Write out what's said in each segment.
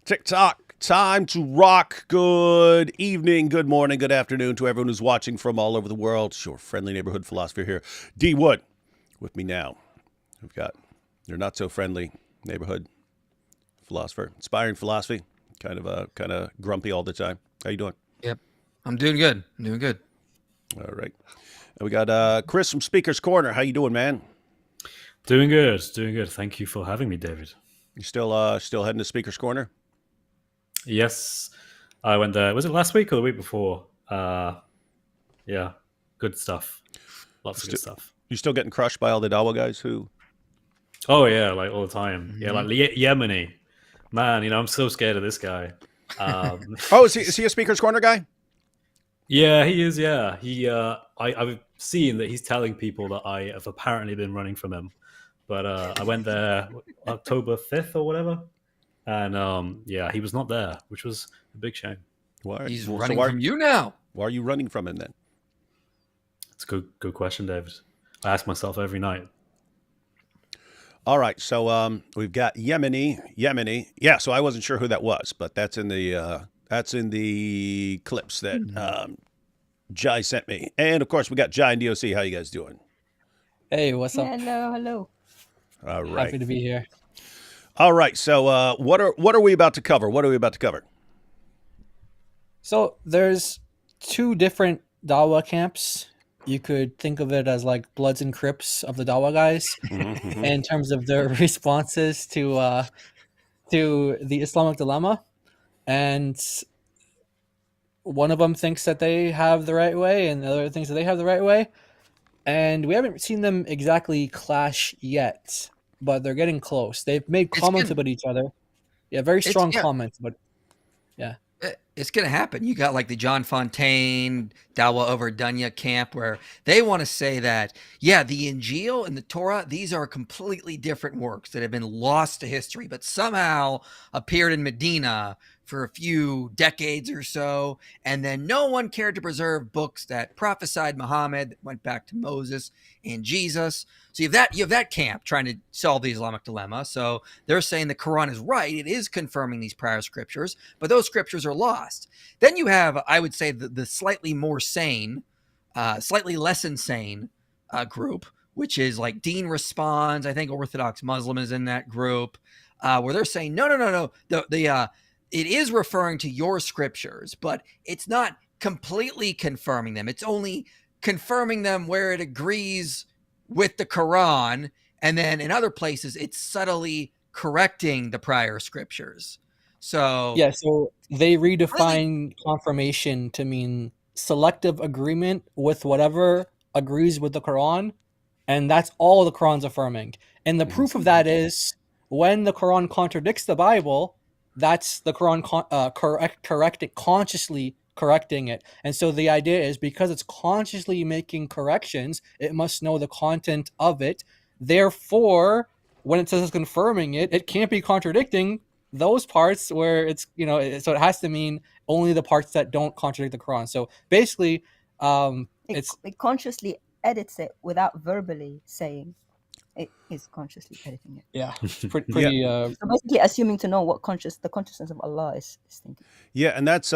TikTok, time to rock. Good evening, good morning, good afternoon to everyone who's watching from all over the world. It's your friendly neighborhood philosopher here, D Wood. With me now, we've got your not so friendly neighborhood philosopher, inspiring philosophy, kind of grumpy all the time. How you doing? Yep. I'm doing good. I'm doing good. All right. And we got Chris from Speaker's Corner. How you doing, man? Doing good. Doing good. Thank you for having me, David. You still heading to Speaker's Corner? Yes. I went there. Was it last week or the week before? Yeah. Good stuff. Lots of good stuff. You still getting crushed by all the Dawa guys who? Oh, yeah. Like all the time. Yeah. Like Yemeni. Man, I'm so scared of this guy. Oh, is he a Speaker's Corner guy? Yeah, he is. Yeah. I've seen that he's telling people that I have apparently been running from him. But I went there October 5th or whatever. And he was not there, which was a big shame. He's running from you now. Why are you running from him then? It's a good question, David. I ask myself every night. All right, so we've got Yemeni. Yeah, so I wasn't sure who that was, but that's in the clips that Jai sent me, and of course we got Jai and DOC. How you guys doing? Hey, what's up? Hello. All right, Happy to be here. All right, so what are we about to cover? What are we about to cover? So there's two different Dawa camps. You could think of it as like Bloods and Crips of the Dawa guys, in terms of their responses to the Islamic dilemma. And one of them thinks that they have the right way, and the other thinks that they have the right way. And we haven't seen them exactly clash yet, but they're getting close. They've made comments about each other. Yeah, very strong comments, but yeah. It's going to happen. You got like the John Fontaine, Dawa over Dunya camp where they want to say that, yeah, the Injil and the Torah, these are completely different works that have been lost to history, but somehow appeared in Medina for a few decades or so. And then no one cared to preserve books that prophesied Muhammad, that went back to Moses and Jesus. So you have that camp trying to solve the Islamic dilemma. So they're saying the Quran is right. It is confirming these prior scriptures, but those scriptures are lost. Then you have, I would say, the slightly more sane, slightly less insane group, which is like Dean Responds. I think Orthodox Muslim is in that group, where they're saying, no. It is referring to your scriptures, but it's not completely confirming them. It's only confirming them where it agrees with the Quran, and then in other places it's subtly correcting the prior scriptures. So they redefine confirmation to mean selective agreement with whatever agrees with the Quran, and that's all the Quran's affirming. And the proof of that is when the Quran contradicts the Bible, that's the Quran consciously correcting it. And so the idea is because it's consciously making corrections, it must know the content of it. Therefore, when it says it's confirming it, it can't be contradicting those parts where it's, so it has to mean only the parts that don't contradict the Quran. So basically, it consciously edits it without verbally saying. It is consciously editing it. Yeah, pretty. So basically, assuming to know what the consciousness of Allah is thinking. Yeah, and that's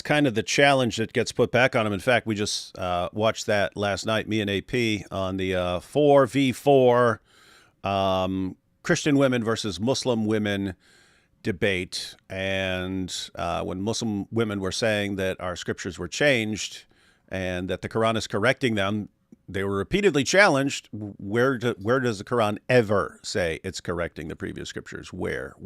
kind of the challenge that gets put back on him. In fact, we just watched that last night, me and AP, on the 4v4 Christian women versus Muslim women debate. And when Muslim women were saying that our scriptures were changed and that the Quran is correcting them, they were repeatedly challenged. Where does the Quran ever say it's correcting the previous scriptures? Where?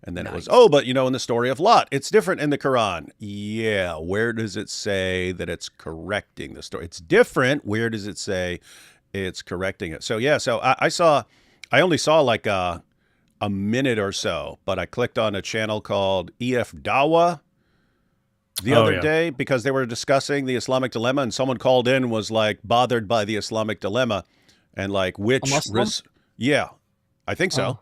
And then it was, but in the story of Lot, it's different in the Quran. Yeah, where does it say that it's correcting the story? It's different. Where does it say it's correcting it? So I only saw like a minute or so, but I clicked on a channel called EF Dawa the other day because they were discussing the Islamic dilemma, and someone called in and was like bothered by the Islamic dilemma and like which I think so.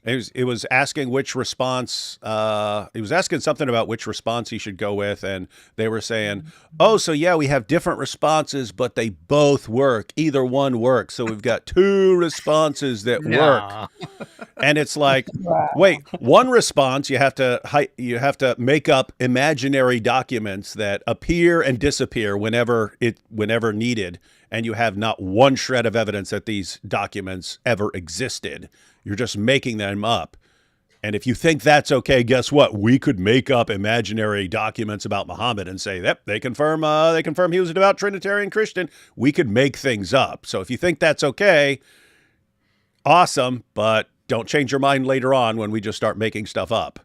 It was asking which response. It was asking something about which response he should go with, and they were saying, "Oh, so yeah, we have different responses, but they both work. Either one works. So we've got two responses that work." And it's like, Wow. wait, one response you have to make up imaginary documents that appear and disappear whenever needed, and you have not one shred of evidence that these documents ever existed. You're just making them up. And if you think that's okay, guess what? We could make up imaginary documents about Muhammad and say, yep, they confirm he was a devout Trinitarian Christian. We could make things up. So if you think that's okay, awesome, but don't change your mind later on when we just start making stuff up,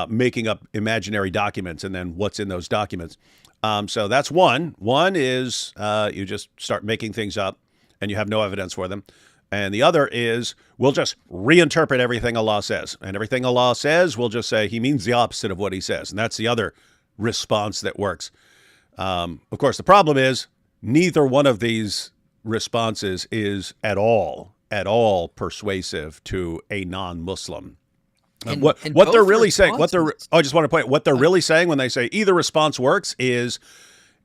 making up imaginary documents and then what's in those documents. So that's one. One is you just start making things up and you have no evidence for them. And the other is we'll just reinterpret everything Allah says. And everything Allah says, we'll just say he means the opposite of what he says. And that's the other response that works. Of course, the problem is neither one of these responses is at all persuasive to a non-Muslim. What they're really saying, I just want to point out, what they're really saying when they say either response works is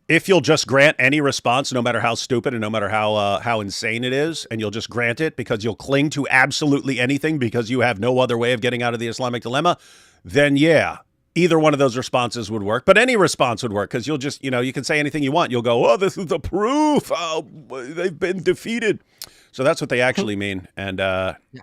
if you'll just grant any response, no matter how stupid and no matter how insane it is, and you'll just grant it because you'll cling to absolutely anything because you have no other way of getting out of the Islamic dilemma, then yeah, either one of those responses would work. But any response would work because you'll just, you can say anything you want. You'll go, oh, this is the proof. Oh, they've been defeated. So that's what they actually mean. And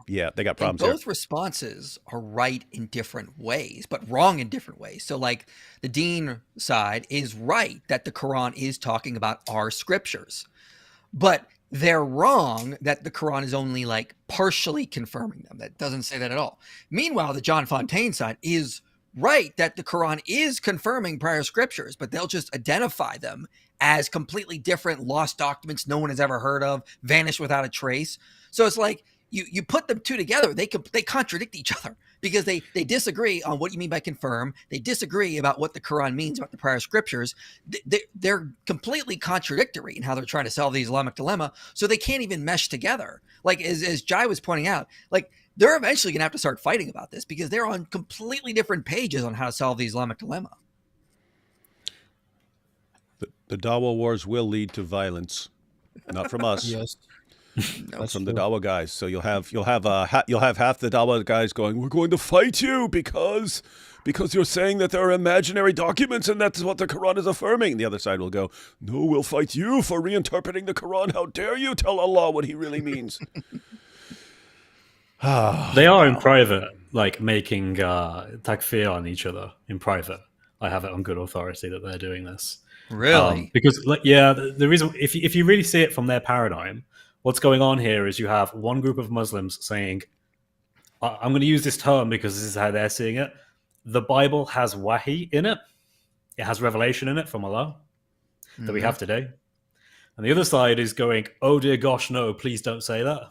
yeah, they got problems and here. both responses are right in different ways, but wrong in different ways. So like the Deen side is right that the Quran is talking about our scriptures, but they're wrong that the Quran is only like partially confirming them. That doesn't say that at all. Meanwhile, the John Fontaine side is right that the Quran is confirming prior scriptures, but they'll just identify them as completely different lost documents no one has ever heard of, vanished without a trace. So it's like you put them two together, they contradict each other because they disagree on what you mean by confirm. They disagree about what the Quran means about the prior scriptures. They're completely contradictory in how they're trying to solve the Islamic dilemma. So they can't even mesh together. Like as Jai was pointing out, like they're eventually going to have to start fighting about this because they're on completely different pages on how to solve the Islamic dilemma. The Dawa wars will lead to violence, not from us. Yes. That's from the Dawa guys. So you'll have half the Dawa guys going, "We're going to fight you because you're saying that there are imaginary documents and that's what the Quran is affirming." And the other side will go, "No, we'll fight you for reinterpreting the Quran. How dare you tell Allah what he really means?" They are in private, like making takfir on each other in private. I have it on good authority that they're doing this. Really? Because, the reason, if you really see it from their paradigm, what's going on here is you have one group of Muslims saying, I'm going to use this term because this is how they're seeing it. The Bible has wahi in it. It has revelation in it from Allah that we have today. And the other side is going, oh dear gosh, no, please don't say that.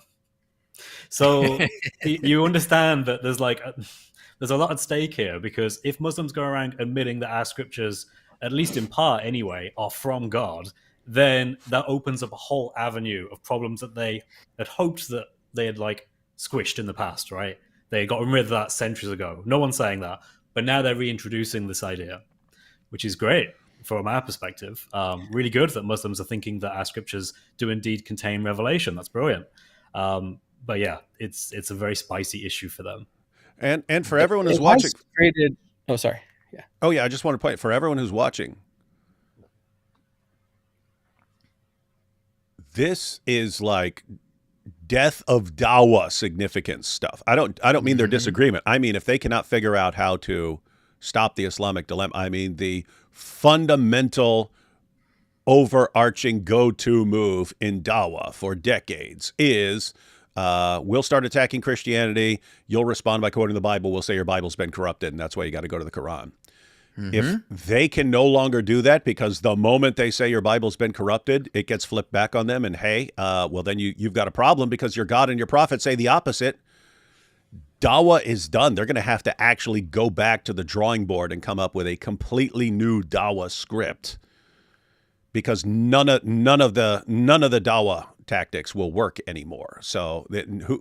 So you understand that there's a lot at stake here, because if Muslims go around admitting that our scriptures, at least in part anyway, are from God, then that opens up a whole avenue of problems that they had hoped that they had squished in the past, right? They got rid of that centuries ago. No one's saying that, but now they're reintroducing this idea, which is great from our perspective. Really good that Muslims are thinking that our scriptures do indeed contain revelation. That's brilliant. But yeah, it's a very spicy issue for them. And for everyone who's watching, Oh, sorry. Yeah. Oh yeah, I just want to point for everyone who's watching. This is like death of Dawah significant stuff. I don't mean their disagreement. I mean if they cannot figure out how to stop the Islamic dilemma. I mean the fundamental overarching go-to move in Dawah for decades is we'll start attacking Christianity. You'll respond by quoting the Bible. We'll say your Bible's been corrupted, and that's why you got to go to the Quran. If they can no longer do that, because the moment they say your Bible's been corrupted, it gets flipped back on them, and hey, well then you've got a problem because your God and your prophet say the opposite. Dawah is done. They're going to have to actually go back to the drawing board and come up with a completely new Dawah script, because none of the Dawah tactics will work anymore. So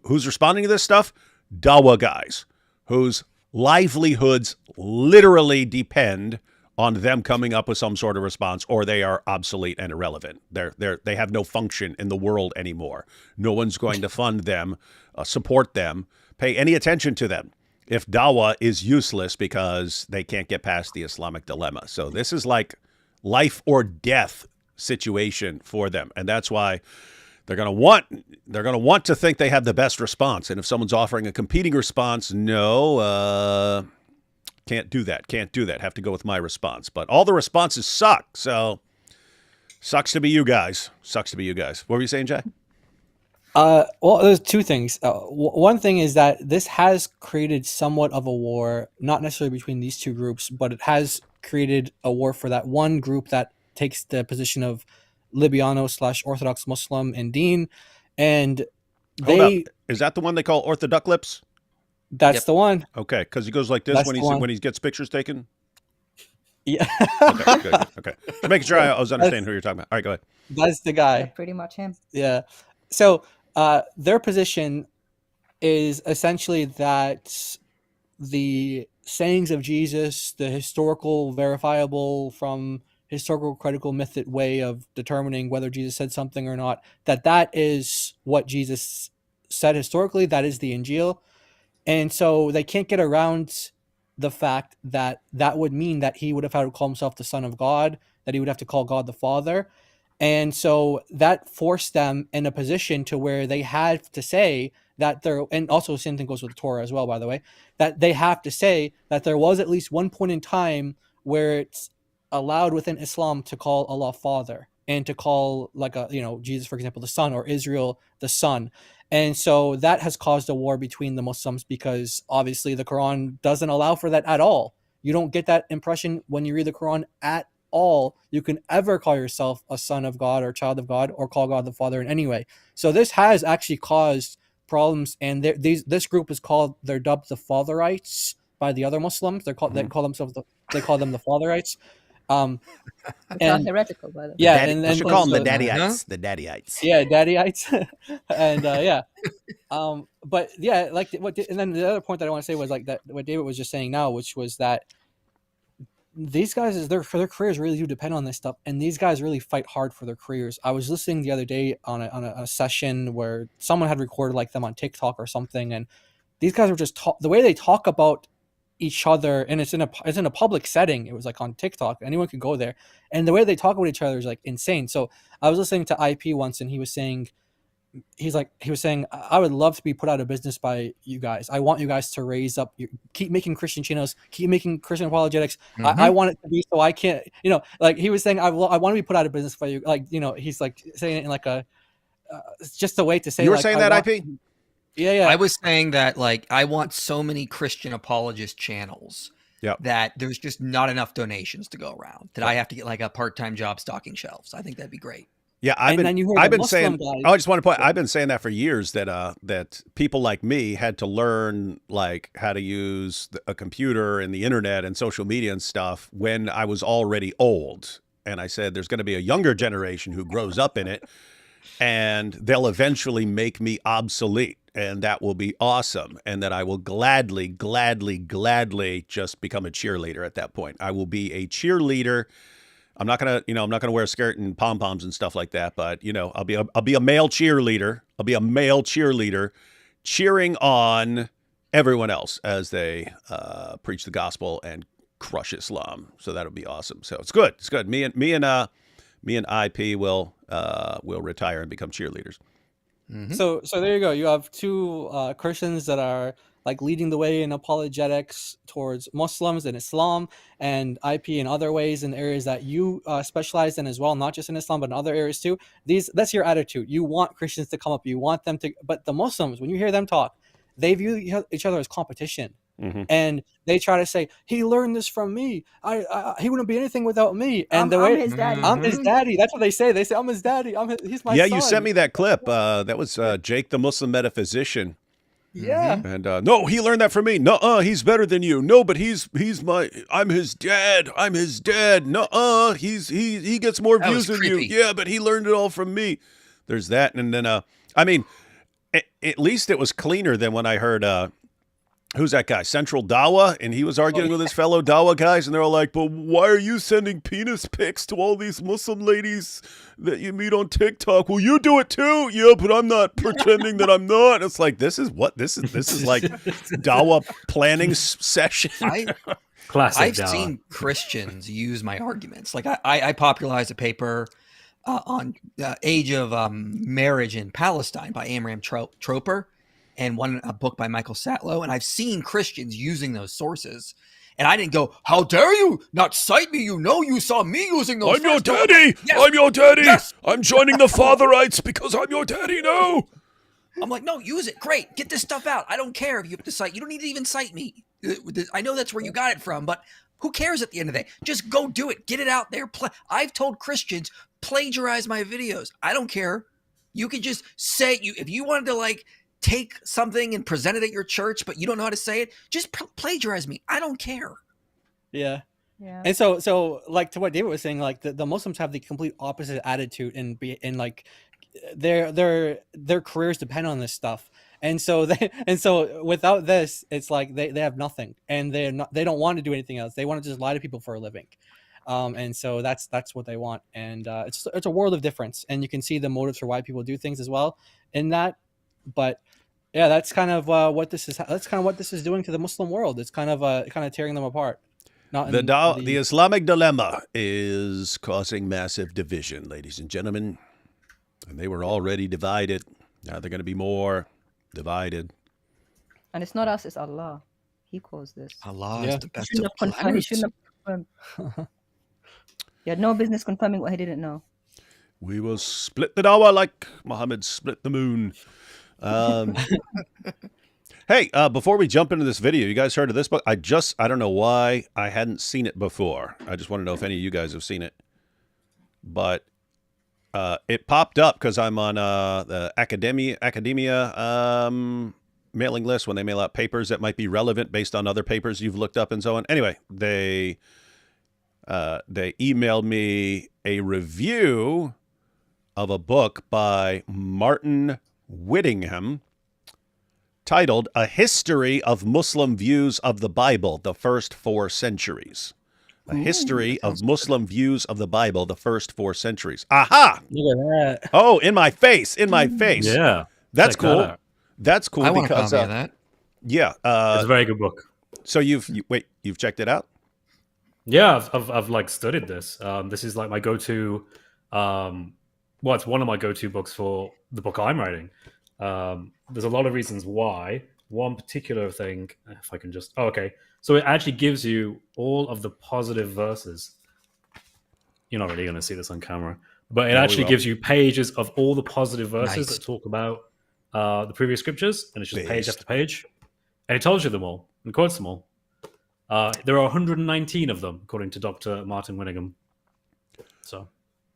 who's responding to this stuff? Dawa guys whose livelihoods literally depend on them coming up with some sort of response, or they are obsolete and irrelevant. They have no function in the world anymore. No one's going to fund them, support them, pay any attention to them if Dawa is useless because they can't get past the Islamic dilemma. So this is like life or death situation for them, and that's why they're going to want to think they have the best response. And if someone's offering a competing response, no, can't do that. Have to go with my response. But all the responses suck. So sucks to be you guys. What were you saying, Jack? Well, there's two things. One thing is that this has created somewhat of a war, not necessarily between these two groups, but it has created a war for that one group that takes the position of Libyano/Orthodox Muslim and Deen, and is that the one they call Orthodox Lips? That's the one. Okay, because he goes like this when he gets pictures taken. Yeah. Okay, good. Okay, just making sure I was understanding who you're talking about. All right, go ahead. That's the guy. Yeah, pretty much him. Yeah. So their position is essentially that the sayings of Jesus, the historical, verifiable from historical critical method way of determining whether Jesus said something or not, that is what Jesus said historically. That is the Injil. And so they can't get around the fact that would mean that he would have had to call himself the Son of God, that he would have to call God the Father. And so that forced them in a position to where they had to say that and also the same thing goes with the Torah as well, by the way, that they have to say that there was at least one point in time where it's allowed within Islam to call Allah Father and to call Jesus, for example, the Son, or Israel the Son. And so that has caused a war between the Muslims because obviously the Quran doesn't allow for that at all. You don't get that impression when you read the Quran at all. You can ever call yourself a son of God or a child of God or call God the Father in any way. So this has actually caused problems, and this group is they're dubbed the Fatherites by the other Muslims. They call them the Fatherites. It's not heretical, by the way. Yeah, and you should call them the Daddyites. The Daddyites. Yeah, Daddyites. And yeah. But yeah, and then the other point that I want to say was like that what David was just saying now, which was that these guys their careers really do depend on this stuff, and these guys really fight hard for their careers. I was listening the other day on a session where someone had recorded like them on TikTok or something, and these guys were just the way they talk about each other, and it's in a public setting. It was like on TikTok, anyone could go there, and the way they talk about each other is like insane. So I was listening to IP once, and he was saying, I would love to be put out of business by you guys. I want you guys to raise up, keep making Christian channels, keep making Christian apologetics. Mm-hmm. I want it to be so I can't, like he was saying, I want to be put out of business by you. Like, he's like saying it in like it's just a way to say. You were saying that, IP? Yeah. I was saying that, like, I want so many Christian apologist channels that there's just not enough donations to go around, that I have to get like a part-time job stocking shelves. I think that'd be great. Yeah, I've been saying that for years, that people like me had to learn like how to use a computer and the internet and social media and stuff when I was already old. And I said, there's going to be a younger generation who grows up in it, and they'll eventually make me obsolete. And that will be awesome. And that I will gladly just become a cheerleader at that point. I will be a cheerleader. I'm not gonna wear a skirt and pom poms and stuff like that. But I'll be a male cheerleader. I'll be a male cheerleader, cheering on everyone else as they preach the gospel and crush Islam. So that'll be awesome. So it's good. It's good. Me and IP will retire and become cheerleaders. Mm-hmm. So there you go. You have two Christians that are like leading the way in apologetics towards Muslims and Islam, and IP in other ways in areas that you specialize in as well, not just in Islam, but in other areas too. That's your attitude. You want Christians to come up. You want them to, but the Muslims, when you hear them talk, they view each other as competition. Mm-hmm. And they try to say, he learned this from me. He wouldn't be anything without me. And I'm his daddy. I'm his daddy. That's what they say. They say, I'm his daddy. He's my son. Yeah, you sent me that clip. That was Jake the Muslim Metaphysician. Yeah. And no, he learned that from me. No, he's better than you. No, but I'm his dad. I'm his dad. No, he gets more views than you. Yeah, but he learned it all from me. There's that. And then, I mean, at least it was cleaner than when I heard who's that guy? Central Dawa, and he was arguing with his fellow Dawa guys, and they're all like, "But why are you sending penis pics to all these Muslim ladies that you meet on TikTok? Well, you do it too, yeah, but I'm not pretending that I'm not." It's like this is like Dawa planning session. Classic I've Dawa. seen Christians use my arguments. Like I popularized a paper on age of marriage in Palestine by Amram Troper, and a book by Michael Satlow. And I've seen Christians using those sources. And I didn't go, "How dare you not cite me? You know you saw me using those." I'm your daddy. Yes. I'm your daddy. Yes. I'm joining the Fatherites because I'm your daddy now. I'm like, no, use it. Great. Get this stuff out. I don't care if you have to cite. You don't need to even cite me. I know that's where you got it from, but who cares at the end of the day? Just go do it. Get it out there. I've told Christians, plagiarize my videos. I don't care. You could just say, if you wanted to like take something and present it at your church, but you don't know how to say it, just plagiarize me. I don't care. Yeah. And so like to what David was saying, like the Muslims have the complete opposite attitude and like their careers depend on this stuff. And so without this, it's like they have nothing, and they don't want to do anything else. They want to just lie to people for a living. And so that's what they want. And it's a world of difference, and you can see the motives for why people do things as well in that. But yeah, that's kind of what this is. That's kind of what this is doing to the Muslim world. It's kind of tearing them apart. The Islamic dilemma is causing massive division, ladies and gentlemen. And they were already divided. Now they're going to be more divided. And it's not us, it's Allah. He caused this. Allah is the best He of shouldn't have confirmed. He had no business confirming what he didn't know. We will split the dawah like Muhammad split the moon. Hey, before we jump into this video, you guys heard of this book? I don't know why I hadn't seen it before. I just want to know if any of you guys have seen it. But it popped up because I'm on the academia mailing list when they mail out papers that might be relevant based on other papers you've looked up and so on. Anyway, they emailed me a review of a book by Martin Whittingham titled A History of Muslim Views of the Bible, the First 4 Centuries. A history of Muslim views of the Bible, the first 4 centuries. Aha! Look at that. Oh, in my face. Yeah. That's cool. That's cool. I want to because copy of that. yeah. It's a very good book. So you've checked it out? Yeah, I've like studied this. This is like my go-to. It's one of my go-to books for the book I'm writing. There's a lot of reasons why. One particular thing, if I can just... Oh, okay. So it actually gives you all of the positive verses. You're not really going to see this on camera. But it actually gives you pages of all the positive verses that talk about the previous scriptures. And it's just page after page. And it tells you them all and quotes them all. There are 119 of them, according to Dr. Martin Whittingham. So...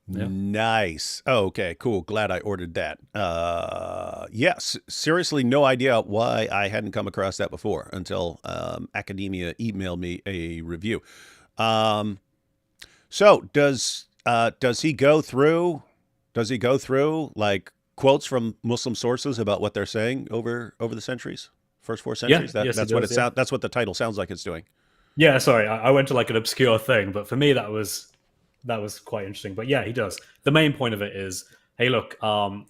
yeah. Nice. Oh, okay, cool. Glad I ordered that. Yes, seriously, no idea why I hadn't come across that before until Academia emailed me a review. So does he go through like quotes from Muslim sources about what they're saying over the centuries, first 4 centuries? Yeah, That's what it sounds. That's what the title sounds like it's doing. Yeah, sorry, I went to like an obscure thing, but for me that was quite interesting. But yeah, he does. The main point of it is, hey, look,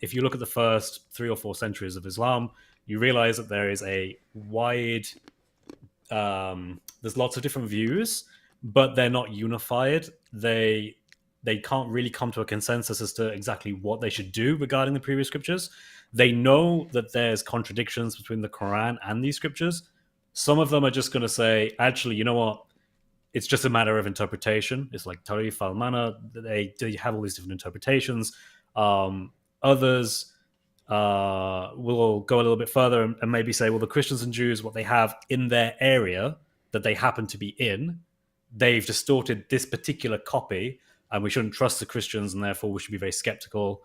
if you look at the first 3 or 4 centuries of Islam, you realize that there is a wide, there's lots of different views, but they're not unified. They can't really come to a consensus as to exactly what they should do regarding the previous scriptures. They know that there's contradictions between the Quran and these scriptures. Some of them are just going to say, actually, you know what? It's just a matter of interpretation. It's like Tarif al-Mana. They have all these different interpretations. Others will go a little bit further and maybe say, well, the Christians and Jews, what they have in their area that they happen to be in, they've distorted this particular copy, and we shouldn't trust the Christians, and therefore we should be very skeptical.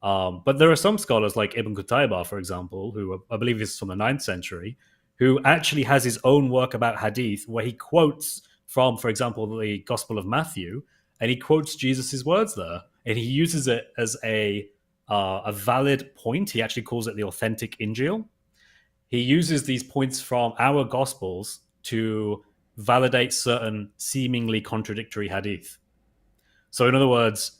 But there are some scholars like Ibn Qutaybah, for example, who I believe is from the 9th century, who actually has his own work about hadith where he quotes from, for example, the Gospel of Matthew, and he quotes Jesus' words there, and he uses it as a valid point. He actually calls it the authentic Injil. he uses these points from our Gospels to validate certain seemingly contradictory hadith. So, in other words,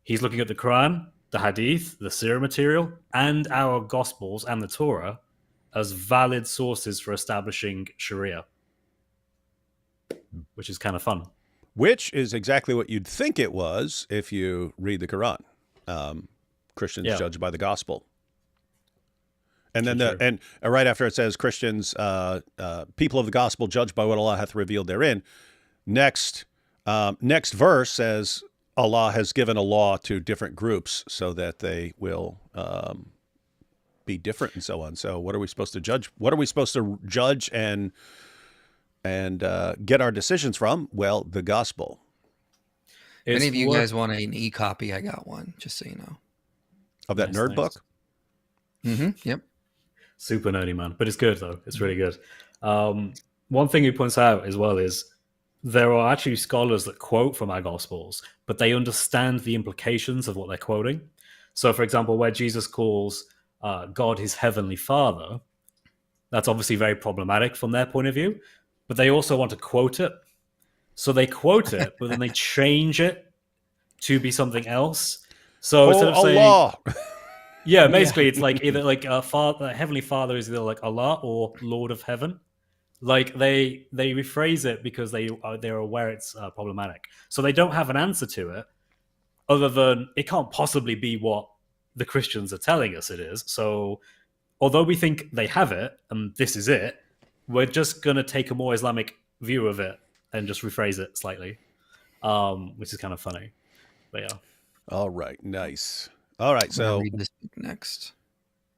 he's looking at the Quran, the hadith, the Sirah material, and our Gospels and the Torah as valid sources for establishing Sharia, which is kind of fun. Which is exactly what you'd think it was if you read the Quran. Christians judged by the gospel. And then and right after it says Christians, people of the gospel judged by what Allah hath revealed therein. Next verse says Allah has given a law to different groups so that they will be different and so on. So what are we supposed to judge? What are we supposed to judge and get our decisions from? Well, the gospel. If any of you guys want an e-copy, I got one, just so you know. Of that nerd book? Mm-hmm. Yep. Super nerdy, man. But it's good, though. It's really good. One thing he points out as well is there are actually scholars that quote from our Gospels, but they understand the implications of what they're quoting. So, for example, where Jesus calls God his heavenly Father, that's obviously very problematic from their point of view, but they also want to quote it. So they quote it, but then they change it to be something else. So instead of saying, Allah. Yeah, basically it's like either like Heavenly Father is either like Allah or Lord of Heaven. Like they rephrase it because they're aware it's problematic. So they don't have an answer to it other than it can't possibly be what the Christians are telling us it is. So although we think they have it and this is it, we're just going to take a more Islamic view of it and just rephrase it slightly, which is kind of funny. But yeah. All right, nice. All right, so read this next.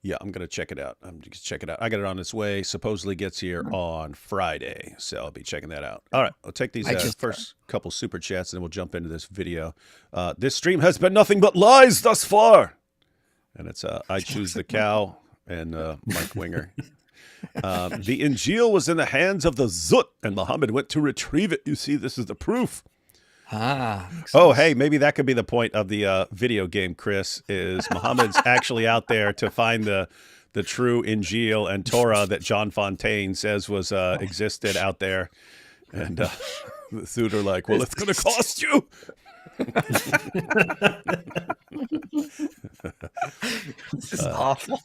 Yeah, I'm gonna check it out. I got it on its way. Supposedly gets here on Friday, so I'll be checking that out. All right, I'll take these first couple super chats, and then we'll jump into this video. This stream has been nothing but lies thus far, and it's I choose the cow and Mike Winger. The Injil was in the hands of the Zut, and Muhammad went to retrieve it. You see, this is the proof. Oh, hey, maybe that could be the point of the video game, Chris, is Muhammad's actually out there to find the true Injil and Torah that John Fontaine says was existed out there. And the Thud are like, well, it's going to cost you. This is awful.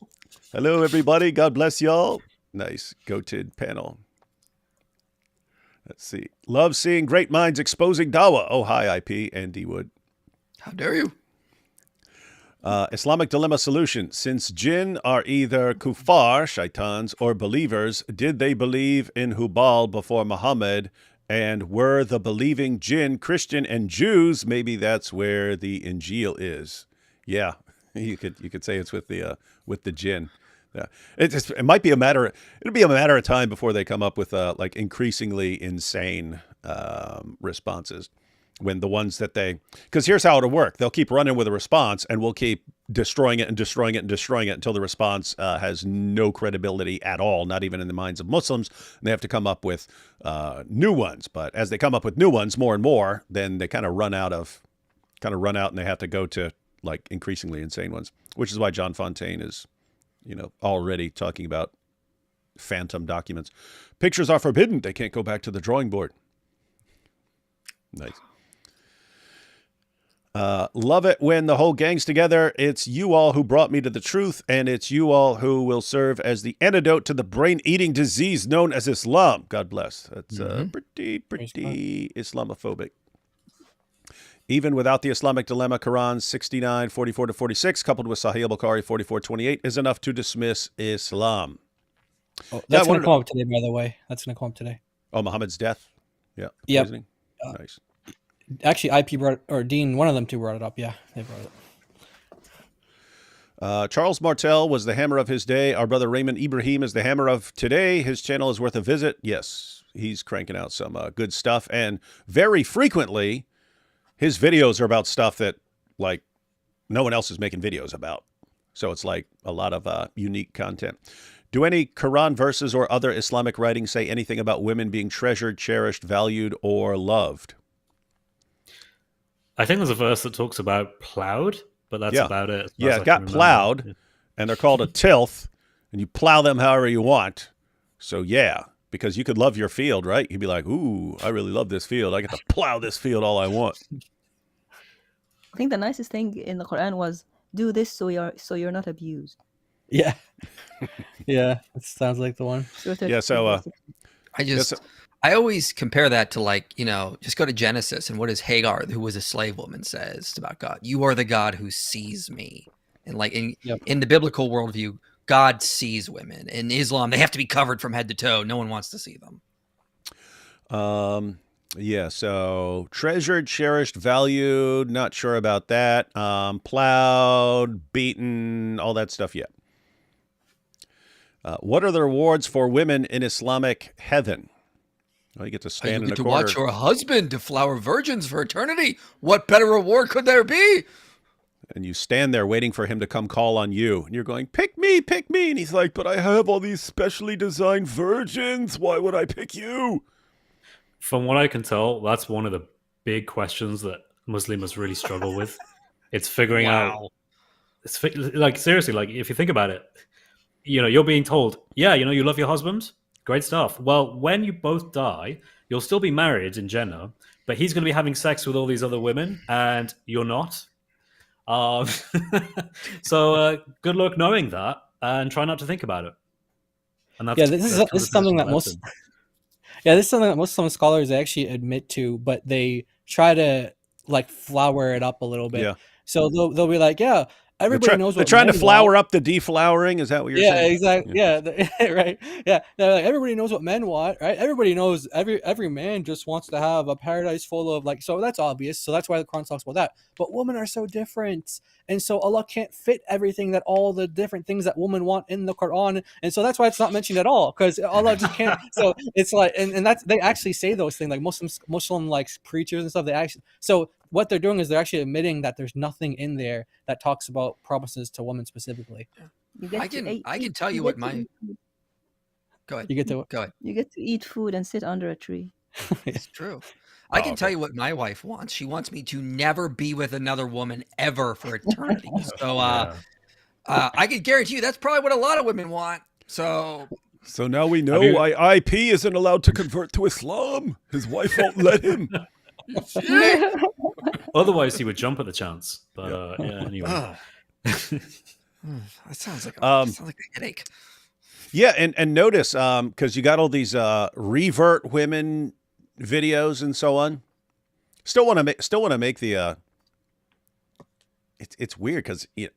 Hello, everybody. God bless y'all. Nice goated panel. Let's see. Love seeing great minds exposing Dawah. Oh, hi, IP and D Wood. How dare you? Islamic dilemma solution. Since jinn are either kuffar, shaitans, or believers, did they believe in Hubal before Muhammad? And were the believing jinn Christian and Jews? Maybe that's where the Injil is. Yeah, you could say it's with the jinn. Yeah, it might be a matter. It'll be a matter of time before they come up with like increasingly insane responses. When the ones that because here's how it'll work: they'll keep running with a response, and we'll keep destroying it and destroying it and destroying it until the response has no credibility at all, not even in the minds of Muslims. And they have to come up with new ones. But as they come up with new ones, more and more, then they kind of run out, and they have to go to like increasingly insane ones. Which is why John Fontaine is, already talking about phantom documents. Pictures are forbidden. They can't go back to the drawing board. Nice. Love it when the whole gang's together. It's you all who brought me to the truth, and it's you all who will serve as the antidote to the brain-eating disease known as Islam. God bless. That's pretty Islamophobic. Even without the Islamic dilemma, Quran 69, 44-46, coupled with Sahih al-Bukhari 44-28, is enough to dismiss Islam. Oh, that's going to come up today, by the way. That's going to come up today. Oh, Muhammad's death? Yeah. Yep. Nice. Actually, IP Dean, one of them two brought it up. Yeah, they brought it up. Charles Martel was the hammer of his day. Our brother Raymond Ibrahim is the hammer of today. His channel is worth a visit. Yes, he's cranking out some good stuff. And very frequently, his videos are about stuff that, like, no one else is making videos about. So it's like a lot of unique content. Do any Quran verses or other Islamic writings say anything about women being treasured, cherished, valued, or loved? I think there's a verse that talks about plowed, but that's about it. Yeah, it got plowed, and they're called a tilth, and you plow them however you want. So yeah, because you could love your field, right? You'd be like, ooh, I really love this field. I get to plow this field all I want. I think the nicest thing in the Quran was do this so you're not abused. Yeah. Yeah, it sounds like the one. Yeah, so I always compare that to, like, just go to Genesis, and what does Hagar, who was a slave woman, says about God? You are the God who sees me. And like in the biblical worldview, God sees women. In Islam, they have to be covered from head to toe. No one wants to see them. Yeah, so treasured, cherished, valued, not sure about that. Plowed, beaten, all that stuff, yeah. What are the rewards for women in Islamic heaven? Well, you get to stand in a corner. Watch your husband deflower virgins for eternity. What better reward could there be? And you stand there waiting for him to come call on you. And you're going, pick me, pick me. And he's like, but I have all these specially designed virgins. Why would I pick you? From what I can tell, that's one of the big questions that Muslims really struggle with. It's figuring out. It's like, seriously, like, if you think about it, you're being told, yeah, you love your husband. Great stuff. Well, when you both die, you'll still be married in Jannah, but he's going to be having sex with all these other women, and you're not. So good luck knowing that, and try not to think about it. And that's, this is something that most Muslim scholars actually admit to, but they try to like flower it up a little bit. Yeah. So they'll be like, yeah. Everybody knows what they're trying to men flower want. up the deflowering. Is that what you're saying? Yeah, exactly. Yeah, right. Yeah, they're like, everybody knows what men want, right? Everybody knows every man just wants to have a paradise full of so that's obvious. So that's why the Quran talks about that. But women are so different, and so Allah can't fit everything that all the different things that women want in the Quran, and so that's why it's not mentioned at all, because Allah just can't. So it's like, and that's, they actually say those things, like Muslim like preachers and stuff. They actually, so what they're doing is they're actually admitting that there's nothing in there that talks about promises to women specifically. I can tell you what my. Go ahead. You get to go ahead. You get to eat food and sit under a tree. It's true. I can tell you what my wife wants. She wants me to never be with another woman ever for eternity. So I can guarantee you that's probably what a lot of women want. So now we know why IP isn't allowed to convert to Islam. His wife won't let him. Otherwise, he would jump at the chance. But anyway. That sounds like a headache. Yeah, and notice, because you got all these revert women videos and so on. Still want to make the. It's weird because you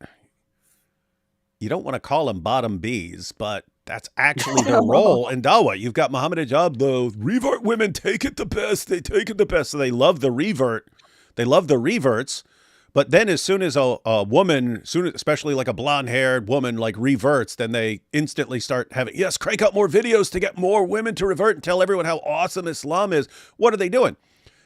don't want to call them bottom Bs, but that's actually their role in Dawah. You've got Muhammad Hijab, the revert women take it the best. They take it the best. So they love the revert. They love the reverts. But then as soon as a woman, especially like a blonde-haired woman, like reverts, then they instantly start having, yes, crank out more videos to get more women to revert and tell everyone how awesome Islam is. What are they doing?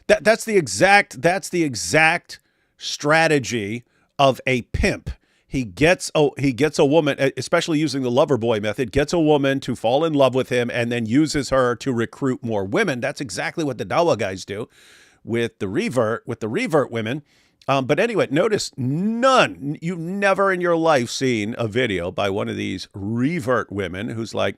That's the exact strategy of a pimp. He gets a woman, especially using the lover boy method, gets a woman to fall in love with him and then uses her to recruit more women. That's exactly what the Dawah guys do with the revert women. But anyway, notice you've never in your life seen a video by one of these revert women who's like,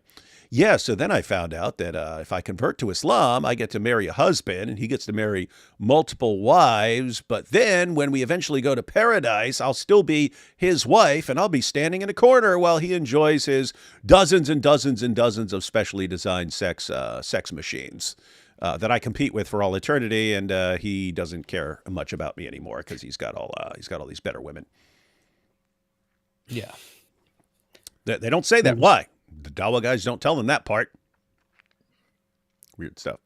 yeah, so then I found out that if I convert to Islam, I get to marry a husband and he gets to marry multiple wives. But then when we eventually go to paradise, I'll still be his wife and I'll be standing in a corner while he enjoys his dozens and dozens and dozens of specially designed sex machines that I compete with for all eternity. And he doesn't care much about me anymore because he's got all these better women. Yeah. They don't say that. Why? The Dawah guys don't tell them that part. Weird stuff.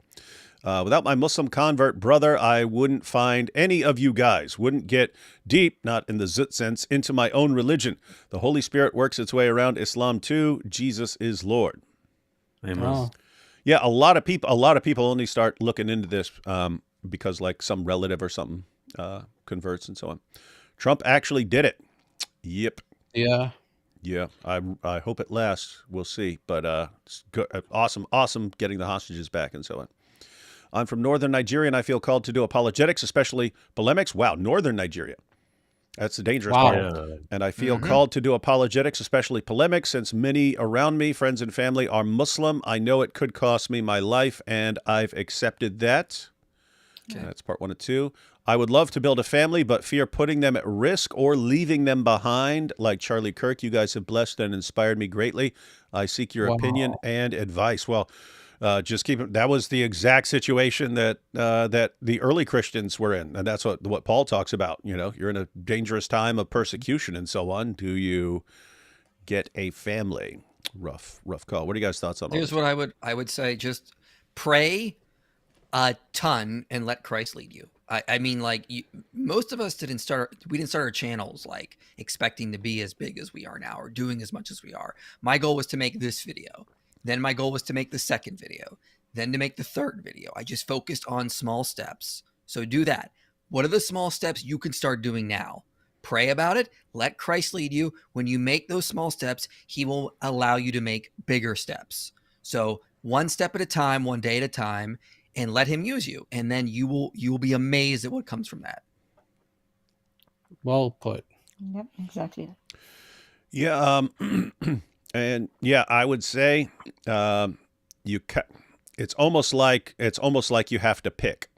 Without my Muslim convert brother, I wouldn't find any of you guys. Wouldn't get deep, not in the zut sense, into my own religion. The Holy Spirit works its way around Islam too. Jesus is Lord. Amen. Oh. Yeah, a lot of people only start looking into this because like some relative or something converts and so on. Trump actually did it. Yep. Yeah. Yeah, I hope it lasts. We'll see. But it's good, awesome getting the hostages back and so on. I'm from northern Nigeria, and I feel called to do apologetics, especially polemics. Wow, northern Nigeria. That's a dangerous Wow. call. And I feel called to do apologetics, especially polemics, since many around me, friends and family, are Muslim. I know it could cost me my life, and I've accepted that. Okay. That's part 1 of 2. I would love to build a family, but fear putting them at risk or leaving them behind. Like Charlie Kirk, you guys have blessed and inspired me greatly. I seek your opinion and advice. Well, just keep it. That was the exact situation that that the early Christians were in, and that's what Paul talks about. You know, you're in a dangerous time of persecution and so on. Do you get a family? Rough call. What are you guys' thoughts on all Here's this? what I would say: just pray a ton and let Christ lead you. I mean, like most of us didn't start our channels like expecting to be as big as we are now or doing as much as we are. My goal was to make this video. Then my goal was to make the second video, then to make the third video. I just focused on small steps. So do that. What are the small steps you can start doing now? Pray about it. Let Christ lead you. When you make those small steps, he will allow you to make bigger steps. So one step at a time, one day at a time, and let him use you. And then you will be amazed at what comes from that. Well put. Yep, exactly. Yeah, and yeah, I would say it's almost like you have to pick.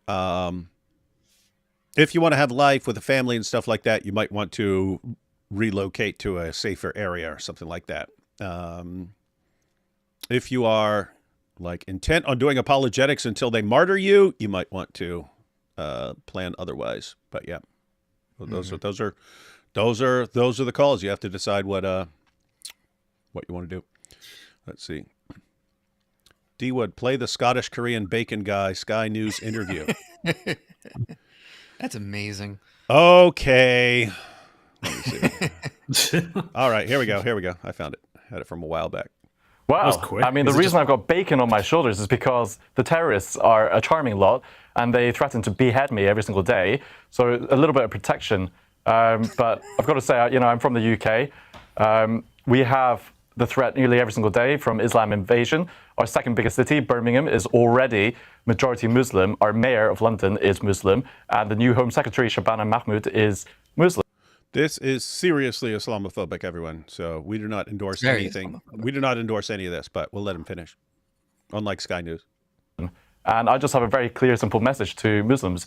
If you want to have life with a family and stuff like that, you might want to relocate to a safer area or something like that. If you are like intent on doing apologetics until they martyr you, you might want to plan otherwise. But yeah, those are the calls. You have to decide what you want to do. Let's see. D Wood, play the Scottish Korean bacon guy Sky News interview. That's amazing. Okay. Let me see. All right, here we go. I found it. Had it from a while back. Wow. That was quick. I mean, the reason I've got bacon on my shoulders is because the terrorists are a charming lot and they threaten to behead me every single day. So a little bit of protection. But I've got to say, I'm from the UK. We have the threat nearly every single day from Islam invasion. Our second biggest city, Birmingham, is already majority Muslim. Our mayor of London is Muslim. And the new Home Secretary, Shabana Mahmood, is Muslim. This is seriously Islamophobic, everyone. So we do not endorse anything. We do not endorse any of this, but we'll let him finish. Unlike Sky News. And I just have a very clear, simple message to Muslims,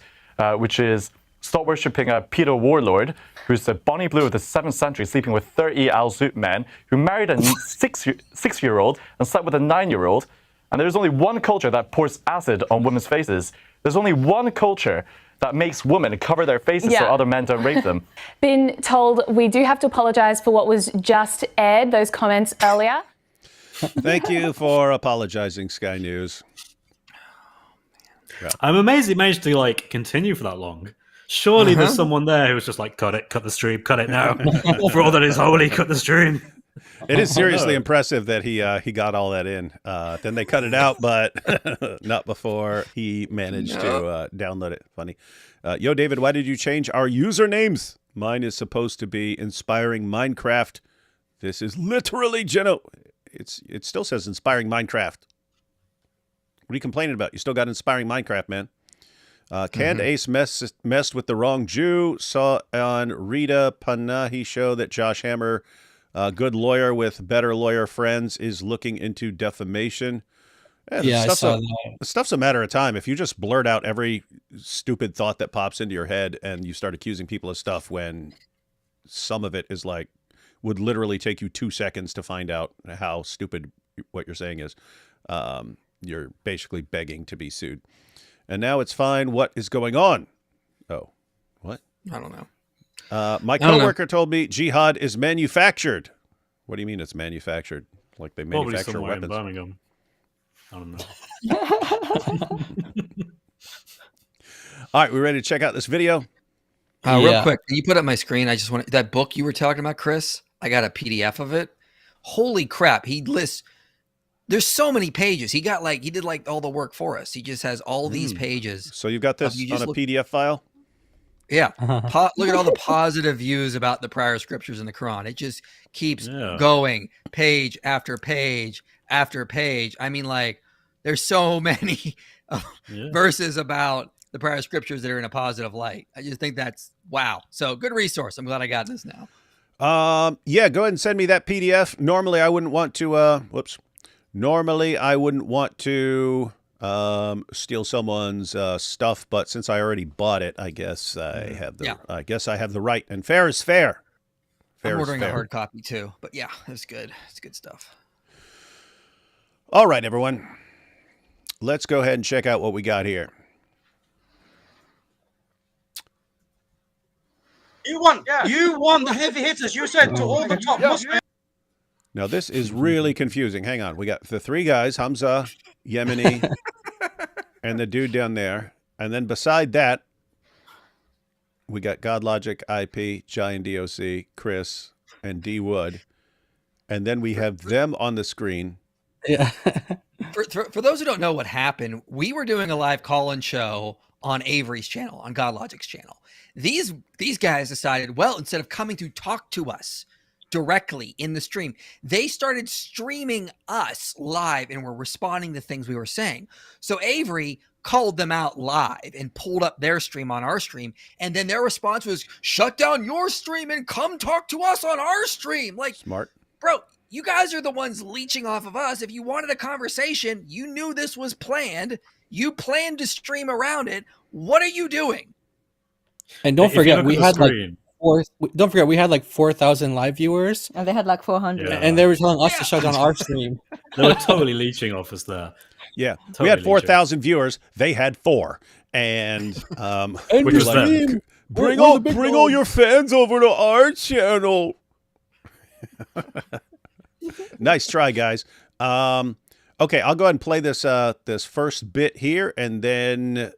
which is stop worshipping a pedo warlord who's the Bonnie Blue of the 7th century, sleeping with 30 Al Zoot men, who married a six-year-old and slept with a 9-year-old. And there's only one culture that pours acid on women's faces. There's only one culture that makes women cover their faces so other men don't rape them. Been told we do have to apologise for what was just aired, those comments earlier. Thank you for apologizing, Sky News. I'm amazed it managed to continue for that long. Surely there's someone there who was just like, cut the stream, cut it now. For all that is holy, cut the stream. It is seriously impressive that he got all that in. Then they cut it out, but not before he managed to download it. Funny. Yo, David, why did you change our usernames? Mine is supposed to be Inspiring Minecraft. This is literally it still says Inspiring Minecraft. What are you complaining about? You still got Inspiring Minecraft, man. Canned Ace messed with the wrong Jew. Saw on Rita Panahi show that Josh Hammer, good lawyer with better lawyer friends, is looking into defamation. Yeah, I saw that. Stuff's a matter of time. If you just blurt out every stupid thought that pops into your head and you start accusing people of stuff when some of it is would literally take you 2 seconds to find out how stupid what you're saying is, you're basically begging to be sued. And now it's fine. What is going on? Oh, what? I don't know. My coworker told me jihad is manufactured. What do you mean it's manufactured? Like they Probably manufacture somewhere weapons? in Birmingham. I don't know. All right, we ready to check out this video? Real quick, can you put up my screen? I just want that book you were talking about, Chris. I got a PDF of it. Holy crap! He lists. There's so many pages. He did all the work for us. He just has all these pages. So you've got this on a PDF file? Yeah. Look at all the positive views about the prior scriptures in the Quran. It just keeps going page after page after page. I mean, there's so many verses about the prior scriptures that are in a positive light. I just think that's wow. So good resource. I'm glad I got this now. Yeah, go ahead and send me that PDF. Normally I wouldn't want to steal someone's stuff, but since I already bought it, I guess I have the right. And fair is fair. I'm ordering a hard copy too. But yeah, it's good. It's good stuff. All right, everyone. Let's go ahead and check out what we got here. You want the heavy hitters. You said to all the top Muslims. Now, this is really confusing. Hang on. We got the three guys, Hamza, Yemeni, and the dude down there. And then beside that, we got GodLogic, IP, Giant DOC, Chris, and D Wood. And then we have them on the screen. Yeah. For those who don't know what happened, we were doing a live call-in show on Avery's channel, on GodLogic's channel. These guys decided, well, instead of coming to talk to us directly in the stream, they started streaming us live and were responding to things we were saying. So Avery called them out live and pulled up their stream on our stream. And then their response was, shut down your stream and come talk to us on our stream. Like, smart. Bro, you guys are the ones leeching off of us. If you wanted a conversation, you knew this was planned. You planned to stream around it. What are you doing? And don't forget, we had like 4,000 live viewers. And they had like 400. Yeah. And they were telling us to shut down our stream. They were totally leeching off us there. Yeah. Totally we had 4,000 leeching. viewers. They had 4. And And Which was them. bring all your fans over to our channel. Nice try, guys. Okay, I'll go ahead and play this this first bit here, and then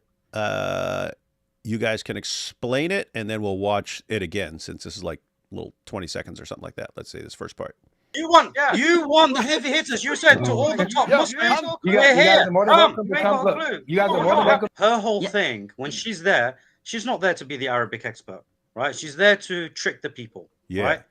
you guys can explain it, and then we'll watch it again, since this is like a little 20 seconds or something like that. Let's see this first part. You want the heavy hitters. You said to all the top Muslims. You guys are more than welcome to come. Look, you guys are more than welcome. Her whole thing, when she's there, she's not there to be the Arabic expert, right? She's there to trick the people, right?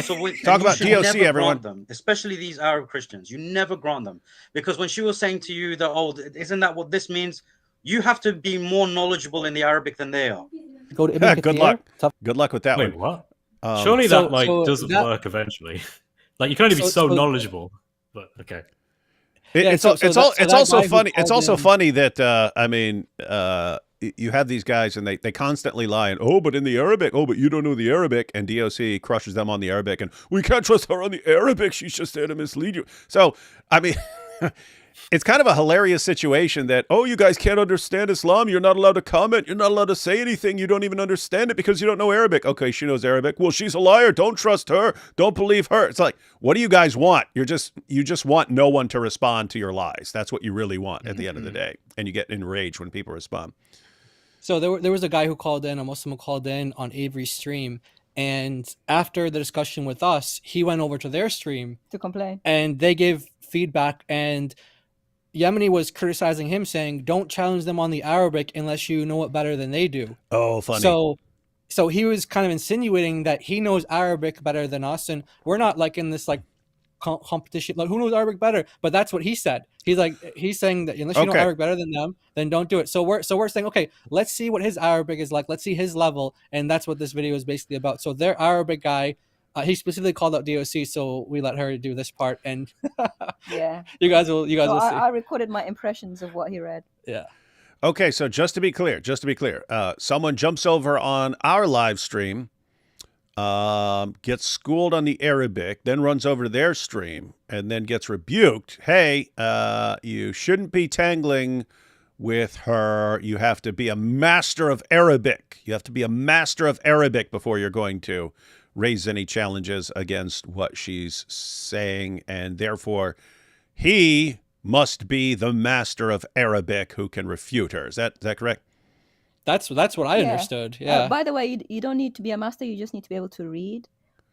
So talk about DOC, everyone. Them, especially these Arab Christians. You never grant them, because when she was saying to you that, oh, isn't that what this means? You have to be more knowledgeable in the Arabic than they are. Go to good luck. Good luck with that Wait, one. what? Surely that doesn't work eventually. Like, you can only be so knowledgeable. But okay. It's also funny. It's also funny that I mean, you have these guys and they constantly lie and, oh, but in the Arabic, oh, but you don't know the Arabic, and DOC crushes them on the Arabic, and we can't trust her on the Arabic. She's just there to mislead you. So I mean. It's kind of a hilarious situation that, oh, you guys can't understand Islam. You're not allowed to comment. You're not allowed to say anything. You don't even understand it because you don't know Arabic. Okay, she knows Arabic. Well, she's a liar. Don't trust her. Don't believe her. It's like, what do you guys want? You just want no one to respond to your lies. That's what you really want at the end of the day. And you get enraged when people respond. So there was a guy who called in, a Muslim who called in on Avery's stream. And after the discussion with us, he went over to their stream to complain. And they gave feedback, and Yemeni was criticizing him, saying, don't challenge them on the Arabic unless you know it better than they do. Oh, funny. So he was kind of insinuating that he knows Arabic better than us, and we're not like in this like competition, like who knows Arabic better? But that's what he said. He's saying that unless you know Arabic better than them, then don't do it. So we're saying, okay, let's see what his Arabic is like. Let's see his level, and that's what this video is basically about. So their Arabic guy, he specifically called out DOC, so we let her do this part, and yeah, you guys will see. I recorded my impressions of what he read. Yeah. Okay, so just to be clear, someone jumps over on our live stream, gets schooled on the Arabic, then runs over to their stream, and then gets rebuked. Hey, you shouldn't be tangling with her. You have to be a master of Arabic. You have to be a master of Arabic before you're going to raise any challenges against what she's saying, and therefore he must be the master of Arabic who can refute her. Is that correct? That's what I understood. Yeah. By the way, you don't need to be a master. You just need to be able to read.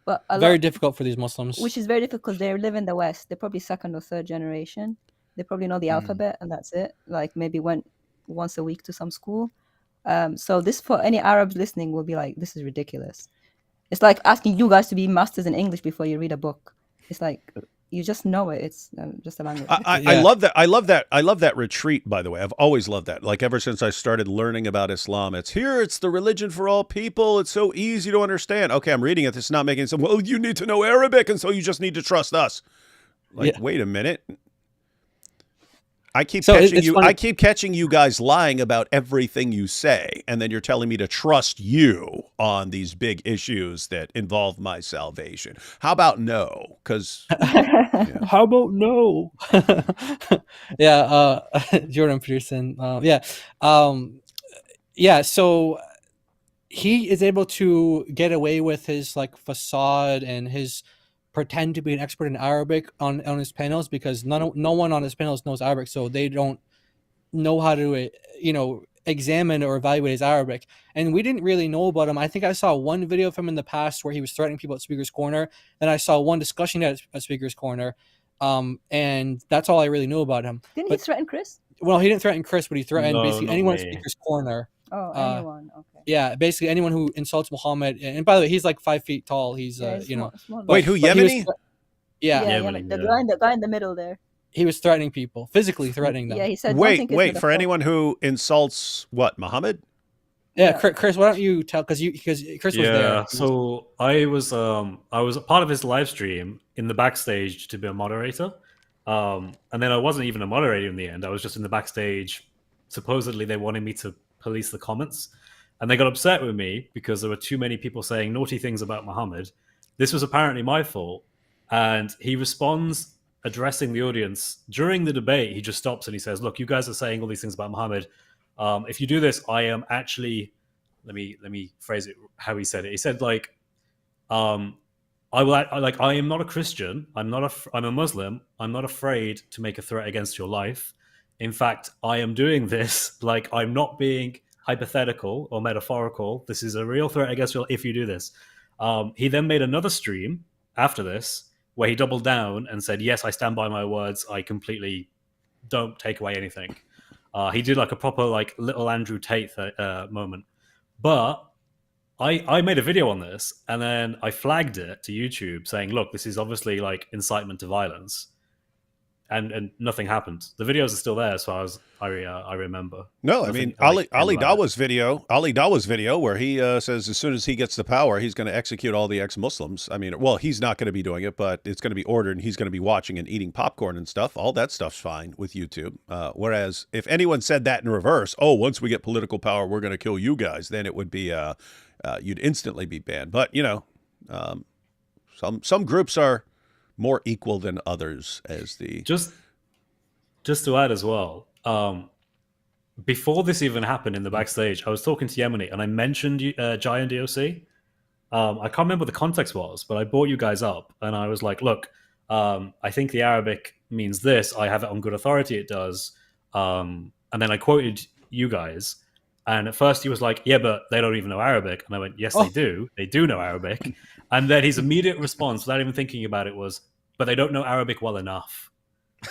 But very difficult for these Muslims. Which is very difficult because they live in the West. They're probably second or third generation. They probably know the alphabet, and that's it. Like maybe went once a week to some school. So this, for any Arabs listening, will be like, this is ridiculous. It's like asking you guys to be masters in English before you read a book. It's like, you just know it. It's just a language. I love that. I love that. I love that retreat, by the way. I've always loved that. Like ever since I started learning about Islam, it's the religion for all people. It's so easy to understand. Okay, I'm reading it. It's not making sense. Well, you need to know Arabic, and so you just need to trust us. Like, wait a minute. I keep catching you guys lying about everything you say, and then you're telling me to trust you on these big issues that involve my salvation. How about no? Because how about no? Jordan Peterson. So he is able to get away with his like facade and his pretend to be an expert in Arabic on his panels, because no one on his panels knows Arabic, so they don't know how to examine or evaluate his Arabic. And we didn't really know about him. I think I saw one video of him in the past where he was threatening people at Speaker's Corner. Then I saw one discussion at Speaker's Corner, and that's all I really know about him. Didn't he threaten Chris? Well, he didn't threaten Chris, but he threatened basically anyone at Speaker's Corner. Oh, anyone. Okay. Yeah, basically anyone who insults Muhammad. And by the way, he's like 5 feet tall. He's small. Wait, who, Yemeni? Yemeni. The guy in the middle there. He was threatening people, physically threatening them. Yeah, he said. Wait, for anyone who insults what, Muhammad? Yeah, Chris, why don't you tell? Because Chris was there. Yeah, so I was a part of his live stream in the backstage to be a moderator, and then I wasn't even a moderator in the end. I was just in the backstage. Supposedly, they wanted me to police the comments, and they got upset with me because there were too many people saying naughty things about Muhammad. This was apparently my fault, and he responds addressing the audience during the debate. He just stops and he says, "Look, you guys are saying all these things about Muhammad. If you do this, I am actually." Let me phrase it how he said it. He said like, I am not a Christian. I'm a Muslim. I'm not afraid to make a threat against your life. In fact, I am doing this like I'm not being hypothetical or metaphorical. This is a real threat against you if you do this. He then made another stream after this where he doubled down and said, yes, I stand by my words. I completely don't take away anything. He did like a proper like little Andrew Tate moment. But I made a video on this and then I flagged it to YouTube saying, look, this is obviously like incitement to violence. And nothing happened. The videos are still there as far as I remember. No, I mean Ali Dawa's video where he says as soon as he gets the power, he's going to execute all the ex-Muslims. I mean, well, he's not going to be doing it, but it's going to be ordered, and he's going to be watching and eating popcorn and stuff. All that stuff's fine with YouTube. Whereas if anyone said that in reverse, oh, once we get political power, we're going to kill you guys, then it would be you'd instantly be banned. But some groups are more equal than others, as the just to add as well. Before this even happened in the backstage, I was talking to Yemeni and I mentioned Giant DOC. I can't remember what the context was, but I brought you guys up and I was like, look, I think the Arabic means this. I have it on good authority. It does. And then I quoted you guys. And at first he was like, yeah, but they don't even know Arabic. And I went, yes, they do. They do know Arabic. And then his immediate response, without even thinking about it, was, but they don't know Arabic well enough.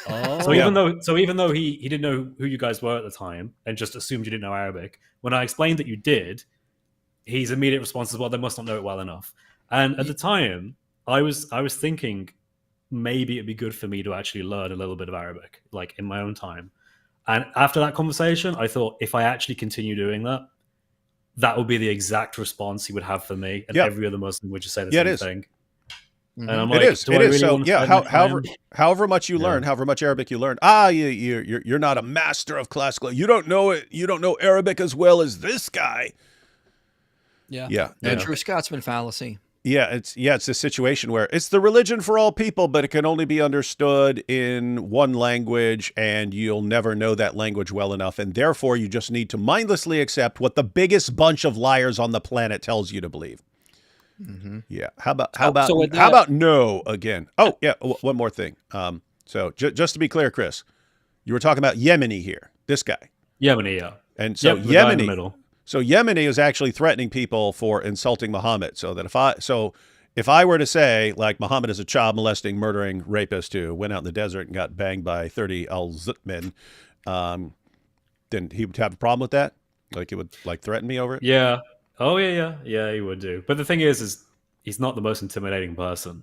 So even though he didn't know who you guys were at the time and just assumed you didn't know Arabic, when I explained that you did, his immediate response is, well, they must not know it well enough. And at the time, I was thinking maybe it'd be good for me to actually learn a little bit of Arabic, like in my own time. And after that conversation, I thought if I actually continue doing that, that would be the exact response he would have for me, and every other Muslim would just say the same thing. Mm-hmm. And I'm like, it is. So however much you learn, however much Arabic you learn, you're not a master of classical. You don't know it. You don't know Arabic as well as this guy. Yeah. The true Scotsman fallacy. Yeah, it's a situation where it's the religion for all people, but it can only be understood in one language, and you'll never know that language well enough, and therefore you just need to mindlessly accept what the biggest bunch of liars on the planet tells you to believe. Mm-hmm. Yeah. How about no again? Oh yeah. One more thing. So just to be clear, Chris, you were talking about Yemeni here. This guy. Yemeni, yeah. And so Yemeni. So Yemeni is actually threatening people for insulting Muhammad. So that if I were to say like Muhammad is a child molesting, murdering rapist who went out in the desert and got banged by 30 al-Zut men, then he would have a problem with that. Like he would like threaten me over it. Yeah. Oh yeah, he would do. But the thing is he's not the most intimidating person.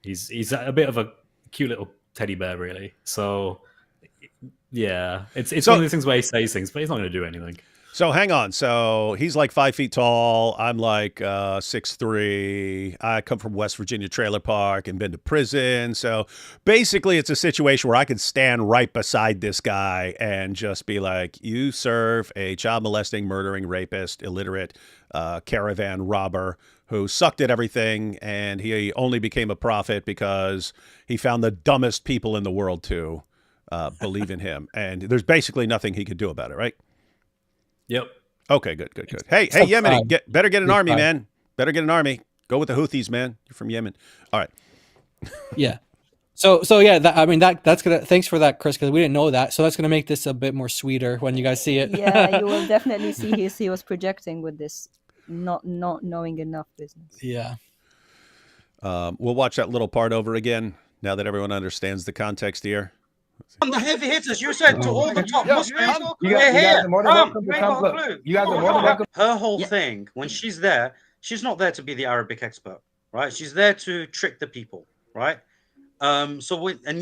He's a bit of a cute little teddy bear, really. So yeah, it's one of those things where he says things, but he's not going to do anything. So hang on. So he's like 5 feet tall. I'm like 6'3". I come from West Virginia trailer park and been to prison. So basically, it's a situation where I could stand right beside this guy and just be like, "You serve a child molesting, murdering, rapist, illiterate, caravan robber who sucked at everything, and he only became a prophet because he found the dumbest people in the world to believe in him, and there's basically nothing he could do about it, right?" Yep. Okay, good. Hey, Yemeni, better get an army, man. Better get an army. Go with the Houthis, man. You're from Yemen. All right. Yeah. So yeah, that's gonna. Thanks for that, Chris, because we didn't know that. So that's gonna make this a bit more sweeter when you guys see it. Yeah, you will definitely see he was projecting with this not knowing enough business. Yeah. We'll watch that little part over again now that everyone understands the context here. The heavy hitters, you said to all the top Muslims, You we're here. guys are more than welcome to come. Look, you guys are more than welcome. Her whole thing, when she's there, she's not there to be the Arabic expert, right? She's there to trick the people, right? And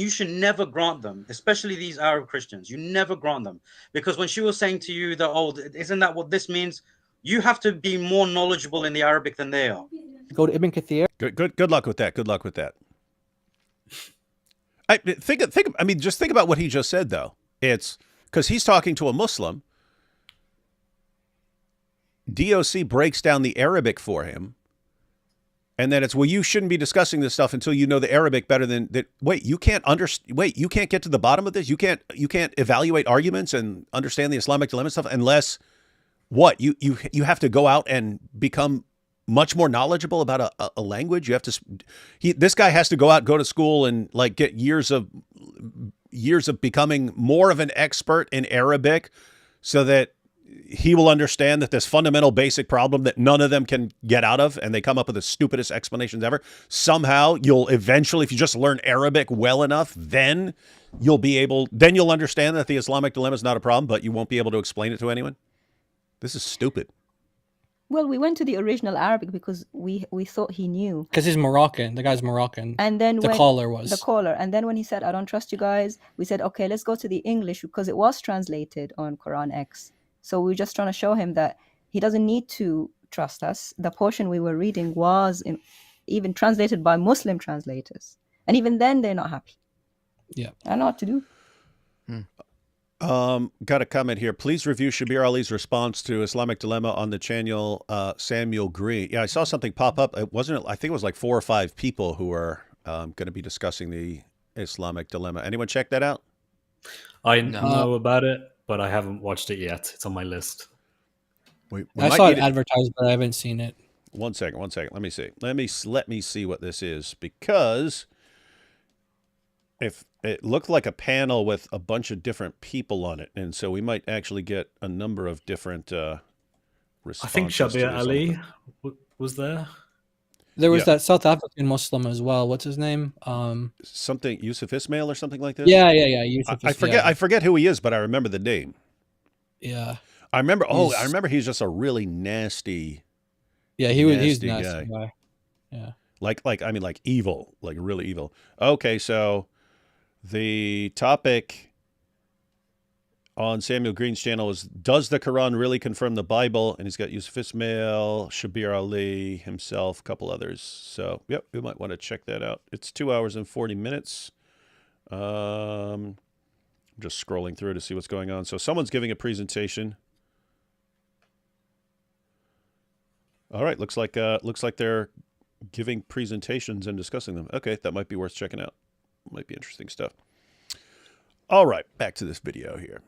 you should never grant them, especially these Arab Christians. You never grant them, because when she was saying to you that, "Oh, isn't that what this means?" You have to be more knowledgeable in the Arabic than they are. Go to Ibn Kathir. Good luck with that. Good luck with that. Just think about what he just said, though. It's because he's talking to a Muslim. DOC breaks down the Arabic for him. And then it's, well, you shouldn't be discussing this stuff until you know the Arabic better than that. Wait, you can't you can't get to the bottom of this. You can't evaluate arguments and understand the Islamic dilemma stuff unless what? You have to go out and become much more knowledgeable about a language. You have to. This guy has to go to school and like get years of becoming more of an expert in Arabic, so that he will understand that this fundamental basic problem that none of them can get out of, and they come up with the stupidest explanations ever. Somehow you'll eventually, if you just learn Arabic well enough, then you'll understand that the Islamic dilemma is not a problem, but you won't be able to explain it to anyone. This is stupid. Well, we went to the original Arabic because we thought he knew. Because he's Moroccan. The guy's Moroccan. And then the caller was. The caller. And then when he said, "I don't trust you guys," we said, "Okay, let's go to the English," because it was translated on Quran X. So we were just trying to show him that he doesn't need to trust us. The portion we were reading was even translated by Muslim translators. And even then, they're not happy. Yeah. I don't know what to do. Got a comment here. Please review Shabir Ali's response to Islamic Dilemma on the channel Samuel Green. Yeah, I saw something pop up. I think it was like 4 or 5 people who are going to be discussing the Islamic Dilemma. Anyone check that out? I know about it, but I haven't watched it yet. It's on my list. I saw it advertised, but I haven't seen it. One second. Let me see. Let me see what this is, because if it looked like a panel with a bunch of different people on it, and so we might actually get a number of different responses. I think Shabir Ali was there. There was that South African Muslim as well. What's his name? Something Yusuf Ismail or something like that. Yeah. Yusuf Ismail. I forget who he is, but I remember the name. Yeah. I remember he's just a really nasty. Yeah, he's a nasty guy. Yeah. Like evil, like really evil. Okay, so the topic on Samuel Green's channel is, does the Quran really confirm the Bible? And he's got Yusuf Ismail, Shabir Ali himself, a couple others. So, yep, we might want to check that out. It's 2 hours and 40 minutes. I'm just scrolling through to see what's going on. So someone's giving a presentation. All right, looks like they're giving presentations and discussing them. Okay, that might be worth checking out. Might be interesting stuff. All right, back to this video here.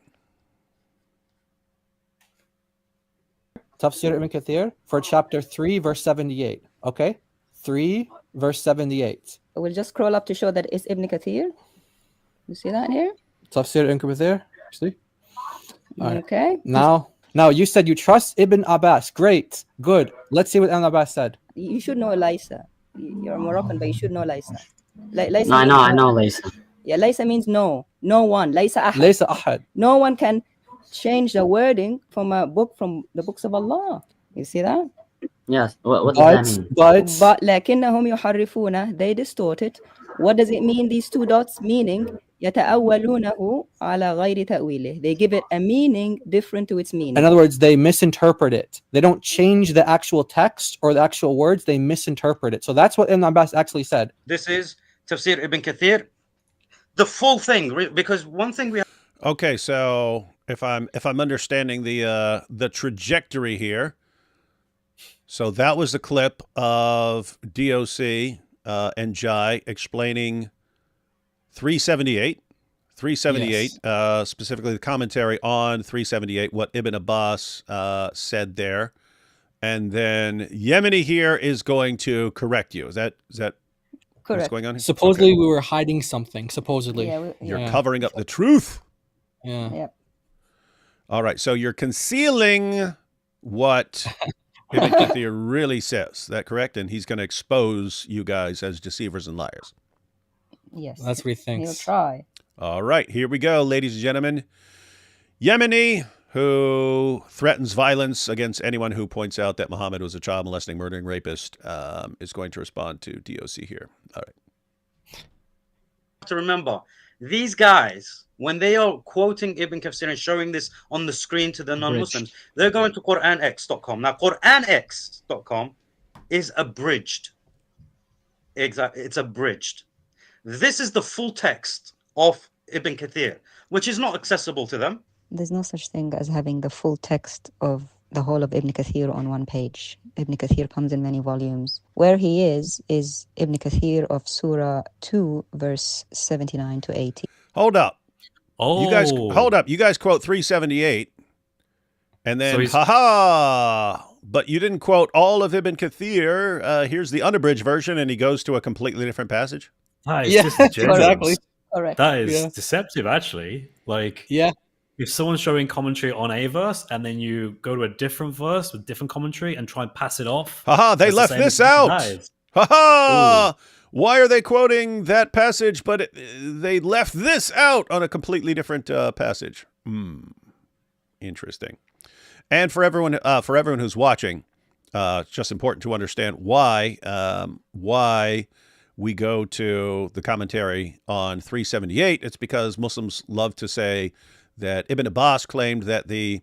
Tafsir Ibn Kathir for chapter 3, verse 78. Okay? 3, verse 78. We'll just scroll up to show that it's Ibn Kathir. You see that here? Tafsir Ibn Kathir. See? Right. Okay. Now you said you trust Ibn Abbas. Great. Good. Let's see what Ibn Abbas said. You should know Laysa. You're Moroccan, but you should know Laysa. No, I know Laysa. Yeah, Laysa means no. No one. Laysa ahad. Laysa ahad. No one can change the wording from a book from the books of Allah. You see that? Yes. What does that mean? But لكنهم يحرفون, they distort it What does it mean, these two dots? Meaning, يتأولونه على غير تأويله. They give it a meaning different to its meaning. In other words, they misinterpret it. They don't change the actual text or the actual words. They misinterpret it. So that's what Ibn Abbas actually said. This is Tafsir Ibn Kathir, the full thing, because one thing we have. Okay, so if I'm understanding the trajectory here, so that was the clip of DOC and Jai explaining 378, yes. Specifically the commentary on 378, what Ibn Abbas said there, and then Yemeni here is going to correct you. Is that Correct. what's going on here? Supposedly we were hiding something. Supposedly, you're covering up the truth. Yeah. Yep. All right, so you're concealing what Ibn Kathir really says. Is that correct? And he's going to expose you guys as deceivers and liars. Yes. That's what he thinks. He'll try. All right, here we go, ladies and gentlemen. Yemeni, who threatens violence against anyone who points out that Muhammad was a child molesting, murdering rapist, is going to respond to DOC here. All right. To remember, these guys, when they are quoting Ibn Kathir and showing this on the screen to the non-Muslims, they're going to QuranX.com. Now, QuranX.com is abridged. Exactly, it's abridged. This is the full text of Ibn Kathir, which is not accessible to them. There's no such thing as having the full text of the whole of Ibn Kathir on one page. Ibn Kathir comes in many volumes. Where he is Ibn Kathir of Surah 2, verse 79 to 80. Hold up. Oh. You guys, hold up. You guys quote 378, and then, but you didn't quote all of Ibn Kathir. Here's the unabridged version, and he goes to a completely different passage. That is disingenuous. Exactly. Correct. That is deceptive, actually. Like, if someone's showing commentary on a verse and then you go to a different verse with different commentary and try and pass it off. They left this out. Why are they quoting that passage, but they left this out on a completely different passage? Interesting. And for everyone who's watching, it's just important to understand why we go to the commentary on 378. It's because Muslims love to say that Ibn Abbas claimed that the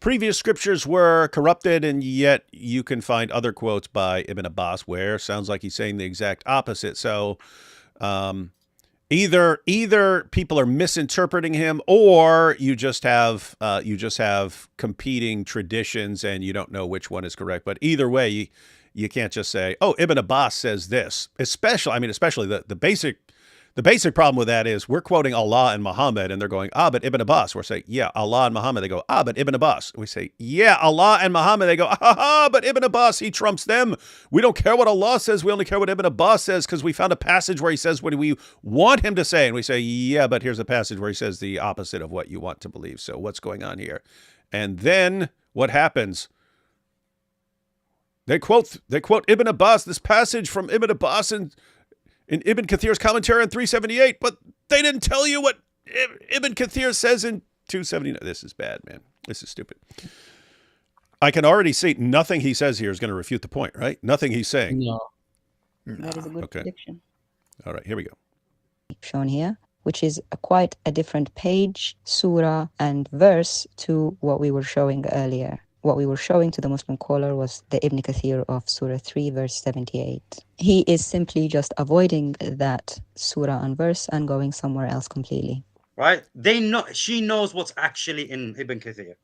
previous scriptures were corrupted, and yet you can find other quotes by Ibn Abbas where it sounds like he's saying the exact opposite. So either people are misinterpreting him, or you just have competing traditions and you don't know which one is correct. But either way, you can't just say, "Oh, Ibn Abbas says this." Especially the basic problem with that is we're quoting Allah and Muhammad, and they're going, but Ibn Abbas. We're saying, yeah, Allah and Muhammad. They go, but Ibn Abbas. We say, yeah, Allah and Muhammad. They go, but Ibn Abbas, he trumps them. We don't care what Allah says. We only care what Ibn Abbas says because we found a passage where he says what we want him to say. And we say, yeah, but here's a passage where he says the opposite of what you want to believe. So what's going on here? And then what happens? They quote Ibn Abbas, this passage from Ibn Abbas in Ibn Kathir's commentary on 378, but they didn't tell you what Ibn Kathir says in 279. This is bad, man. This is stupid. I can already see nothing he says here is going to refute the point, right? Nothing he's saying. No. That is a good prediction. All right, here we go. Shown here, which is quite a different page, surah, and verse to what we were showing earlier. What we were showing to the Muslim caller was the Ibn Kathir of Surah 3, verse 78. He is simply just avoiding that surah and verse and going somewhere else completely. Right? She knows what's actually in Ibn Kathir,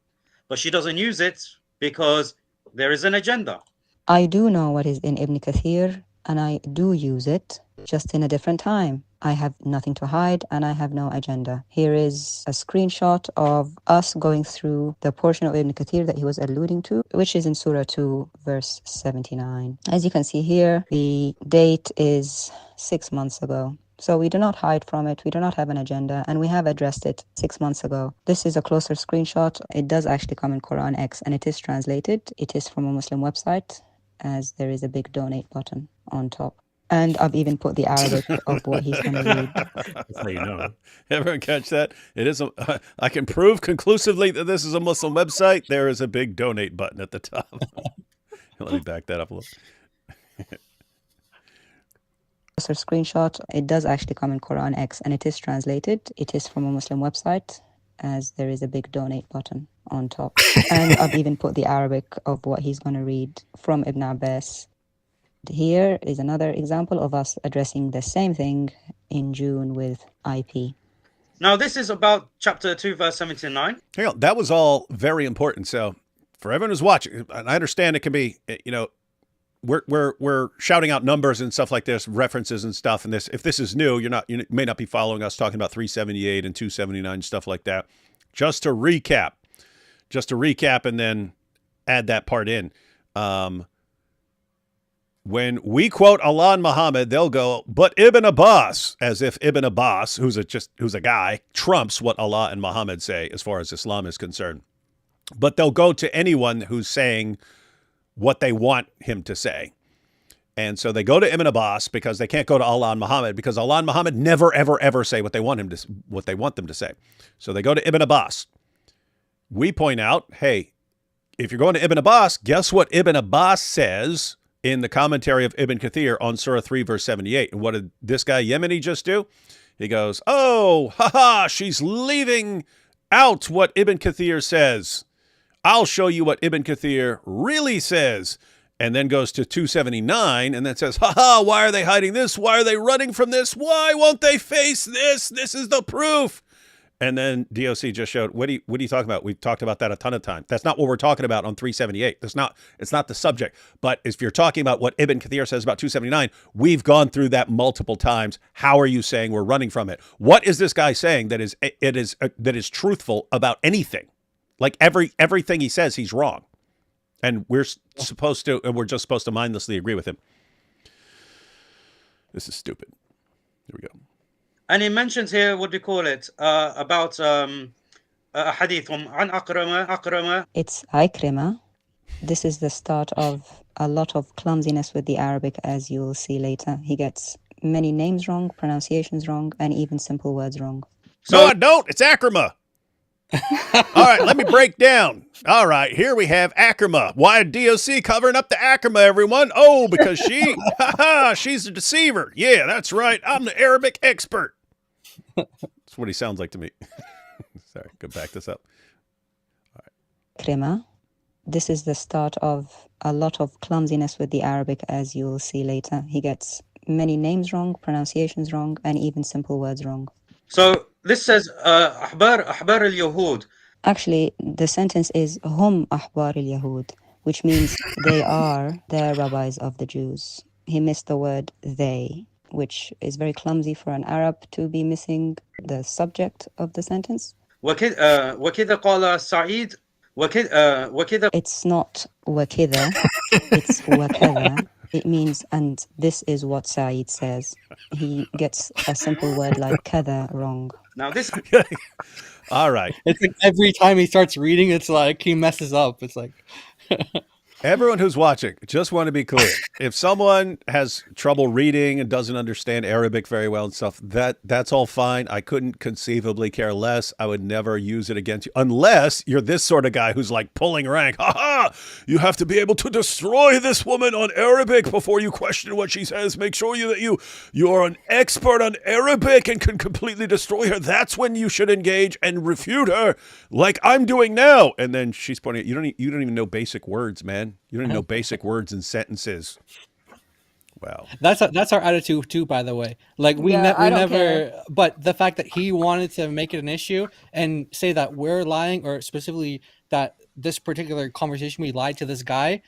but she doesn't use it because there is an agenda. I do know what is in Ibn Kathir, and I do use it, just in a different time. I have nothing to hide, and I have no agenda. Here is a screenshot of us going through the portion of Ibn Kathir that he was alluding to, which is in Surah 2, verse 79. As you can see here, the date is 6 months ago. So we do not hide from it. We do not have an agenda, and we have addressed it 6 months ago. This is a closer screenshot. It does actually come in Quran X, and it is translated. It is from a Muslim website, as there is a big donate button on top. And I've even put the Arabic of what he's going to read. That's how you know. Everyone catch that? It is. I can prove conclusively that this is a Muslim website. There is a big donate button at the top. Let me back that up a little. A screenshot. It does actually come in Quran X, and it is translated. It is from a Muslim website, as there is a big donate button on top. And I've even put the Arabic of what he's going to read from Ibn Abbas. Here is another example of us addressing the same thing in June with IP. Now, this is about chapter 2, verse 79. That was all very important. So for everyone who's watching, and I understand it can be, we're shouting out numbers and stuff like this, references and stuff. And this, if this is new, you may not be following us talking about 378 and 279, stuff like that. Just to recap, and then add that part in. When we quote Allah and Muhammad, they'll go, but Ibn Abbas, as if Ibn Abbas, who's a guy, trumps what Allah and Muhammad say as far as Islam is concerned. But they'll go to anyone who's saying what they want him to say. And so they go to Ibn Abbas because they can't go to Allah and Muhammad, because Allah and Muhammad never, ever, ever say what they want them to say. So they go to Ibn Abbas. We point out, hey, if you're going to Ibn Abbas, guess what Ibn Abbas says in the commentary of Ibn Kathir on Surah 3, verse 78. And what did this guy Yemeni just do? He goes, oh, haha, she's leaving out what Ibn Kathir says. I'll show you what Ibn Kathir really says. And then goes to 279 and then says, haha, why are they hiding this? Why are they running from this? Why won't they face this? This is the proof. And then DOC just showed, what are you talking about? We've talked about that a ton of times. That's not what we're talking about on 378. It's not the subject. But if you're talking about what Ibn Kathir says about 279, we've gone through that multiple times. How are you saying we're running from it? What is this guy saying that is truthful about anything? Like everything he says, he's wrong. And we're just supposed to mindlessly agree with him. This is stupid. Here we go. And he mentions here, what do you call it, about a hadith from an Akrama. It's Ikrima. This is the start of a lot of clumsiness with the Arabic, as you will see later. He gets many names wrong, pronunciations wrong, and even simple words wrong. No, I don't. It's Akrima. All right, let me break down. All right, here we have Akrima. Why DOC covering up the Akrima, everyone? Oh, because she's a deceiver. Yeah, that's right. I'm the Arabic expert. That's what he sounds like to me. Sorry, go back this up. All right. Krima. This is the start of a lot of clumsiness with the Arabic, as you will see later. He gets many names wrong, pronunciations wrong, and even simple words wrong. So this says أحبار اليهود. Actually, the sentence is Hum Ahbar al-Yahud, which means they are the rabbis of the Jews. He missed the word they, which is very clumsy for an Arab to be missing the subject of the sentence. وكذا قال سعيد وكذا. It's not wakida, it's wakada. It means, and this is what Saeed says. He gets a simple word like kada wrong. Now this. All right. It's like every time he starts reading, it's like he messes up. It's like. Everyone who's watching, just want to be clear. If someone has trouble reading and doesn't understand Arabic very well and stuff, that's all fine. I couldn't conceivably care less. I would never use it against you unless you're this sort of guy who's like pulling rank. Ha ha! You have to be able to destroy this woman on Arabic before you question what she says. Make sure that you are an expert on Arabic and can completely destroy her. That's when you should engage and refute her, like I'm doing now. And then she's pointing out, you don't even know basic words, man. You don't even know basic words and sentences. Wow. That's our attitude too, by the way. Like we never care. But the fact that he wanted to make it an issue and say that we're lying, or specifically that this particular conversation we lied to this guy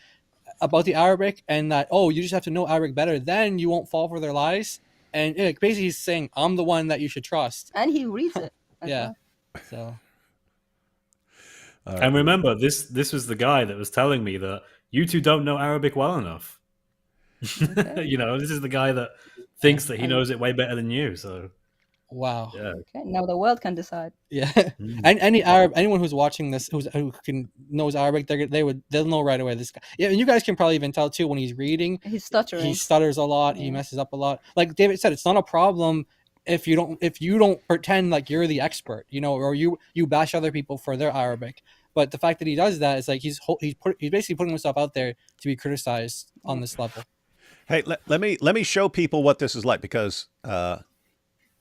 about the Arabic, and that you just have to know Arabic better, then you won't fall for their lies. And basically he's saying I'm the one that you should trust. And he reads it. Yeah. So. And remember, this was the guy that was telling me that you two don't know Arabic well enough. Okay. This is the guy that thinks that he knows it way better than you. So, wow. Yeah. Okay, now the world can decide. Yeah. And anyone who's watching this, who knows Arabic, they'll know right away this guy. Yeah, and you guys can probably even tell too when he's reading. He's stuttering. He stutters a lot. Yeah. He messes up a lot. Like David said, it's not a problem if you don't pretend like you're the expert, or you bash other people for their Arabic. But the fact that he does that is like he's basically putting himself out there to be criticized on this level. Hey, let me show people what this is like, because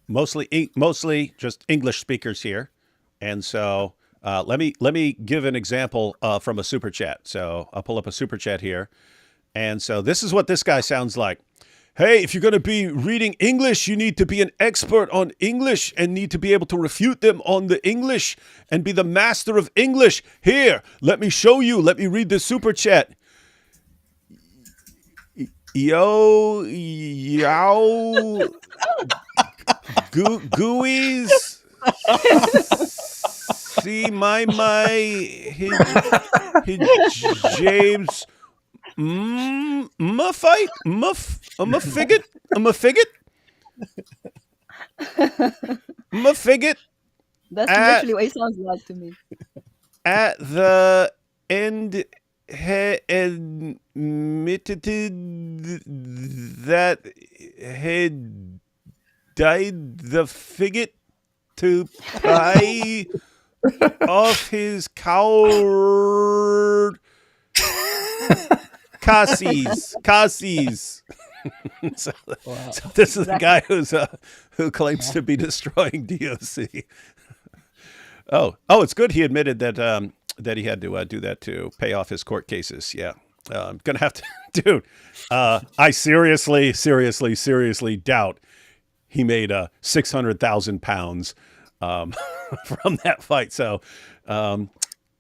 mostly just English speakers here, and so let me give an example from a super chat. So I'll pull up a super chat here, and so this is what this guy sounds like. Hey, if you're going to be reading English, you need to be an expert on English and need to be able to refute them on the English and be the master of English. Here, let me show you. Let me read the super chat. Yo, gooies. See my James. Figget. That's literally what it sounds like to me. At the end, he admitted that he died the figget to pay off his coward Cassis. so this is the guy who claims to be destroying DOC. Oh, it's good he admitted that that he had to do that to pay off his court cases. Yeah, I'm gonna have to, dude. I seriously doubt he made £600,000 from that fight. So,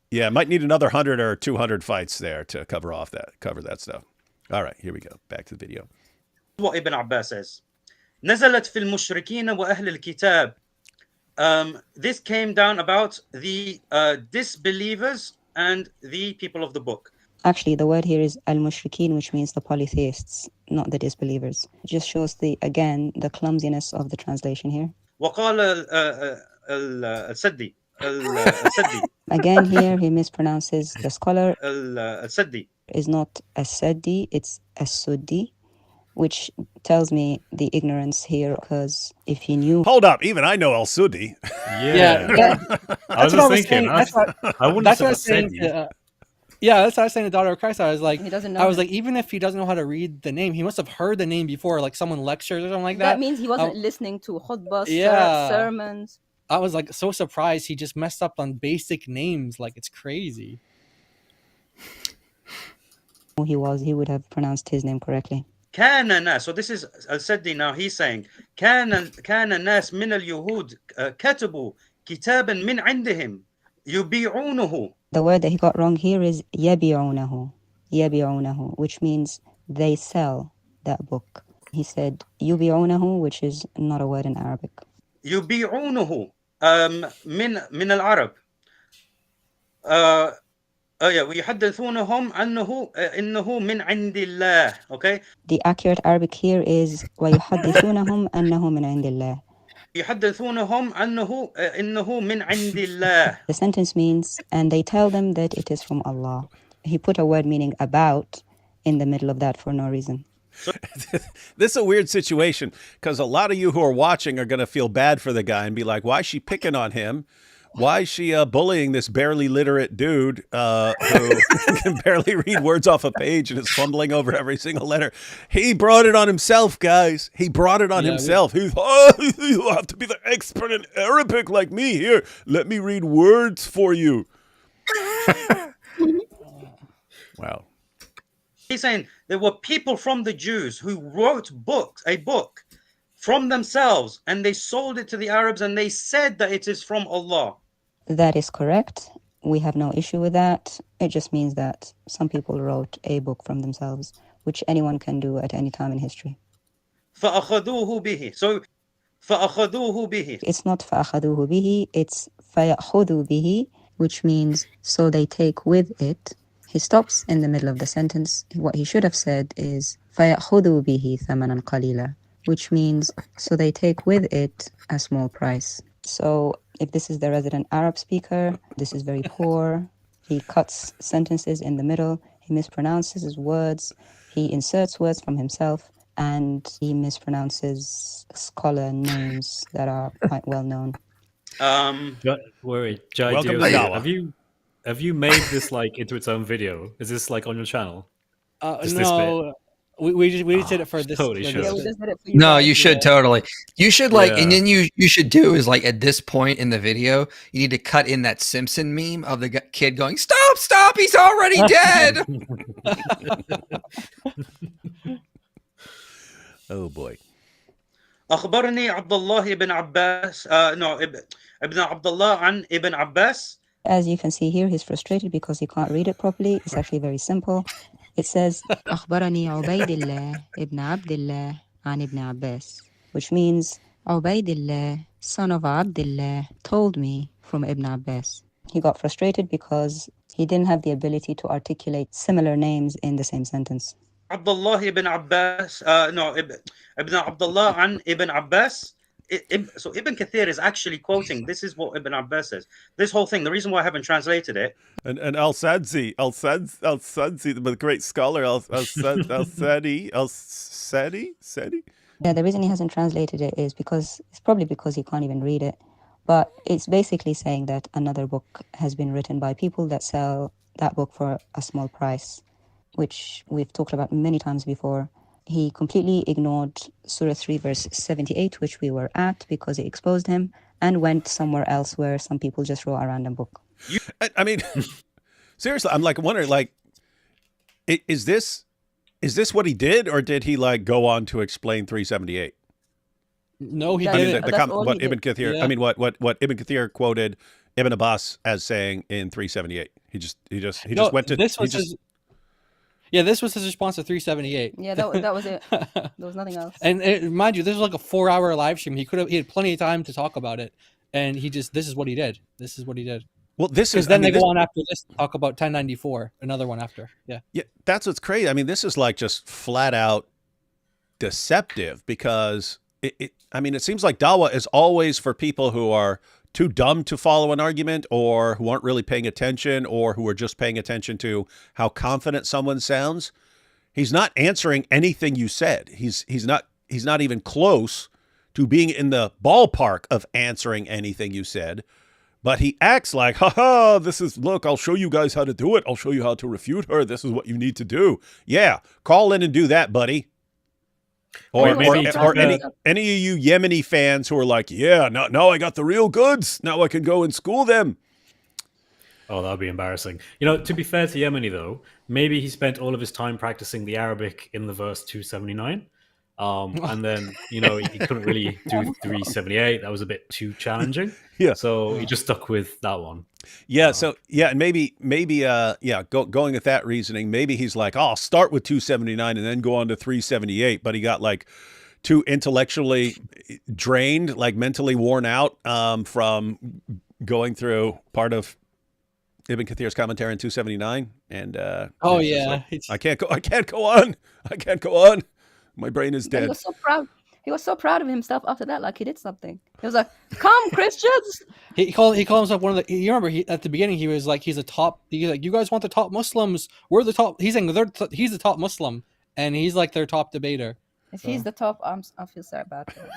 yeah, might need another 100 or 200 fights there to cover that stuff. All right, here we go. Back to the video. What Ibn Abbas says. نزلت في المشركين وأهل الكتاب. This came down about the disbelievers and the people of the book. Actually, the word here is al-mushrikeen, which means the polytheists, not the disbelievers. It just shows the clumsiness of the translation here. وقال السدي. Again, here he mispronounces the scholar. السدي Is not as-saddi, it's as-suddi, which tells me the ignorance here, because if he knew... Hold up, even I know al-Suddi. Yeah. I was just thinking. That's what I was saying. Yeah, that's what I was saying to Daughter of Christ. I was like, he doesn't know. I was like, even if he doesn't know how to read the name, he must have heard the name before, like someone lectures or something like that. That means he wasn't listening to khutbahs, sermons. I was like so surprised he just messed up on basic names. Like, it's crazy. He would have pronounced his name correctly. كان الناس. So this is al-Saddi now. He's saying كان الناس من اليهود كتبوا كتابا من عندهم يبيعونه. The word that he got wrong here is يبيعونه, which means they sell that book. He said يبيعونه, which is not a word in Arabic. يبيعونه من العرب. ويحدثونهم إنه من عند الله. Okay. The accurate Arabic here is ويحدثونهم أنه من عند الله. يحدثونهم إنه من عند الله. The sentence means, and they tell them that it is from Allah. He put a word meaning about in the middle of that for no reason. This is a weird situation, because a lot of you who are watching are going to feel bad for the guy and be like, why is she picking on him? Why is she bullying this barely literate dude who can barely read words off a page and is fumbling over every single letter? He brought it on himself, guys. He brought it on himself. You have to be the expert in Arabic like me. Here, let me read words for you. Wow. He's saying there were people from the Jews who wrote a book from themselves, and they sold it to the Arabs, and they said that it is from Allah. That is correct. We have no issue with that. It just means that some people wrote a book from themselves, which anyone can do at any time in history. فأخذوه به. So فأخذوه به. It's not فأخذوه به, it's فيأخذوا به, which means so they take with it. He stops in the middle of the sentence. What he should have said is فيأخذوا به ثمنا قليلا, which means so they take with it a small price. So if this is the resident Arab speaker, this is very poor. He cuts sentences in the middle. He mispronounces his words. He inserts words from himself, and he mispronounces scholar names that are quite well known. Welcome to Dawah. Have you made this like into its own video? Is this like on your channel? No. We just did it for this. Totally for should. this Yeah, we shit. just did it for you No, guys. you should totally. You should Yeah. and then you should do is like at this point in the video, you need to cut in that Simpson meme of the kid going, "Stop, he's already dead." Oh boy. أخبرني عبد الله بن عباس ابن عبد الله عن ابن عباس. As you can see here, he's frustrated because he can't read it properly. It's actually very simple. It says, أخبرني عبيد الله ابن عبد الله عن ابن عباس, which means Ubaydillah, son of Abdullah, told me from Ibn Abbas. He got frustrated because he didn't have the ability to articulate similar names in the same sentence. عبد الله بن عباس ابن عبد الله عن ابن عباس. So Ibn Kathir is actually quoting. This is what Ibn Abbas says. This whole thing. The reason why I haven't translated it. And Al-Sadzi, the great scholar Al-Sadi. Yeah, the reason he hasn't translated it is because it's probably because he can't even read it. But it's basically saying that another book has been written by people that sell that book for a small price, which we've talked about many times before. He completely ignored Surah 3, verse 78, which we were at because it exposed him, and went somewhere else where some people just wrote a random book. I mean, seriously, I'm like wondering, like, is this what he did, or did he like go on to explain 378? No, he That's- didn't. that's all what he Ibn did. Kathir, Yeah. I mean, what Ibn Kathir quoted Ibn Abbas as saying in 378. He just went to this was his. Yeah, this was his response to 378. Yeah, that was it. There was nothing else. And mind you, this was like a 4-hour live stream. He had plenty of time to talk about it, and this is what he did. This is what he did. Well, this Because is then they go on after this to talk about 1094, another one after. Yeah. Yeah, that's what's crazy. I mean, this is like just flat out deceptive because it seems like Dawah is always for people who are too dumb to follow an argument, or who aren't really paying attention, or who are just paying attention to how confident someone sounds. He's not answering anything you said. He's not even close to being in the ballpark of answering anything you said. But he acts like, look, I'll show you guys how to do it. I'll show you how to refute her. This is what you need to do. Yeah, call in and do that, buddy. Or any of you Yemeni fans who are like, yeah, now I got the real goods. Now I can go and school them. Oh, that would be embarrassing. You know, to be fair to Yemeni, though, maybe he spent all of his time practicing the Arabic in the verse 279. And then, he couldn't really do 378. That was a bit too challenging. Yeah. So he just stuck with that one. Yeah. And maybe, going with that reasoning, maybe he's like, I'll start with 279 and then go on to 378. But he got like too intellectually drained, like mentally worn out from going through part of Ibn Kathir's commentary in 279. And I can't go on. My brain is dead. He was so proud. He was so proud of himself after that, like he did something. He was like, "Come, Christians!" He called himself one of the. You remember at the beginning he was like, he's a top. He's like, you guys want the top Muslims? We're the top. He's saying he's the top Muslim, and he's like their top debater. If he's the top, I feel sad about him.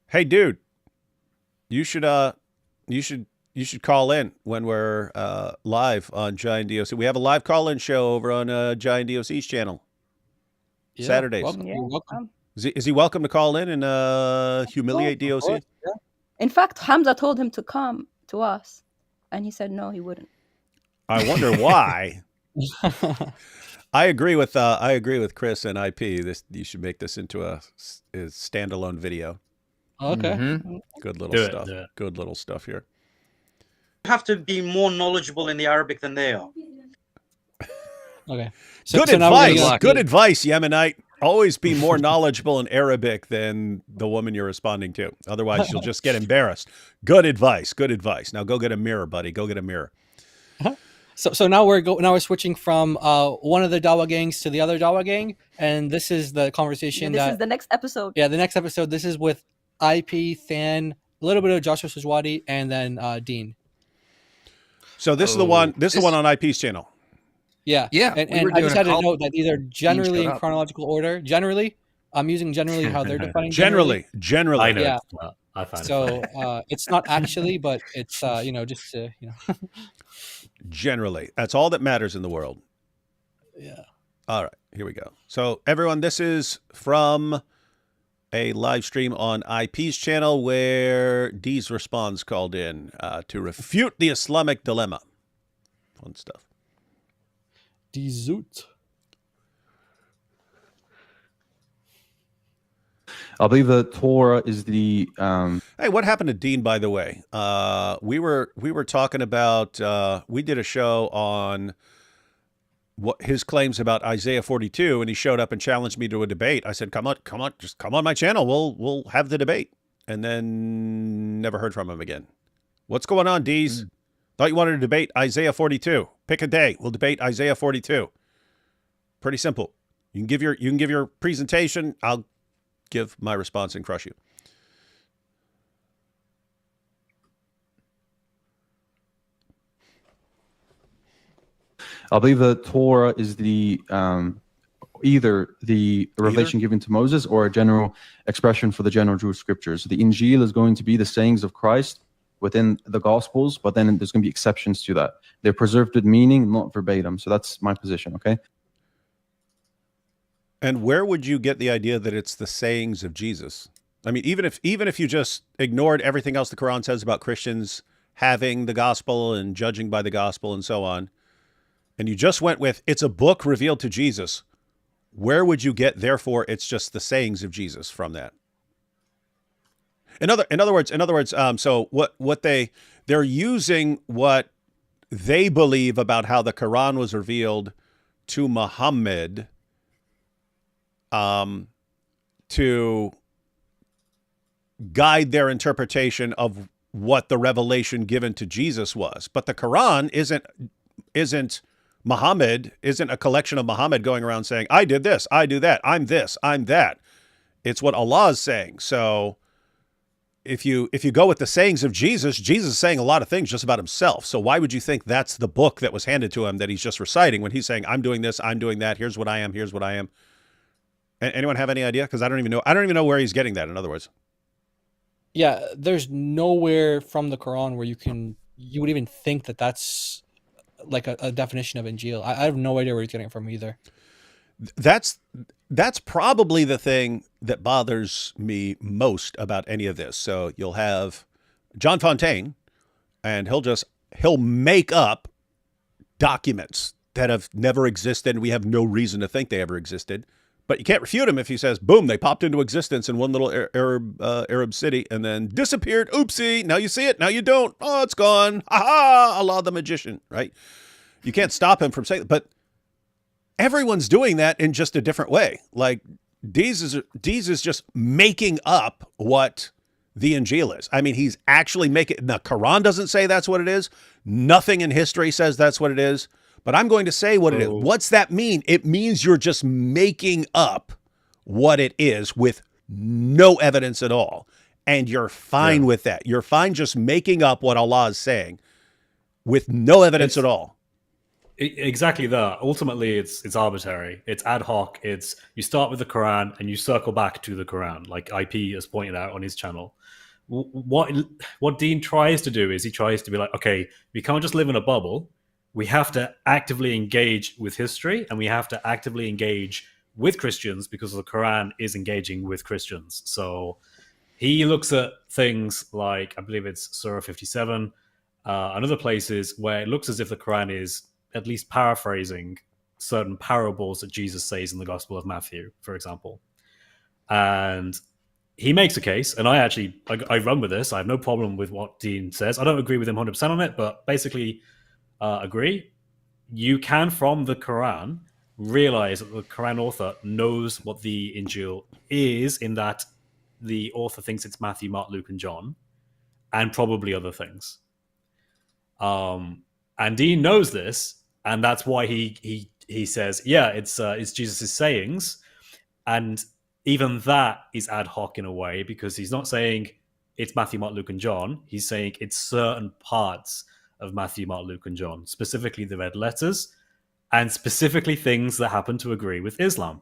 Hey, dude, you should call in when we're live on Giant DOC. We have a live call-in show over on Giant DOC's channel. Yeah, Saturdays. welcome. Is he welcome to call in and humiliate DOC? Yeah. In fact, Hamza told him to come to us, and he said no, he wouldn't. I wonder why. I agree with Chris and IP. You should make this into a standalone video. Okay. Mm-hmm. Good little stuff. Yeah. Good little stuff here. You have to be more knowledgeable in the Arabic than they are. Okay. Good advice. Good advice, Yemenite. Always be more knowledgeable in Arabic than the woman you're responding to. Otherwise, you'll just get embarrassed. Good advice. Good advice. Now go get a mirror, buddy. Go get a mirror. So now we're switching from one of the Dawah gangs to the other Dawah gang, and this is the conversation. This is the next episode. Yeah, the next episode. This is with IP, Than, a little bit of Joshua Sajwadi, and then Dean. So this is the one. This is the one on IP's channel. Yeah. And I just had to note that these are generally in chronological order. Generally, I'm using generally how they're defining. Generally. I know. Yeah. I find it So funny. it's not actually, but it's just to Generally, that's all that matters in the world. Yeah. All right, here we go. So everyone, this is from a live stream on IP's channel where Dee's Response called in to refute the Islamic dilemma. Fun stuff. Die Zoot. I believe the Torah is the. Hey, what happened to Dean, by the way? We were talking about. We did a show on what his claims about Isaiah 42, and he showed up and challenged me to a debate. I said, "Come on, just come on my channel. We'll have the debate." And then never heard from him again. What's going on, Dees? Thought you wanted to debate Isaiah 42. Pick a day. We'll debate Isaiah 42. Pretty simple. You can give your presentation. I'll give my response and crush you. I believe the Torah is the either the revelation given to Moses or a general expression for the general Jewish scriptures. The Injil is going to be the sayings of Christ within the Gospels, but then there's going to be exceptions to that. They're preserved with meaning, not verbatim. So that's my position, okay? And where would you get the idea that it's the sayings of Jesus? I mean, even if you just ignored everything else the Quran says about Christians having the gospel and judging by the gospel and so on, and you just went with, it's a book revealed to Jesus, where would you get, therefore, it's just the sayings of Jesus from that? In other words, so what they're using what they believe about how the Quran was revealed to Muhammad to guide their interpretation of what the revelation given to Jesus was. But the Quran isn't Muhammad, isn't a collection of Muhammad going around saying, I did this, I do that, I'm this, I'm that. It's what Allah is saying. So if you go with the sayings of Jesus, Jesus is saying a lot of things just about himself. So why would you think that's the book that was handed to him that he's just reciting when he's saying, I'm doing this, I'm doing that, here's what I am, here's what I am. Anyone have any idea? Because I don't even know where he's getting that, in other words. Yeah, there's nowhere from the Quran where you would even think that that's like a definition of Injil. I have no idea where he's getting it from either. That's probably the thing that bothers me most about any of this. So you'll have John Fontaine, and he'll make up documents that have never existed, and we have no reason to think they ever existed. But you can't refute him if he says, boom, they popped into existence in one little Arab city and then disappeared. Oopsie, now you see it, now you don't. Oh, it's gone. Ha-ha, Allah the magician, right? You can't stop him from saying that. But everyone's doing that in just a different way. Like, Dees is just making up what the Injil is. I mean, he's actually making, the Quran doesn't say that's what it is. Nothing in history says that's what it is. But I'm going to say what it is. What's that mean? It means you're just making up what it is with no evidence at all. And you're fine with that. You're fine just making up what Allah is saying with no evidence at all. Exactly that. Ultimately, it's arbitrary. It's ad hoc. It's you start with the Quran and you circle back to the Quran, like IP has pointed out on his channel. What Dean tries to do is he tries to be like, okay, we can't just live in a bubble. We have to actively engage with history, and we have to actively engage with Christians because the Quran is engaging with Christians. So he looks at things like, I believe it's Surah 57, and other places where it looks as if the Quran is at least paraphrasing certain parables that Jesus says in the Gospel of Matthew, for example. And he makes a case, and I run with this. I have no problem with what Dean says. I don't agree with him 100% on it, but basically agree. You can, from the Quran, realize that the Quran author knows what the Injil is, in that the author thinks it's Matthew, Mark, Luke, and John, and probably other things. And Dean knows this, and that's why he says, yeah, it's Jesus' sayings, and even that is ad hoc in a way, because he's not saying it's Matthew, Mark, Luke, and John. He's saying it's certain parts of Matthew, Mark, Luke, and John, specifically the red letters, and specifically things that happen to agree with Islam,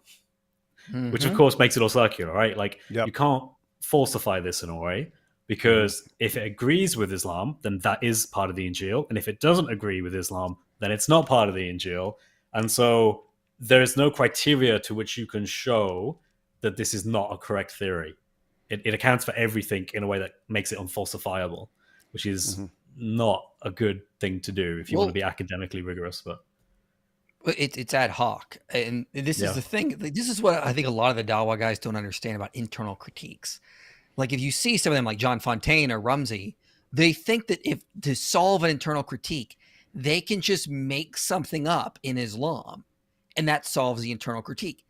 which of course makes it all circular, right? Like, you can't falsify this in a way, because if it agrees with Islam, then that is part of the Injil, and if it doesn't agree with Islam, then it's not part of the Injil. And so there is no criteria to which you can show that this is not a correct theory. It accounts for everything in a way that makes it unfalsifiable, which is not a good thing to do if you want to be academically rigorous. But it's ad hoc, and this is the thing. This is what I think a lot of the Dawa guys don't understand about internal critiques. Like if you see some of them like John Fontaine or Rumsey, they think that if to solve an internal critique, they can just make something up in Islam, and that solves the internal critique.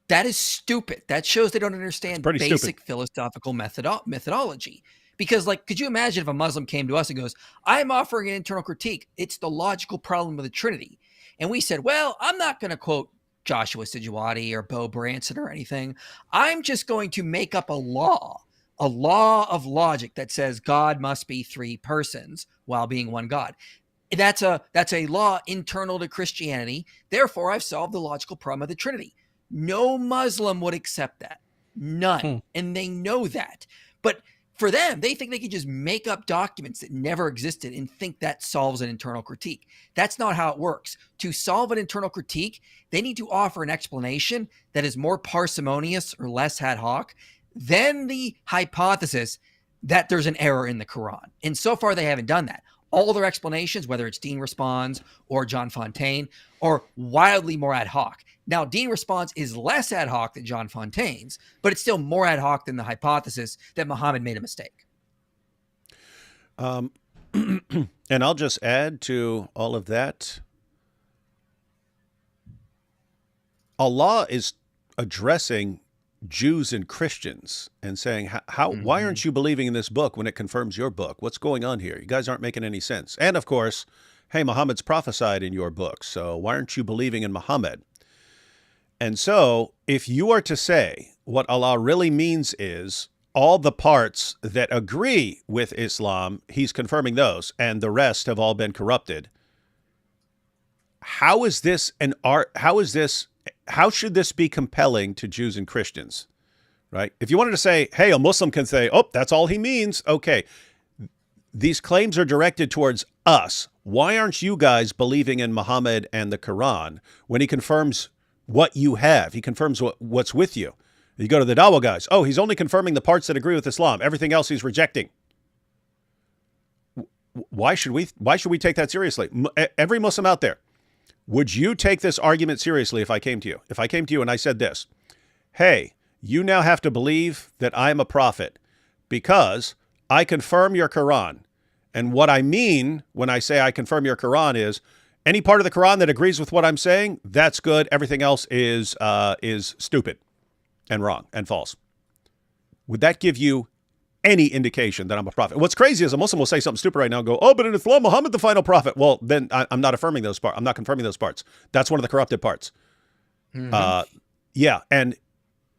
That is stupid. That shows they don't understand basic philosophical methodology. Because, like, could you imagine if a Muslim came to us and goes, I'm offering an internal critique. It's the logical problem of the Trinity. And we said, well, I'm not going to quote Joshua Sijuwati or Bo Branson or anything. I'm just going to make up a law of logic that says God must be three persons while being one God. That's a law internal to Christianity. Therefore, I've solved the logical problem of the Trinity. No Muslim would accept that. None. And they know that. But for them, they think they can just make up documents that never existed and think that solves an internal critique. That's not how it works. To solve an internal critique, they need to offer an explanation that is more parsimonious or less ad hoc than the hypothesis that there's an error in the Quran. And so far, they haven't done that. All their explanations, whether it's Dean Responds or John Fontaine, are wildly more ad hoc. Now, Dean Responds is less ad hoc than John Fontaine's, but it's still more ad hoc than the hypothesis that Muhammad made a mistake. And I'll just add to all of that. Allah is addressing Jews and Christians and saying, why aren't you believing in this book when it confirms your book? What's going on here? You guys aren't making any sense. And of course, hey, Muhammad's prophesied in your book, so why aren't you believing in Muhammad? And so if you are to say what Allah really means is all the parts that agree with Islam, he's confirming those, and the rest have all been corrupted. How is this an art? How should this be compelling to Jews and Christians, right? If you wanted to say, hey, a Muslim can say, oh, that's all he means. Okay. These claims are directed towards us. Why aren't you guys believing in Muhammad and the Quran when he confirms what you have? He confirms what's with you. You go to the Dawa guys. Oh, he's only confirming the parts that agree with Islam. Everything else he's rejecting. Why should we take that seriously? Every Muslim out there, would you take this argument seriously if I came to you? If I came to you and I said this, hey, you now have to believe that I'm a prophet because I confirm your Quran. And what I mean when I say I confirm your Quran is any part of the Quran that agrees with what I'm saying, that's good. Everything else is stupid and wrong and false. Would that give you any indication that I'm a prophet? What's crazy is a Muslim will say something stupid right now and go, oh, but in Islam, Muhammad the final prophet. Well, then I'm not affirming those parts. I'm not confirming those parts. That's one of the corrupted parts. Yeah. And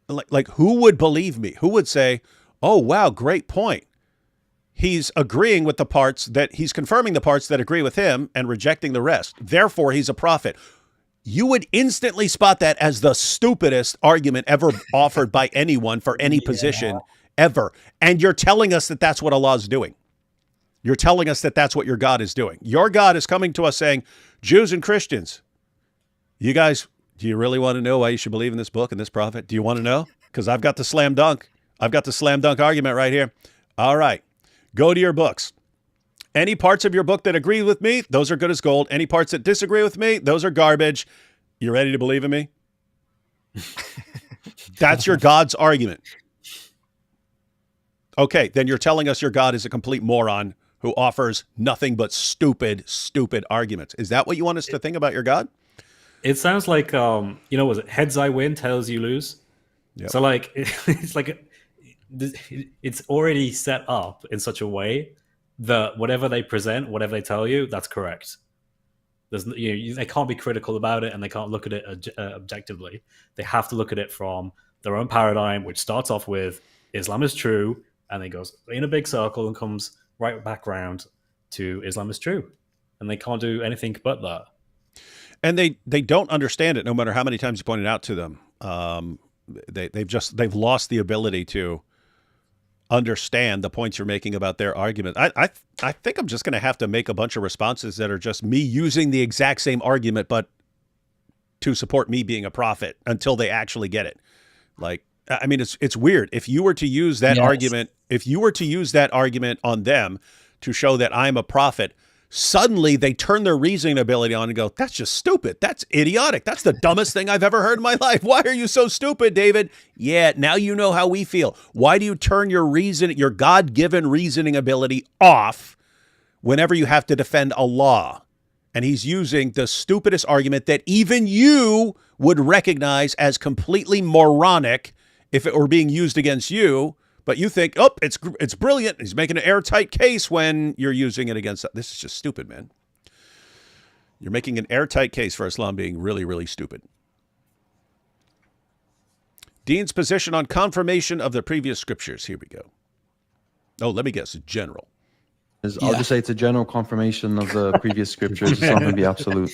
like who would believe me? Who would say, oh, wow, great point. He's agreeing with the parts that he's confirming the parts that agree with him and rejecting the rest. Therefore, he's a prophet. You would instantly spot that as the stupidest argument ever offered by anyone for any position ever. And you're telling us that that's what Allah is doing. You're telling us that that's what your God is doing. Your God is coming to us saying, Jews and Christians, you guys, do you really want to know why you should believe in this book and this prophet? Do you want to know? Because I've got the slam dunk. I've got the slam dunk argument right here. All right. Go to your books. Any parts of your book that agree with me, those are good as gold. Any parts that disagree with me, those are garbage. You ready to believe in me? That's your God's argument. Okay, then you're telling us your God is a complete moron who offers nothing but stupid arguments. Is that what you want us to think about your God? It sounds like, was it heads I win, tails you lose? Yep. So like, it's like, it's already set up in such a way that whatever they present, whatever they tell you, that's correct. They can't be critical about it, and they can't look at it objectively. They have to look at it from their own paradigm, which starts off with Islam is true, and then goes in a big circle and comes right back around to Islam is true, and they can't do anything but that. And they don't understand it, no matter how many times you point it out to them. They've lost the ability to understand the points you're making about their argument. I think I'm just going to have to make a bunch of responses that are just me using the exact same argument, but to support me being a prophet until they actually get it. Like, I mean, it's weird. If you were to use that argument, on them to show that I'm a prophet, suddenly they turn their reasoning ability on and go, that's just stupid. That's idiotic. That's the dumbest thing I've ever heard in my life. Why are you so stupid, David? Yeah, now you know how we feel. Why do you turn your God-given reasoning ability off whenever you have to defend a law? And he's using the stupidest argument that even you would recognize as completely moronic if it were being used against you. But you think, oh, it's brilliant. He's making an airtight case when you're using it against. This is just stupid, man. You're making an airtight case for Islam being really, really stupid. Dean's position on confirmation of the previous scriptures. Here we go. Oh, let me guess. General. I'll just say it's a general confirmation of the previous scriptures. It's not going to be absolute.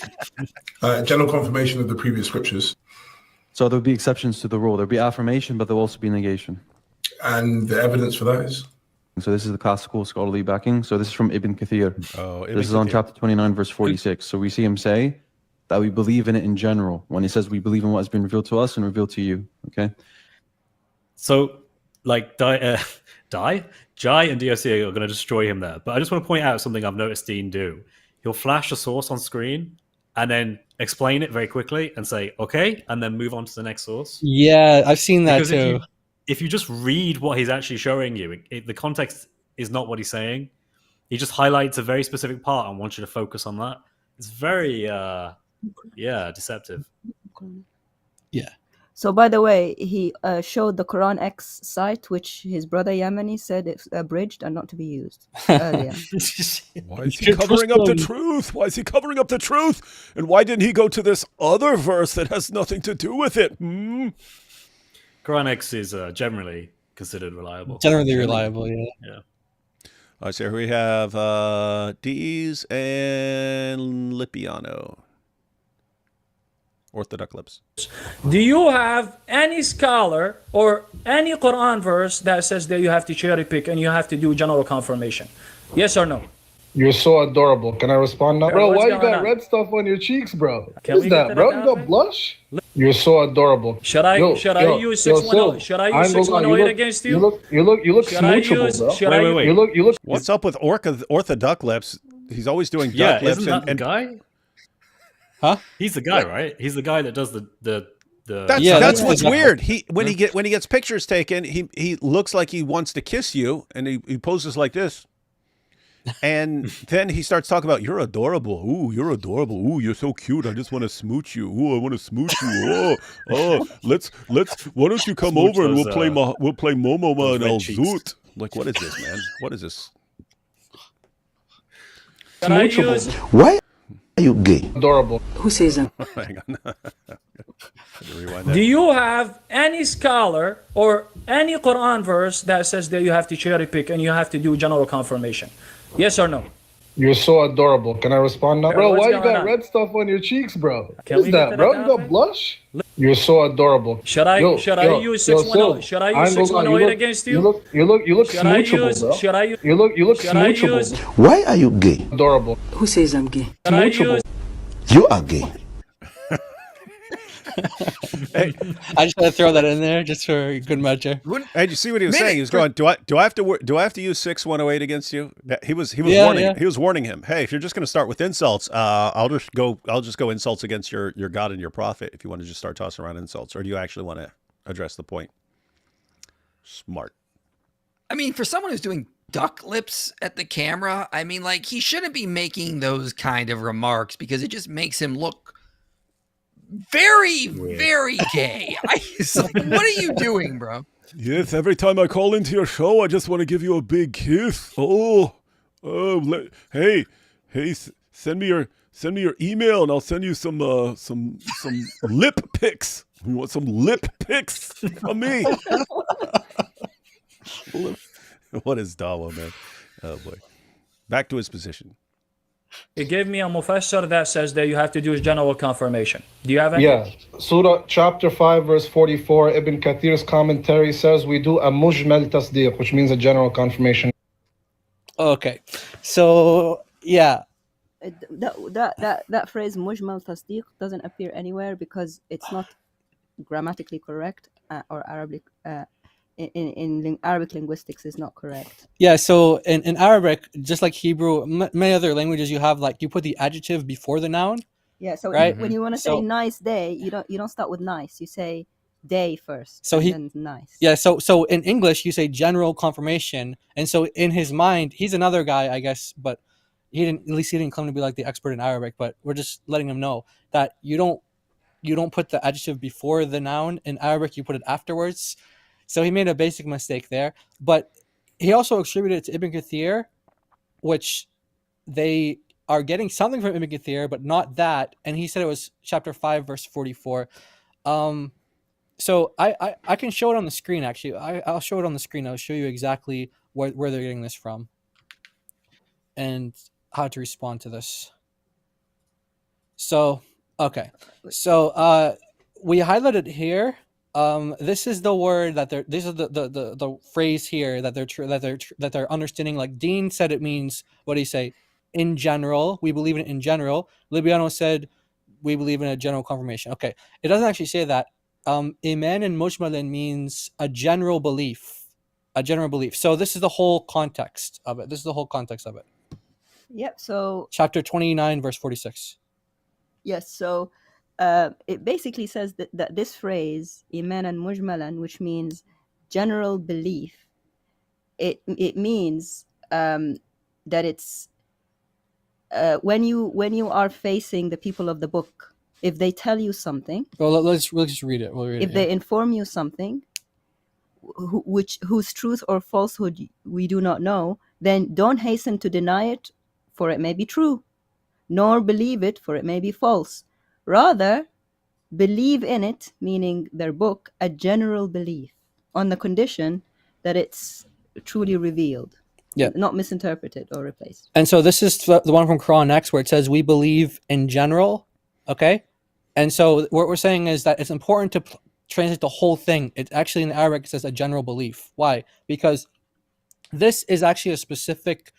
General confirmation of the previous scriptures. So there'll be exceptions to the rule. There'll be affirmation, but there'll also be negation. And the evidence for that is? So this is the classical scholarly backing. So this is from Ibn Kathir. This is on chapter 29, verse 46. So we see him say that we believe in it in general when he says we believe in what has been revealed to us and revealed to you. Okay. So like Jai and DOC are going to destroy him there. But I just want to point out something I've noticed Dean do. He'll flash a source on screen and then explain it very quickly and say, okay, and then move on to the next source. Yeah, I've seen that because too. If you just read what he's actually showing you, the context is not what he's saying. He just highlights a very specific part and wants you to focus on that. It's very, deceptive. Yeah. So, by the way, he showed the Quran X site, which his brother Yemeni said it's abridged and not to be used earlier. Why is he covering up the truth? Why is he covering up the truth? And why didn't he go to this other verse that has nothing to do with it? Quran X is generally considered reliable. Generally reliable, yeah. Yeah. All right, so here we have Dees and Lipiano. Orthodox lips. Do you have any scholar or any Quran verse that says that you have to cherry pick and you have to do general confirmation? Yes or no? You're so adorable. Can I respond now? Bro, why you got red stuff on your cheeks, bro? What is that, bro? You got blush? You're so adorable. Should I use 610? Should I use 610 against you? You look smoochable, bro. Wait. You look. What's up with Orthodox lips? He's always doing duck lips. Isn't that the guy? Huh? He's the guy, right? He's the guy that does the. That's what's weird. When he gets pictures taken, he looks like he wants to kiss you, and he poses like this. And then he starts talking about, you're adorable. Ooh, you're adorable. Ooh, you're so cute. I just want to smooch you. Ooh, I want to smooch you. Let's. Why don't you come Smooch over and those, we'll play Momoma and red El cheeks. Zoot. Like, what is this, man? What is this? Why are you gay? Adorable. Who says that? Hang on. Rewind that. Do you have any scholar or any Quran verse that says that you have to cherry pick and you have to do general confirmation? Yes or no? You're so adorable. Can I respond now? Bro, why you got on? red stuff on your cheeks, bro? Can What we is get that, to bro? the You got topic? blush? You're so adorable. Should I use 610? Should I use 610 against you? You look smoochable, bro. Should I use? You look smoochable. Why are you gay? Adorable. Who says I'm gay? Should I use? You are gay. Hey, I just had to throw that in there just for good measure. Hey, did you see what he was saying? He was going, "Do I have to use 6108 against you?" He was warning him. Hey, if you're just going to start with insults, I'll just go insults against your God and your prophet. If you want to just start tossing around insults, or do you actually want to address the point? Smart. I mean, for someone who's doing duck lips at the camera, I mean, like, he shouldn't be making those kind of remarks because it just makes him look very, very gay. It's like, what are you doing, bro? Yes, every time I call into your show, I just want to give you a big kiss. Hey, send me your email and I'll send you some lip pics. You want some lip pics from me? What is Dawa, man? Oh boy. Back to his position. It gave me a mufassir that says that you have to do general confirmation. Do you have any? Yeah. Surah chapter 5, verse 44, Ibn Kathir's commentary says we do a mujmal tasdeeq, which means a general confirmation. Okay. So, yeah. That phrase mujmal tasdeeq doesn't appear anywhere because it's not grammatically correct or Arabic in Arabic linguistics is not correct. Yeah, so in Arabic, just like Hebrew, many other languages, you have like you put the adjective before the noun. Yeah, so right? when you want to say nice day, you don't start with nice. You say day first, so then nice. Yeah, so in English you say general confirmation, and so in his mind, he's another guy, I guess, but he didn't claim to be like the expert in Arabic, but we're just letting him know that you don't put the adjective before the noun. In Arabic, you put it afterwards. So he made a basic mistake there, but he also attributed it to Ibn Kathir, which they are getting something from Ibn Kathir, but not that. And he said it was chapter 5, verse 44. So I can show it on the screen, actually. I'll show it on the screen. I'll show you exactly where they're getting this from and how to respond to this. So, okay. So we highlighted here. This is the word that this is the phrase here that they're understanding. Like Dean said, it means, what do you say? In general, we believe in it in general. Libiano said we believe in a general confirmation. Okay, it doesn't actually say that. Iman and mujmalan means a general belief. A general belief. So this is the whole context of it. Yep. So chapter 29, verse 46. Yes. So it basically says that this phrase iman and mujmalan, which means general belief, it means that it's when you are facing the people of the book, if they tell you something, well, let's just read it. We'll read if it, they inform you something whose truth or falsehood we do not know, then don't hasten to deny it, for it may be true, nor believe it, for it may be false. Rather, believe in it, meaning their book, a general belief, on the condition that it's truly revealed, not misinterpreted or replaced. And so this is the one from Quran X where it says we believe in general, okay? And so what we're saying is that it's important to translate the whole thing. It's actually in Arabic, it says a general belief. Why? Because this is actually a specific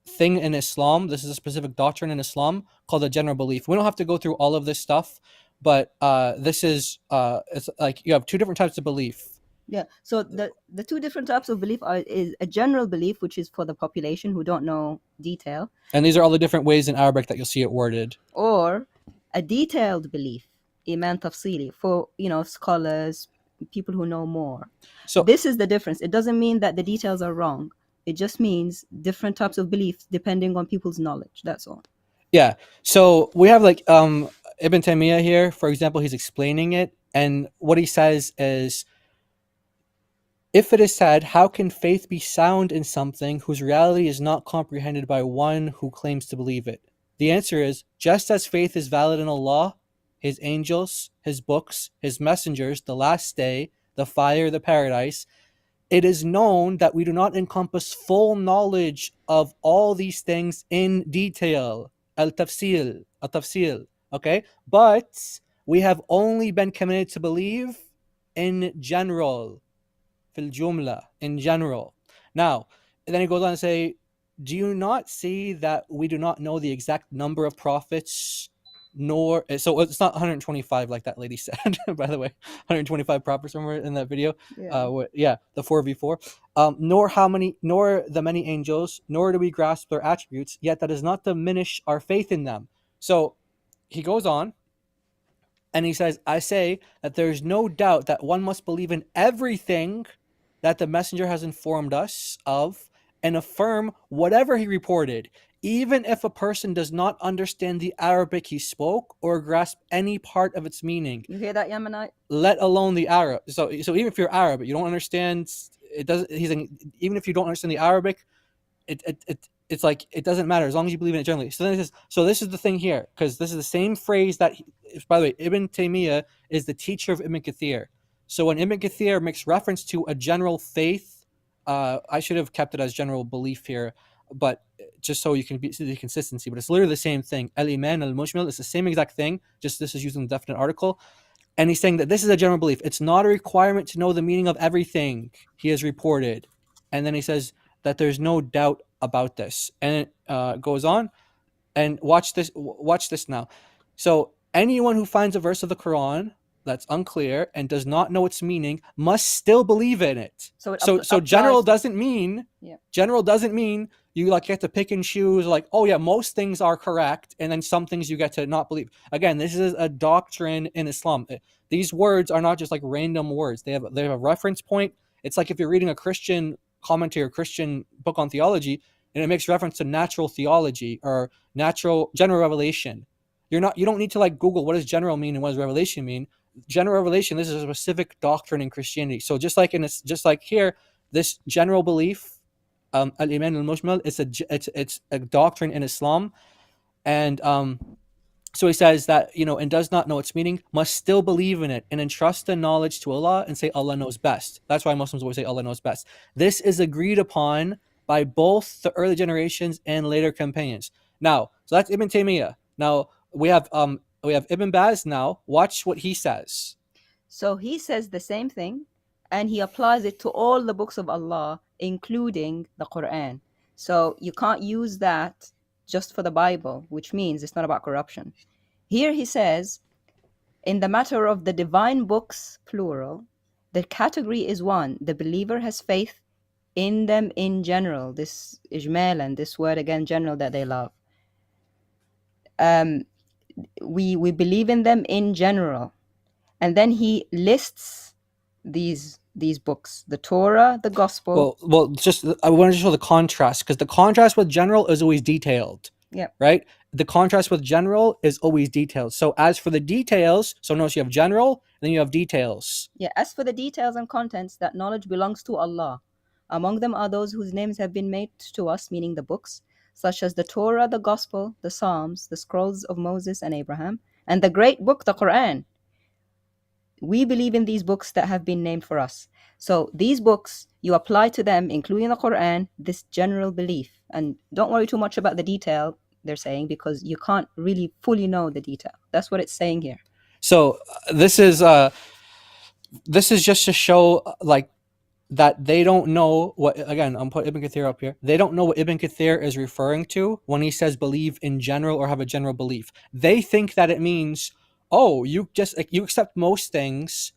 thing in Islam. This is a specific doctrine in Islam called a general belief. We don't have to go through all of this stuff, but this is it's like you have two different types of belief. Yeah. So the two different types of belief is a general belief, which is for the population who don't know detail. And these are all the different ways in Arabic that you'll see it worded. Or a detailed belief, iman tafsili, for scholars, people who know more. So this is the difference. It doesn't mean that the details are wrong. It just means different types of beliefs depending on people's knowledge. That's all. Yeah. So we have like Ibn Taymiyyah here, for example, he's explaining it. And what he says is, if it is said, how can faith be sound in something whose reality is not comprehended by one who claims to believe it? The answer is, just as faith is valid in Allah, His angels, His books, His messengers, the last day, the fire, the paradise, it is known that we do not encompass full knowledge of all these things in detail. Al-tafsil, okay? But we have only been commanded to believe in general. Fil jumla, in general. Now, and then he goes on to say, do you not see that we do not know the exact number of prophets, nor, so it's not 125 like that lady said, by the way, 125 prophets somewhere in that video. The 4v4. Nor the many angels, nor do we grasp their attributes, yet that does not diminish our faith in them. So he goes on, and he says, I say that there is no doubt that one must believe in everything that the messenger has informed us of and affirm whatever he reported, even if a person does not understand the Arabic he spoke or grasp any part of its meaning. You hear that, Yemenite? Let alone the Arab. So even if you're Arab, you don't understand, it doesn't. He's like, even if you don't understand the Arabic, it's like it doesn't matter as long as you believe in it generally. So then it says, so this is the thing here, because this is the same phrase that, by the way, Ibn Taymiyyah is the teacher of Ibn Kathir. So when Ibn Kathir makes reference to a general faith, I should have kept it as general belief here, but just so you can see the consistency, but it's literally the same thing. Al-Iman al-Mujmal is the same exact thing, just this is using the definite article. And he's saying that this is a general belief. It's not a requirement to know the meaning of everything he has reported. And then he says that there's no doubt about this. And it goes on, and watch this now. So anyone who finds a verse of the Quran that's unclear and does not know its meaning must still believe in it. So general doesn't mean you like get to pick and choose, like, oh yeah, most things are correct, and then some things you get to not believe. Again, this is a doctrine in Islam. These words are not just like random words. They have a reference point. It's like if you're reading a Christian commentary or Christian book on theology, and it makes reference to natural theology or general revelation. You don't need to like Google what does general mean and what does revelation mean. General revelation, this is a specific doctrine in Christianity. So just like here, this general belief, al-Iman al-Mujmal, it's a doctrine in Islam, and so he says that, and does not know its meaning, must still believe in it and entrust the knowledge to Allah and say Allah knows best. That's why Muslims always say Allah knows best. This is agreed upon by both the early generations and later companions. Now, so that's Ibn Taymiyyah. Now we have Ibn Baz. Now watch what he says. So he says the same thing, and he applies it to all the books of Allah, including the Quran. So you can't use that just for the Bible, which means it's not about corruption. Here he says, in the matter of the divine books, plural, the category is one. The believer has faith in them in general. This ijmal, and this word again, general, that they love. We believe in them in general. And then he lists these books, the Torah, the Gospel. Well, just I wanted to show the contrast, because the contrast with general is always detailed. Yeah. Right? The contrast with general is always detailed. So as for the details, so notice you have general, then you have details. Yeah, as for the details and contents, that knowledge belongs to Allah. Among them are those whose names have been made to us, meaning the books, such as the Torah, the Gospel, the Psalms, the scrolls of Moses and Abraham, and the great book, the Quran. We believe in these books that have been named for us. So these books, you apply to them, including the Quran, this general belief. And don't worry too much about the detail, they're saying, because you can't really fully know the detail. That's what it's saying here. So this is just to show like that they don't know what, again, I'm putting Ibn Kathir up here. They don't know what Ibn Kathir is referring to when he says believe in general or have a general belief. They think that it means, oh, you accept most things,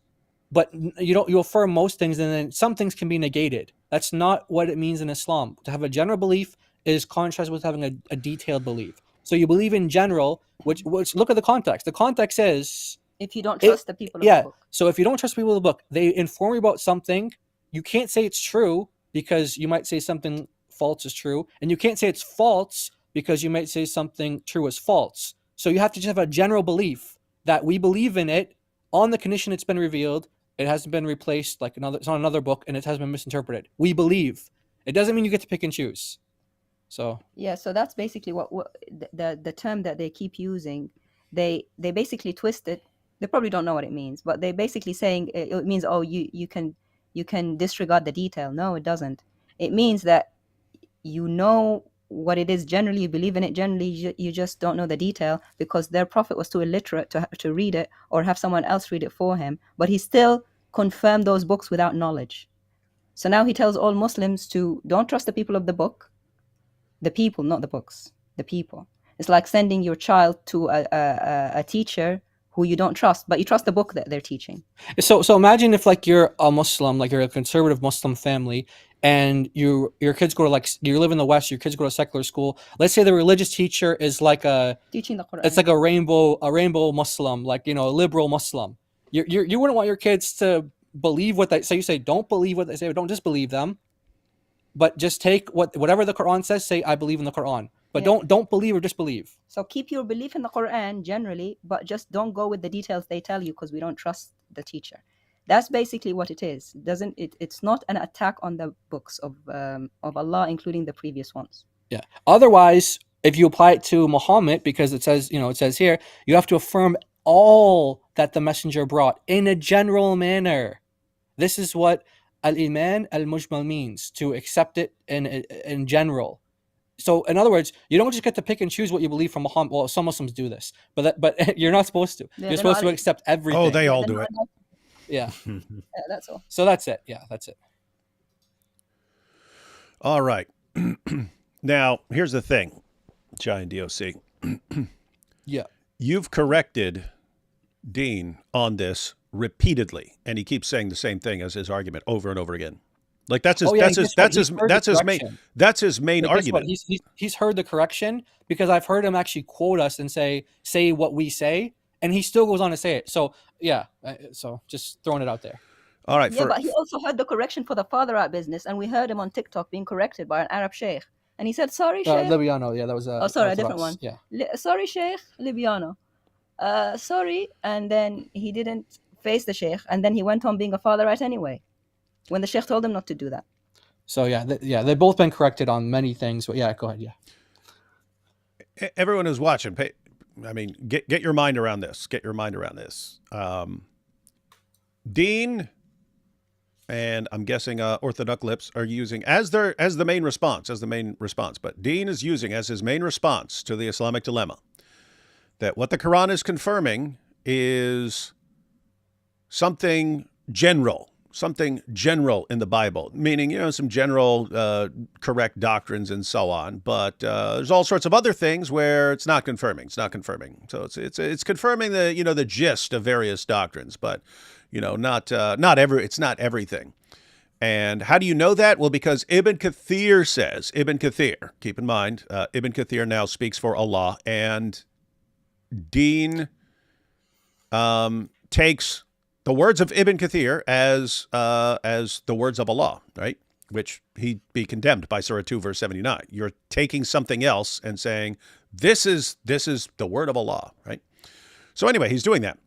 but you affirm most things, and then some things can be negated. That's not what it means in Islam. To have a general belief is contrast with having a detailed belief. So you believe in general, which look at the context. The context is, if you don't trust the people of the book. So if you don't trust people of the book, they inform you about something. You can't say it's true because you might say something false is true, and you can't say it's false because you might say something true is false. So you have to just have a general belief that we believe in it on the condition it's been revealed. It hasn't been replaced like it's on another book, and it has been misinterpreted. We believe. It doesn't mean you get to pick and choose. So yeah, so that's basically what the term that they keep using. They basically twist it. They probably don't know what it means, but they're basically saying it means, oh, you can disregard the detail. No, it doesn't. It means that you know what it is generally, you believe in it generally, you just don't know the detail because their prophet was too illiterate to read it or have someone else read it for him, but he still confirmed those books without knowledge. So now he tells all Muslims to don't trust the people of the book, the people, not the books, the people. It's like sending your child to a teacher who you don't trust, but you trust the book that they're teaching. So imagine if like you're a Muslim, like you're a conservative Muslim family, and your kids go to you live in the West, your kids go to secular school. Let's say the religious teacher is like teaching the Quran. It's like a rainbow Muslim, like a liberal Muslim. You wouldn't want your kids to believe what they say. You say don't believe what they say, but don't disbelieve them, but just take whatever the Quran says. Say I believe in the Quran. But don't believe or disbelieve. So keep your belief in the Quran generally, but just don't go with the details they tell you because we don't trust the teacher. That's basically what it is. It's not an attack on the books of Allah, including the previous ones. Yeah. Otherwise, if you apply it to Muhammad, because it says here, you have to affirm all that the messenger brought in a general manner. This is what al-Iman al-Mujmal means, to accept it in general. So in other words, you don't just get to pick and choose what you believe from Muhammad. Well, some Muslims do this, but you're not supposed to. Yeah, You're supposed to accept everything. Oh, they all do it. Yeah. Yeah, that's all. So that's it. Yeah, that's it. All right. Now, here's the thing, Giant DOC. Yeah. You've corrected Dean on this repeatedly, and he keeps saying the same thing as his argument over and over again. Like that's his main argument. He's heard the correction because I've heard him actually quote us and say what we say, and he still goes on to say it. So yeah, so just throwing it out there. All right. Yeah, but he also heard the correction for the father out business, and we heard him on TikTok being corrected by an Arab sheikh, and he said, "Sorry, sheikh." Libiano, yeah, that was. Oh, sorry, a different one. Yeah. Sorry, sheikh, Libiano. Sorry, and then he didn't face the sheikh, and then he went on being a father right anyway, when the sheikh told him not to do that. So yeah, they've both been corrected on many things, but yeah, go ahead, yeah. Everyone who's watching, get your mind around this. Get your mind around this. Dean and I'm guessing Orthodox Lips are using as the main response, but Dean is using as his main response to the Islamic dilemma that what the Quran is confirming is something general in the Bible, meaning, some general correct doctrines and so on. But there's all sorts of other things where it's not confirming. So it's confirming the gist of various doctrines, but it's not everything. And how do you know that? Well, because Ibn Kathir says, keep in mind, Ibn Kathir now speaks for Allah, and Dean takes the words of Ibn Kathir as the words of Allah, right? Which he'd be condemned by Surah 2, verse 79. You're taking something else and saying, this is the word of Allah, right? So anyway, he's doing that.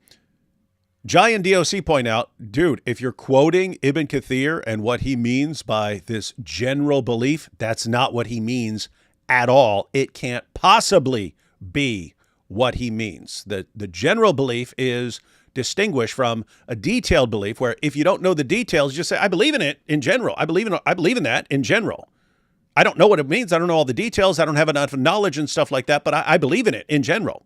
Jai and DOC point out, dude, if you're quoting Ibn Kathir and what he means by this general belief, that's not what he means at all. It can't possibly be what he means. The general belief is distinguished from a detailed belief where if you don't know the details, you just say, I believe in it in general. I believe in that in general. I don't know what it means. I don't know all the details. I don't have enough knowledge and stuff like that, but I believe in it in general.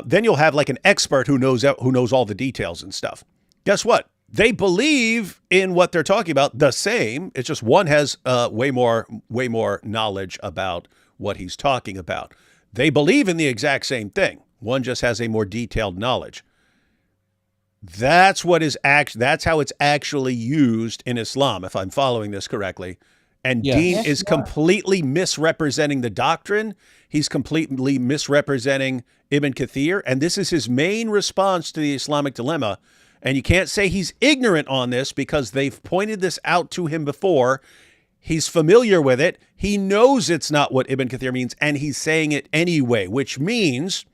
Then you'll have like an expert who knows all the details and stuff. Guess what? They believe in what they're talking about the same. It's just one has way more knowledge about what he's talking about. They believe in the exact same thing. One just has a more detailed knowledge. That's how it's actually used in Islam, if I'm following this correctly. And yes. Dean is completely misrepresenting the doctrine. He's completely misrepresenting Ibn Kathir. And this is his main response to the Islamic dilemma. And you can't say he's ignorant on this because they've pointed this out to him before. He's familiar with it. He knows it's not what Ibn Kathir means, and he's saying it anyway, which means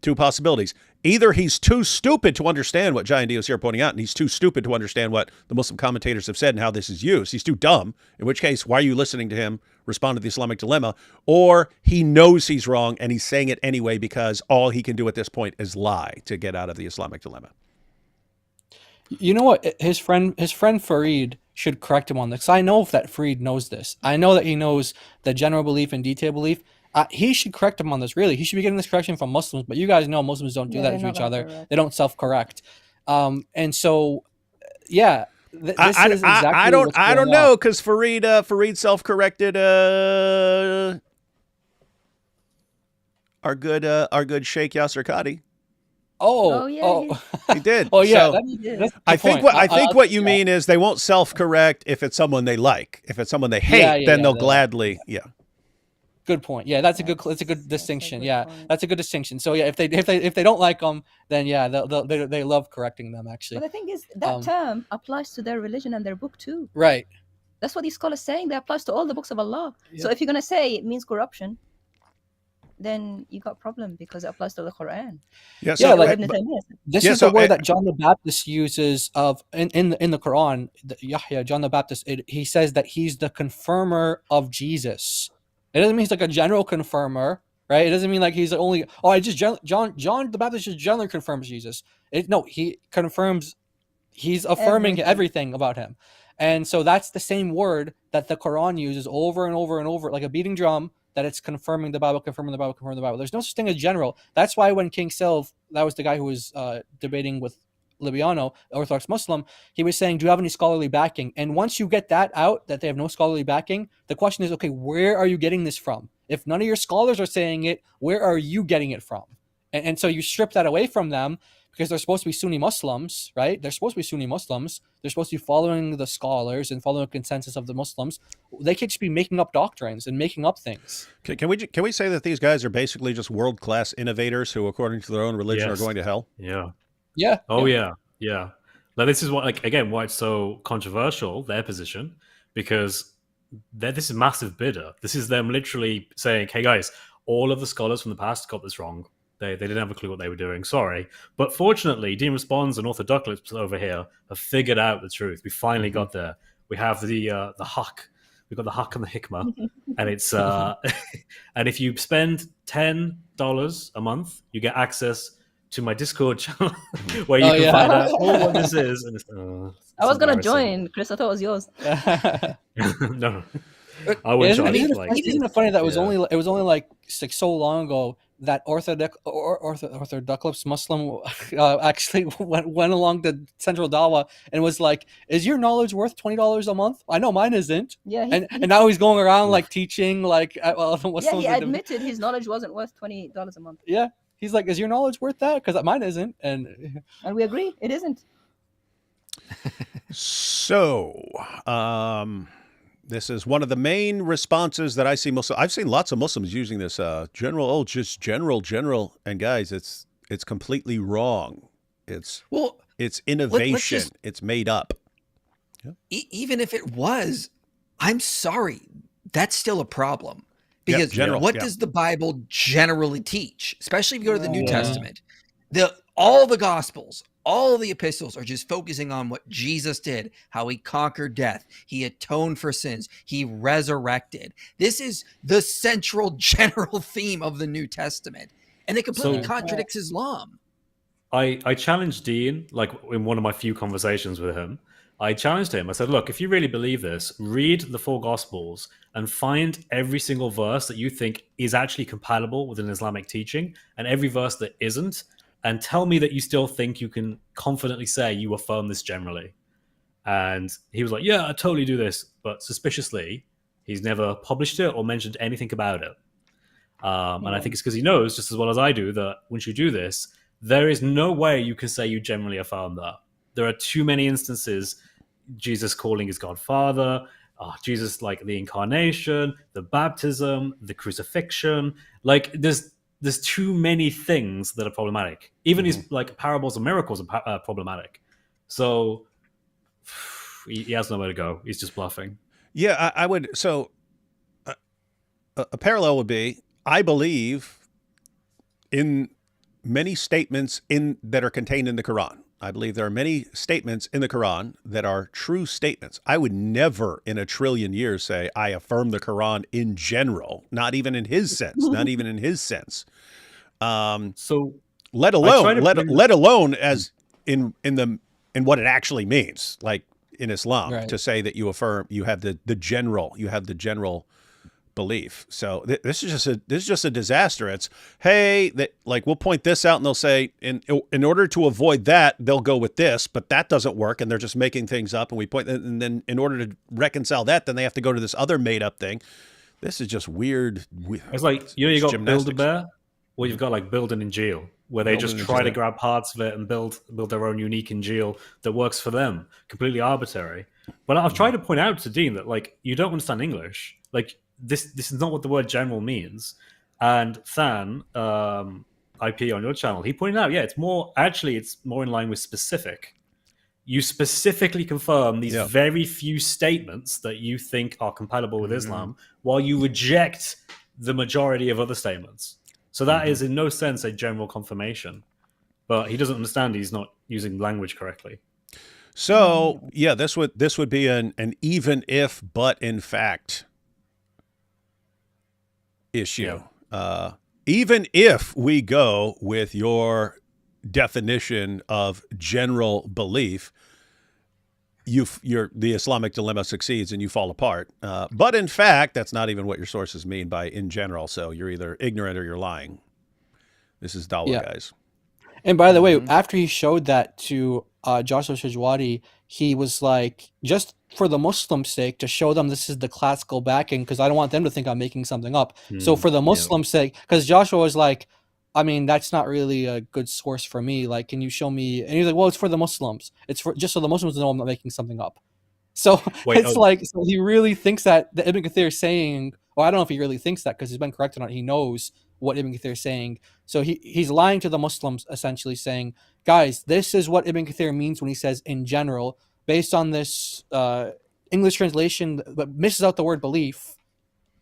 two possibilities. Either he's too stupid to understand what Giant Dios here are pointing out, and he's too stupid to understand what the Muslim commentators have said and how this is used. He's too dumb, in which case, why are you listening to him respond to the Islamic dilemma? Or he knows he's wrong, and he's saying it anyway because all he can do at this point is lie to get out of the Islamic dilemma. You know what? His friend Fareed should correct him on this. I know that Fareed knows this. I know that he knows the general belief and detailed belief. He should correct him on this, really. He should be getting this correction from Muslims, but you guys know Muslims don't do that to each other. Correct. They don't self-correct. And so, yeah, this is exactly I don't know, because Fareed self-corrected our good Sheikh Yasser Qadi. He did. Oh yeah, so I think what you mean is they won't self-correct if it's someone they like. If it's someone they hate, then they'll gladly. Yeah. Good point. Yeah, that's a good distinction. Yeah, that's a good distinction. So yeah, if they don't like them, then yeah, they love correcting them actually. But the thing is, that term applies to their religion and their book too. Right. That's what these scholars saying. That applies to all the books of Allah. Yeah. So if you're gonna say it means corruption, then you got a problem because it applies to the Quran. This is the word that John the Baptist uses in the Quran. Yahya, John the Baptist, he says that he's the confirmer of Jesus. It doesn't mean he's like a general confirmer, right? It doesn't mean like he's only John the Baptist just generally confirms Jesus. No, he confirms. He's affirming everything about him. And so that's the same word that the Quran uses over and over and over, like a beating drum, that it's confirming the Bible, confirming the Bible, confirming the Bible. There's no such thing as general. That's why when King Silv, that was the guy who was debating with Libiano, Orthodox Muslim, he was saying, do you have any scholarly backing? And once you get that out, that they have no scholarly backing, the question is, okay, where are you getting this from? If none of your scholars are saying it, where are you getting it from? And so you strip that away from them, because they're supposed to be Sunni Muslims, right? They're supposed to be Sunni Muslims. They're supposed to be following the scholars and following the consensus of the Muslims. They could just be making up doctrines and making up things. Can we say that these guys are basically just world-class innovators who, according to their own religion, are going to hell? Yeah. Yeah. Oh yeah. Like, this is what, like, again, why it's so controversial, their position, because this is massive bidder. This is them literally saying, hey guys, all of the scholars from the past got this wrong. They didn't have a clue what they were doing. Sorry. But fortunately, Dean Responds and Orthodox over here have figured out the truth. We finally got there. We have the Haq. We've got the Haq and the Hikmah. And it's and if you spend $10 a month, you get access to my Discord channel where you can find out all what this is. And I was going to join, Chris. I thought it was yours. No. I wouldn't join. Isn't it funny that it was only like so long ago that Orthodox Muslim actually went along the Central Dawa and was like, is your knowledge worth $20 a month? I know mine isn't. Yeah. And now he's going around like teaching like, he admitted his knowledge wasn't worth $20 a month. Yeah. He's like, is your knowledge worth that? Because mine isn't. And we agree, it isn't. So, this is one of the main responses that I see. I've seen lots of Muslims using this general. And guys, it's completely wrong. It's innovation. It's made up. Yeah. Even if it was, I'm sorry, that's still a problem. Because what does the Bible generally teach? Especially if you go to the New Testament. All the Gospels, all of the epistles are just focusing on what Jesus did, how he conquered death, he atoned for sins, he resurrected. This is the central general theme of the New Testament. And it completely contradicts Islam. I challenged Dean, like in one of my few conversations with him. I challenged him. I said, look, if you really believe this, read the 4 Gospels and find every single verse that you think is actually compatible with an Islamic teaching and every verse that isn't, and tell me that you still think you can confidently say you affirm this generally. And he was like, yeah, I totally do this. But suspiciously, he's never published it or mentioned anything about it. And I think it's because he knows, just as well as I do, that once you do this, there is no way you can say you generally affirm that. There are too many instances, Jesus calling his God Father, Jesus like the incarnation, the baptism, the crucifixion. Like there's too many things that are problematic. Even his like parables and miracles are problematic. So he has nowhere to go. He's just bluffing. Yeah, I would. So a parallel would be, I believe in many statements that are contained in the Quran. I believe there are many statements in the Quran that are true statements. I would never in a trillion years say I affirm the Quran in general, not even in his sense, So let alone as in what it actually means, like in Islam, to say that you affirm, you have the general belief. So this is just a disaster. It's, hey, we'll point this out and they'll say in order to avoid that, they'll go with this, but that doesn't work and they're just making things up, and we point, and then in order to reconcile that, then they have to go to this other made up thing. This is just weird. It's like, you got Build-A-Bear, or you've got like Build an Injil, where they just try to grab parts of it and build their own unique Injil that works for them, completely arbitrary. But I've tried to point out to Dean that, like, you don't understand English. Like, this is not what the word general means. And Than, IP on your channel, he pointed out, it's more in line with specific. You specifically confirm these very few statements that you think are compatible with Islam, while you reject the majority of other statements. So that is in no sense a general confirmation. But he doesn't understand he's not using language correctly. So this would be an even if but in fact issue. Even if we go with your definition of general belief, the Islamic dilemma succeeds and you fall apart. But in fact, that's not even what your sources mean by in general. So you're either ignorant or you're lying. This is Dawah, guys. And by the way, after he showed that to Joshua Shajwadi, he was like, just for the Muslim's sake, to show them this is the classical backing, because I don't want them to think I'm making something up. So for the Muslim's sake, because Joshua was like, I mean, that's not really a good source for me. Like, can you show me? And he's like, well, it's for the Muslims. It's for just so the Muslims know I'm not making something up. So so he really thinks that the Ibn Kathir is saying, well, I don't know if he really thinks that because he's been corrected on it. He knows what Ibn Kathir is saying. So he's lying to the Muslims, essentially saying, guys, this is what Ibn Kathir means when he says in general, based on this English translation that misses out the word belief.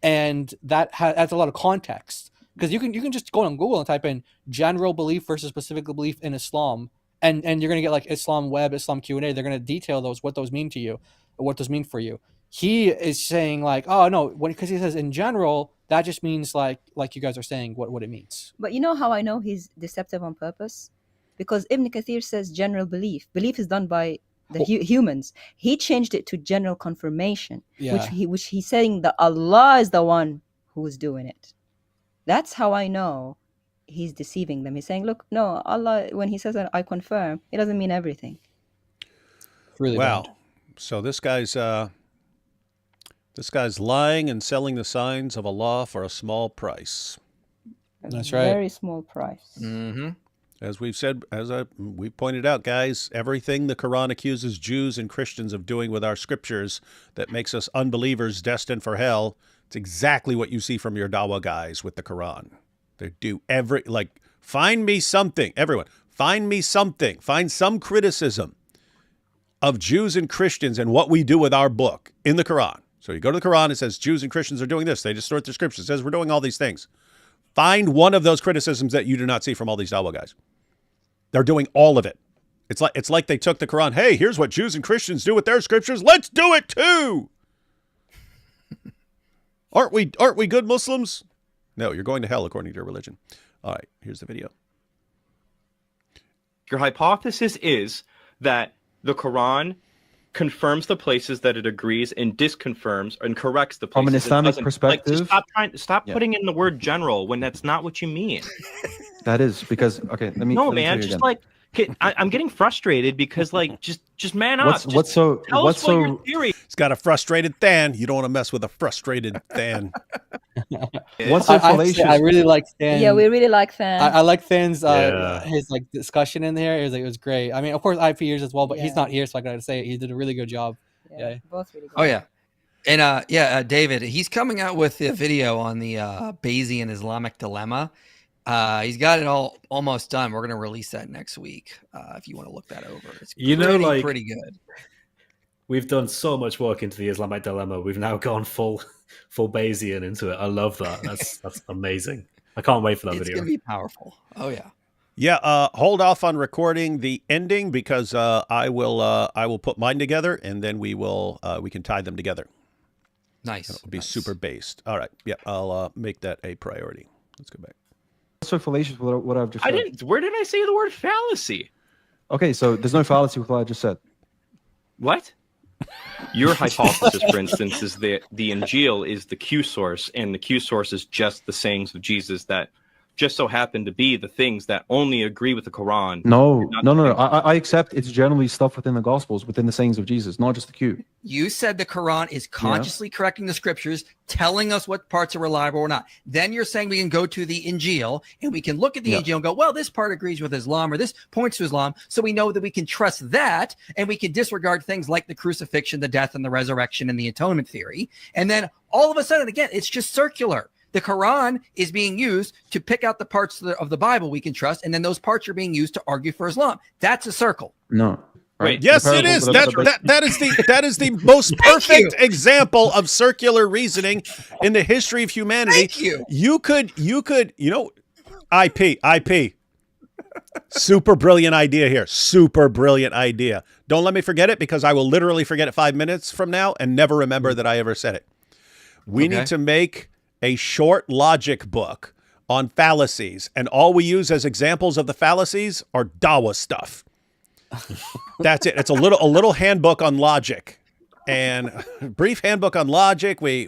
And that adds a lot of context. Because you can just go on Google and type in general belief versus specific belief in Islam, and you're gonna get like Islam Web, Islam Q&A. They're gonna detail what those mean to you, or what those mean for you. He is saying like, oh no, because he says in general, that just means like you guys are saying what it means. But you know how I know he's deceptive on purpose? Because Ibn Kathir says general belief. Belief is done by the humans. He changed it to general confirmation, which he's saying that Allah is the one who is doing it. That's how I know he's deceiving them. He's saying, look, no, Allah, when he says I confirm, it doesn't mean everything. Really wow. Bad. So this guy's lying and selling the signs of Allah for a small price. That's right. Very small price. Mm-hmm. As we've said, we pointed out, guys, everything the Quran accuses Jews and Christians of doing with our scriptures that makes us unbelievers destined for hell, it's exactly what you see from your Dawah guys with the Quran. They do find me something, everyone, find me something, find some criticism of Jews and Christians and what we do with our book in the Quran. So you go to the Quran, it says Jews and Christians are doing this. They distort their scriptures. It says we're doing all these things. Find one of those criticisms that you do not see from all these Dawah guys. They're doing all of it. It's like they took the Quran. Hey, here's what Jews and Christians do with their scriptures. Let's do it too. Aren't we good Muslims? No, you're going to hell according to your religion. All right, here's the video. Your hypothesis is that the Quran confirms the places that it agrees and disconfirms and corrects the places from an Islamic perspective. Stop putting in the word general when that's not what you mean. That is because let me. No, let me man, just again. I'm getting frustrated because just man up. What's so your theory. He's got a frustrated Than. You don't want to mess with a frustrated Than. What's so fallacious? I really like Than. Yeah, we really like Than. I like Than's his discussion in there. It was great. I mean, of course, IP yours as well, but he's not here, so I gotta say he did a really good job. Yeah, both really good. Oh yeah, and David, he's coming out with a video on the Bayesian Islamic dilemma. He's got it all almost done. We're going to release that next week. If you want to look that over, it's pretty good. We've done so much work into the Islamic dilemma. We've now gone full Bayesian into it. I love that. That's amazing. I can't wait for that video. It's going to be powerful. Oh yeah. Yeah. Hold off on recording the ending because I will put mine together and then we can tie them together. Nice. It'll be super based. All right. Yeah. I'll make that a priority. Let's go back. So fallacious with what I've just said. Where did I say the word fallacy? Okay, so there's no fallacy with what I just said. What? Your hypothesis, for instance, is that the Injil is the Q source, and the Q source is just the sayings of Jesus that just so happen to be the things that only agree with the Quran. No. I accept it's generally stuff within the Gospels, within the sayings of Jesus, not just the Q. You said the Quran is consciously correcting the scriptures, telling us what parts are reliable or not. Then you're saying we can go to the Injil and we can look at the Injil and go, well, this part agrees with Islam or this points to Islam. So we know that we can trust that and we can disregard things like the crucifixion, the death and the resurrection and the atonement theory. And then all of a sudden, again, it's just circular. The Quran is being used to pick out the parts of the Bible we can trust, and then those parts are being used to argue for Islam. That's a circle. No. Right. Yes, it is. That is the most perfect example of circular reasoning in the history of humanity. Thank you. You could, IP. Super brilliant idea here. Super brilliant idea. Don't let me forget it because I will literally forget it 5 minutes from now and never remember that I ever said it. We need to make a short logic book on fallacies, and all we use as examples of the fallacies are Dawah stuff. That's it. It's a little handbook on logic. And brief handbook on logic. We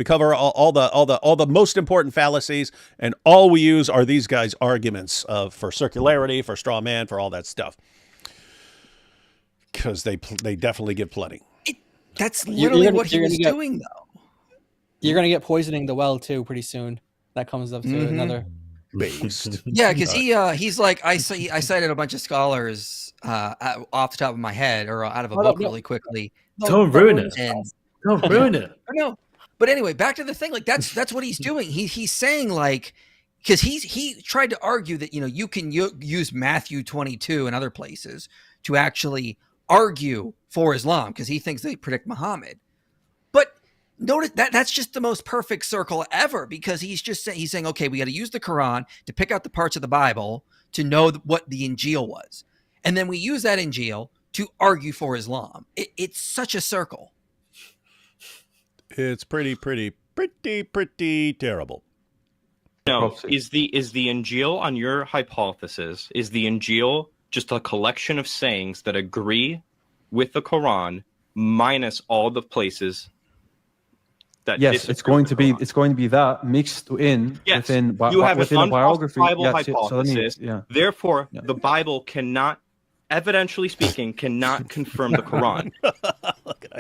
cover all the most important fallacies, and all we use are these guys' arguments for circularity, for straw man, for all that stuff. Because they definitely get plenty. That's literally what he was get, doing, though. You're gonna get poisoning the well too pretty soon. That comes up to another beast. Yeah, because he's like I cited a bunch of scholars off the top of my head or out of a book really quickly. Don't ruin it. Don't ruin it. No, but anyway, back to the thing. Like that's what he's doing. He's saying like because he tried to argue that you can use Matthew 22 and other places to actually argue for Islam because he thinks they predict Muhammad. But notice that's just the most perfect circle ever because he's saying, okay, we got to use the Quran to pick out the parts of the Bible to know what the Injil was. And then we use that Injil to argue for Islam. It's such a circle. It's pretty terrible. No, is the Injil on your hypothesis, is the Injil just a collection of sayings that agree with the Quran minus all the places that yes, it's going to be that mixed in within you have within an a biography. unfalsifiable hypothesis. Therefore, Yeah. the Bible cannot, evidentially speaking, cannot confirm the Quran.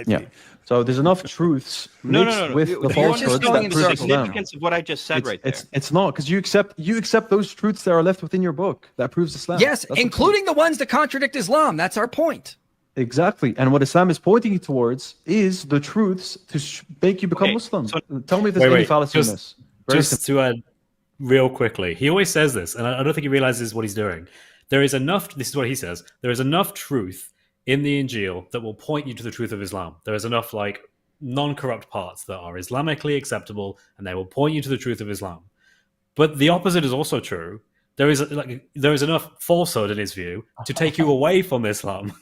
Yeah. So there's enough truths mixed with the falsehoods You're that understanding the proves them. significance of what I just said right there. It's not because you accept those truths that are left within your book that proves Islam. Yes, That's including the ones that contradict Islam. That's our point. Exactly. And what Islam is pointing you towards is the truths to make you become Muslim. Tell me if there's any fallacy in this. Just to add real quickly, he always says this, and I don't think he realizes what he's doing. There is enough, this is what he says, there is enough truth in the Injil that will point you to the truth of Islam. There is enough like non-corrupt parts that are Islamically acceptable, and they will point you to the truth of Islam. But the opposite is also true. There is enough falsehood in his view to take you away from Islam.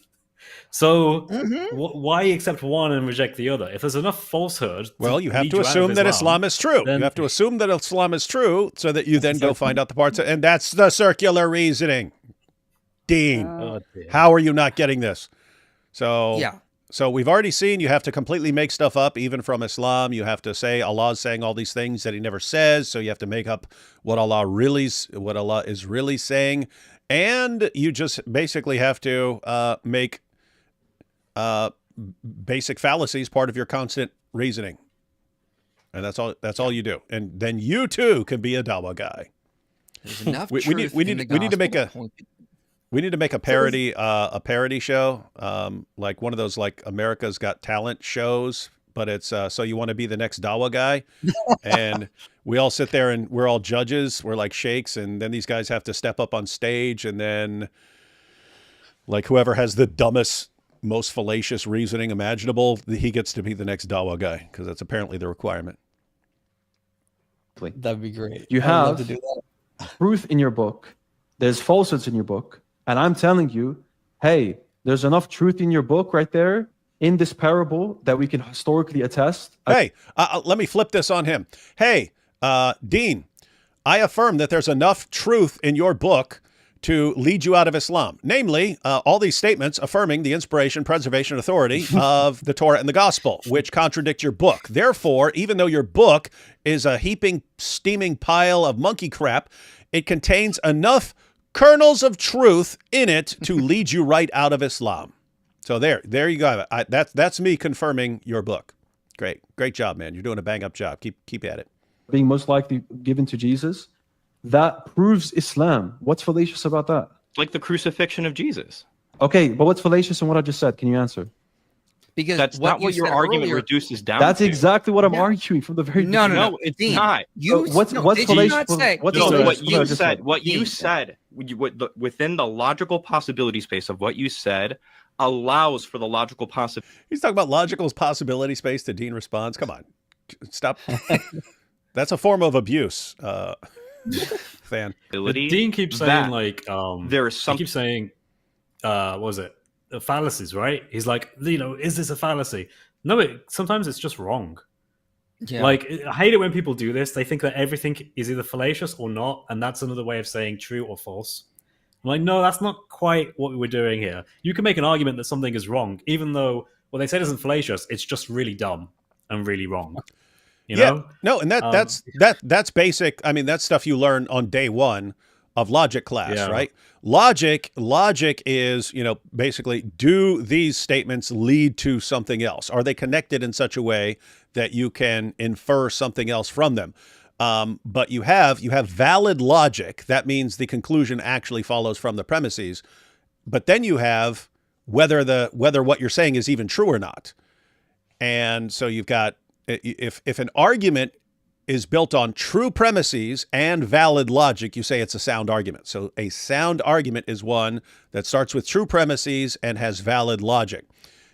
So why accept one and reject the other? If there's enough falsehood, well, you have to assume that Islam is true. You have to assume that Islam is true so that you then go find out the parts. And that's the circular reasoning. Dean, how are you not getting this? So we've already seen you have to completely make stuff up, even from Islam. You have to say Allah's saying all these things that he never says. So you have to make up what Allah is really saying. And you just basically have to make basic fallacies part of your constant reasoning. And that's all you do. And then you too can be a Dawah guy. There's enough we need to make a parody show, like one of those like America's Got Talent shows, but it's so you want to be the next Dawah guy, and we all sit there and we're all judges, we're like sheikhs, and then these guys have to step up on stage, and then like whoever has the dumbest, most fallacious reasoning imaginable, he gets to be the next Dawah guy because that's apparently the requirement. That'd be great. You have to do that. Truth in your book. There's falsehoods in your book. And I'm telling you, hey, there's enough truth in your book right there in this parable that we can historically attest. Hey, let me flip this on him. Hey, Dean, I affirm that there's enough truth in your book to lead you out of Islam. Namely, all these statements affirming the inspiration, preservation, authority of the Torah and the Gospel, which contradict your book. Therefore, even though your book is a heaping, steaming pile of monkey crap, it contains enough kernels of truth in it to lead you right out of Islam. So there you go. That's me confirming your book. Great job, man. You're doing a bang up job. Keep at it. Being most likely given to Jesus, that proves Islam. What's fallacious about that? Like the crucifixion of Jesus. Okay, but what's fallacious in what I just said? Can you answer? Because that's not what your argument reduces down That's to. exactly what I'm arguing from the very beginning. No, it's not. What's fallacious? What you said within the logical possibility space of what you said allows for the logical possibility. He's talking about logical possibility space to Dean responds. Come on, stop. That's a form of abuse. Fan. Dean keeps saying there is something. He keeps saying, what was it? Fallacies, right? He's like, is this a fallacy? No, sometimes it's just wrong. Yeah. Like, I hate it when people do this. They think that everything is either fallacious or not, and that's another way of saying true or false. I'm like, no, that's not quite what we were doing here. You can make an argument that something is wrong, even though what they said isn't fallacious. It's just really dumb and really wrong. You know? No, and that's basic. I mean, that's stuff you learn on day one of logic class, right? Logic is, basically, do these statements lead to something else? Are they connected in such a way that you can infer something else from them? But you have valid logic. That means the conclusion actually follows from the premises. But then you have whether what you're saying is even true or not. And so you've got, if an argument is built on true premises and valid logic, you say it's a sound argument. So a sound argument is one that starts with true premises and has valid logic.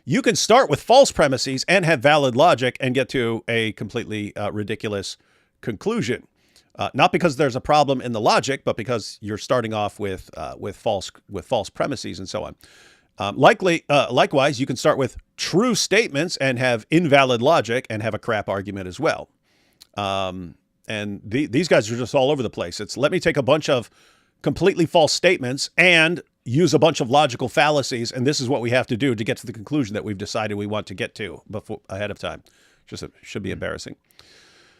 You can start with false premises and have valid logic and get to a completely ridiculous conclusion. Not because there's a problem in the logic, but because you're starting off with false premises and so on. Likewise, you can start with true statements and have invalid logic and have a crap argument as well. And these guys are just all over the place. It's let me take a bunch of completely false statements and use a bunch of logical fallacies, and this is what we have to do to get to the conclusion that we've decided we want to get to ahead of time. Should be embarrassing.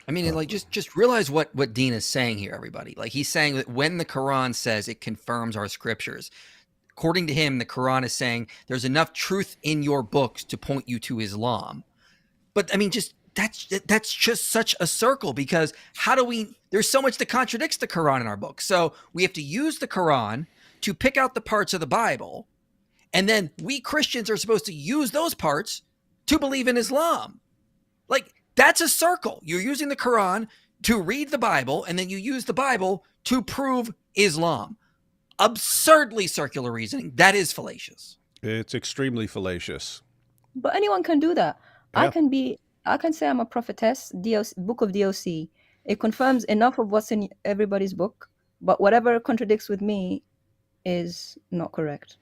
I mean, like just realize what Dean is saying here, everybody. Like he's saying that when the Quran says it confirms our scriptures, according to him, the Quran is saying there's enough truth in your books to point you to Islam. But I mean, that's just such a circle, because there's so much that contradicts the Quran in our books. So we have to use the Quran to pick out the parts of the Bible, and then we Christians are supposed to use those parts to believe in Islam. Like, that's a circle. You're using the Quran to read the Bible, and then you use the Bible to prove Islam. Absurdly circular reasoning. That is fallacious. It's extremely fallacious. But anyone can do that. Yeah. I can say I'm a prophetess, book of DOC. It confirms enough of what's in everybody's book, but whatever contradicts with me is not correct.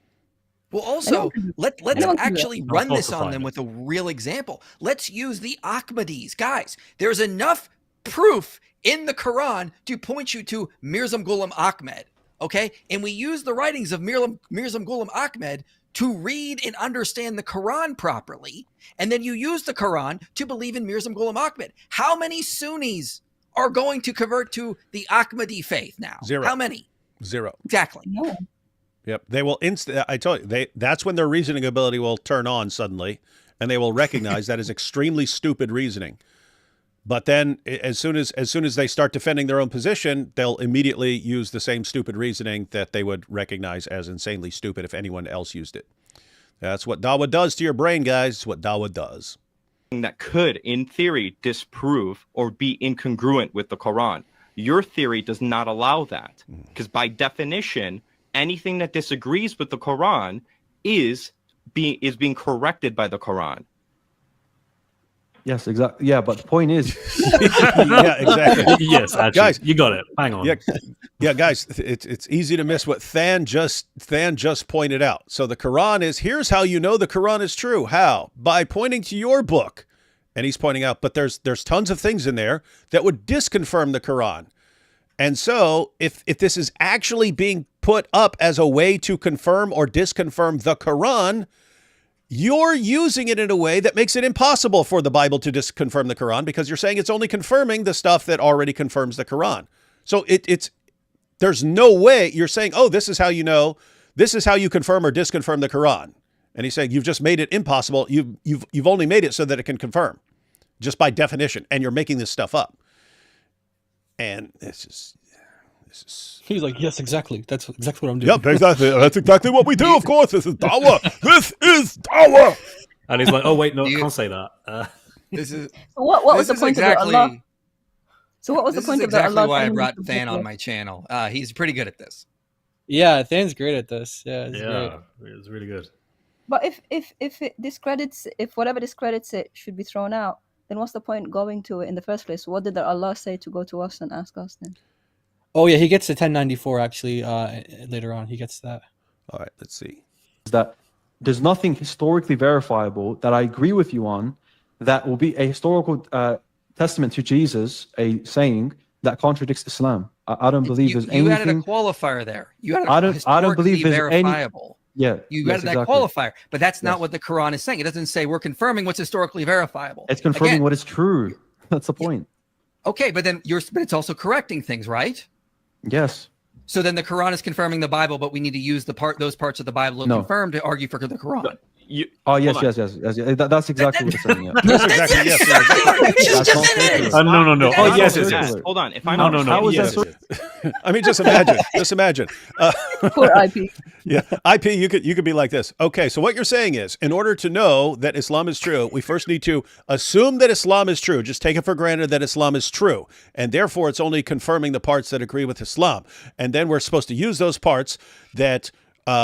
Well, also, let's actually run this on them with a real example. Let's use the Ahmadis. Guys, there's enough proof in the Quran to point you to Mirzam Ghulam Ahmed, okay? And we use the writings of Mirzam Ghulam Ahmed to read and understand the Quran properly, and then you use the Quran to believe in Mirzam Ghulam Ahmed. How many Sunnis are going to convert to the Ahmadi faith now? 0. How many? 0. Exactly. No. Yep. They will I told you, that's when their reasoning ability will turn on suddenly, and they will recognize that is extremely stupid reasoning. But then as soon as they start defending their own position, they'll immediately use the same stupid reasoning that they would recognize as insanely stupid if anyone else used it. That's what Dawah does to your brain, guys. It's what Dawah does. That could, in theory, disprove or be incongruent with the Quran. Your theory does not allow that, because by definition, anything that disagrees with the Quran is being corrected by the Quran. Yes, exactly. Yeah, but the point is, yeah, exactly. Yes, actually, guys, you got it. Hang on. Yeah, guys, it's easy to miss what Than just pointed out. So the Quran is, here's how you know the Quran is true. How? By pointing to your book. And he's pointing out, but there's tons of things in there that would disconfirm the Quran. And so if this is actually being put up as a way to confirm or disconfirm the Quran, you're using it in a way that makes it impossible for the Bible to disconfirm the Quran, because you're saying it's only confirming the stuff that already confirms the Quran. So there's no way you're saying, oh, this is how you know, this is how you confirm or disconfirm the Quran. And he's saying, you've just made it impossible. You've only made it so that it can confirm, just by definition, and you're making this stuff up. And this is. He's like, yes, exactly. That's exactly what I'm doing. Yep, exactly. That's exactly what we do. Of course, this is Dawah. This is Dawah. And he's like, oh wait, no, I can't say that. This is what was the point exactly, of Allah? So what was the point of exactly Allah? Why I brought Than on my channel. He's pretty good at this. Yeah, Than's great at this. Yeah, it's really good. But if it discredits, if whatever discredits it should be thrown out, then what's the point going to it in the first place? What did Allah say to go to us and ask us then? Oh yeah, he gets to 1094 actually later on. He gets that. All right, let's see. That there's nothing historically verifiable that I agree with you on that will be a historical testament to Jesus, a saying that contradicts Islam. I don't believe there's anything. You added a qualifier there. You added I don't believe there's verifiable. Yeah, you added that qualifier, but that's not what the Quran is saying. It doesn't say we're confirming what's historically verifiable. It's confirming what is true. That's the point. Okay, but then but it's also correcting things, right? Yes. So then the Quran is confirming the Bible, but we need to use those parts of the Bible to confirm to argue for the Quran. Yes. That's exactly what it's saying. Yeah. That's exactly yes. No. Oh, yes, it is. Hold on. If I'm no. How is Yes, that? I mean, just imagine. Poor IP. Yeah, IP. You could be like this. Okay, so what you're saying is, in order to know that Islam is true, we first need to assume that Islam is true. Just take it for granted that Islam is true, and therefore it's only confirming the parts that agree with Islam, and then we're supposed to use those parts that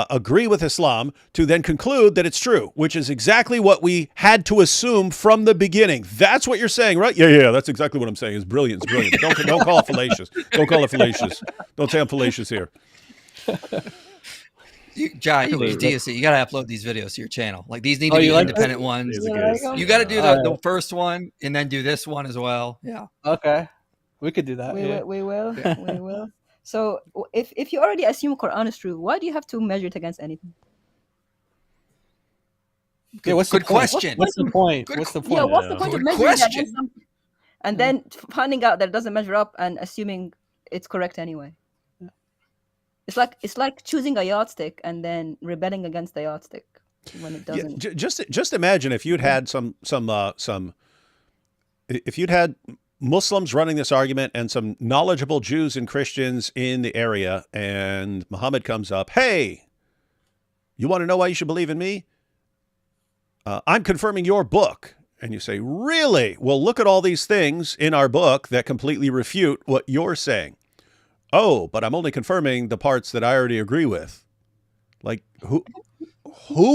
agree with Islam to then conclude that it's true, which is exactly what we had to assume from the beginning. That's what you're saying, right? Yeah, that's exactly what I'm saying. It's brilliant. Don't call it fallacious. Don't call it fallacious. Don't say I'm fallacious here. Jai, you got to upload these videos to your channel. Like these need to be independent ones. You got to do the first one and then do this one as well. Yeah. Okay, we could do that. We will. So if you already assume Quran is true, why do you have to measure it against anything? What's the question? What's the point? What's the point? Yeah, what's the point of measuring it against something? And then finding out that it doesn't measure up and assuming it's correct anyway. Yeah. It's like choosing a yardstick and then rebelling against the yardstick when it doesn't. Yeah, just imagine if you'd had if you'd had Muslims running this argument and some knowledgeable Jews and Christians in the area, and Muhammad comes up, hey, you want to know why you should believe in me? I'm confirming your book. And you say, really? Well, look at all these things in our book that completely refute what you're saying. Oh, but I'm only confirming the parts that I already agree with. Like, who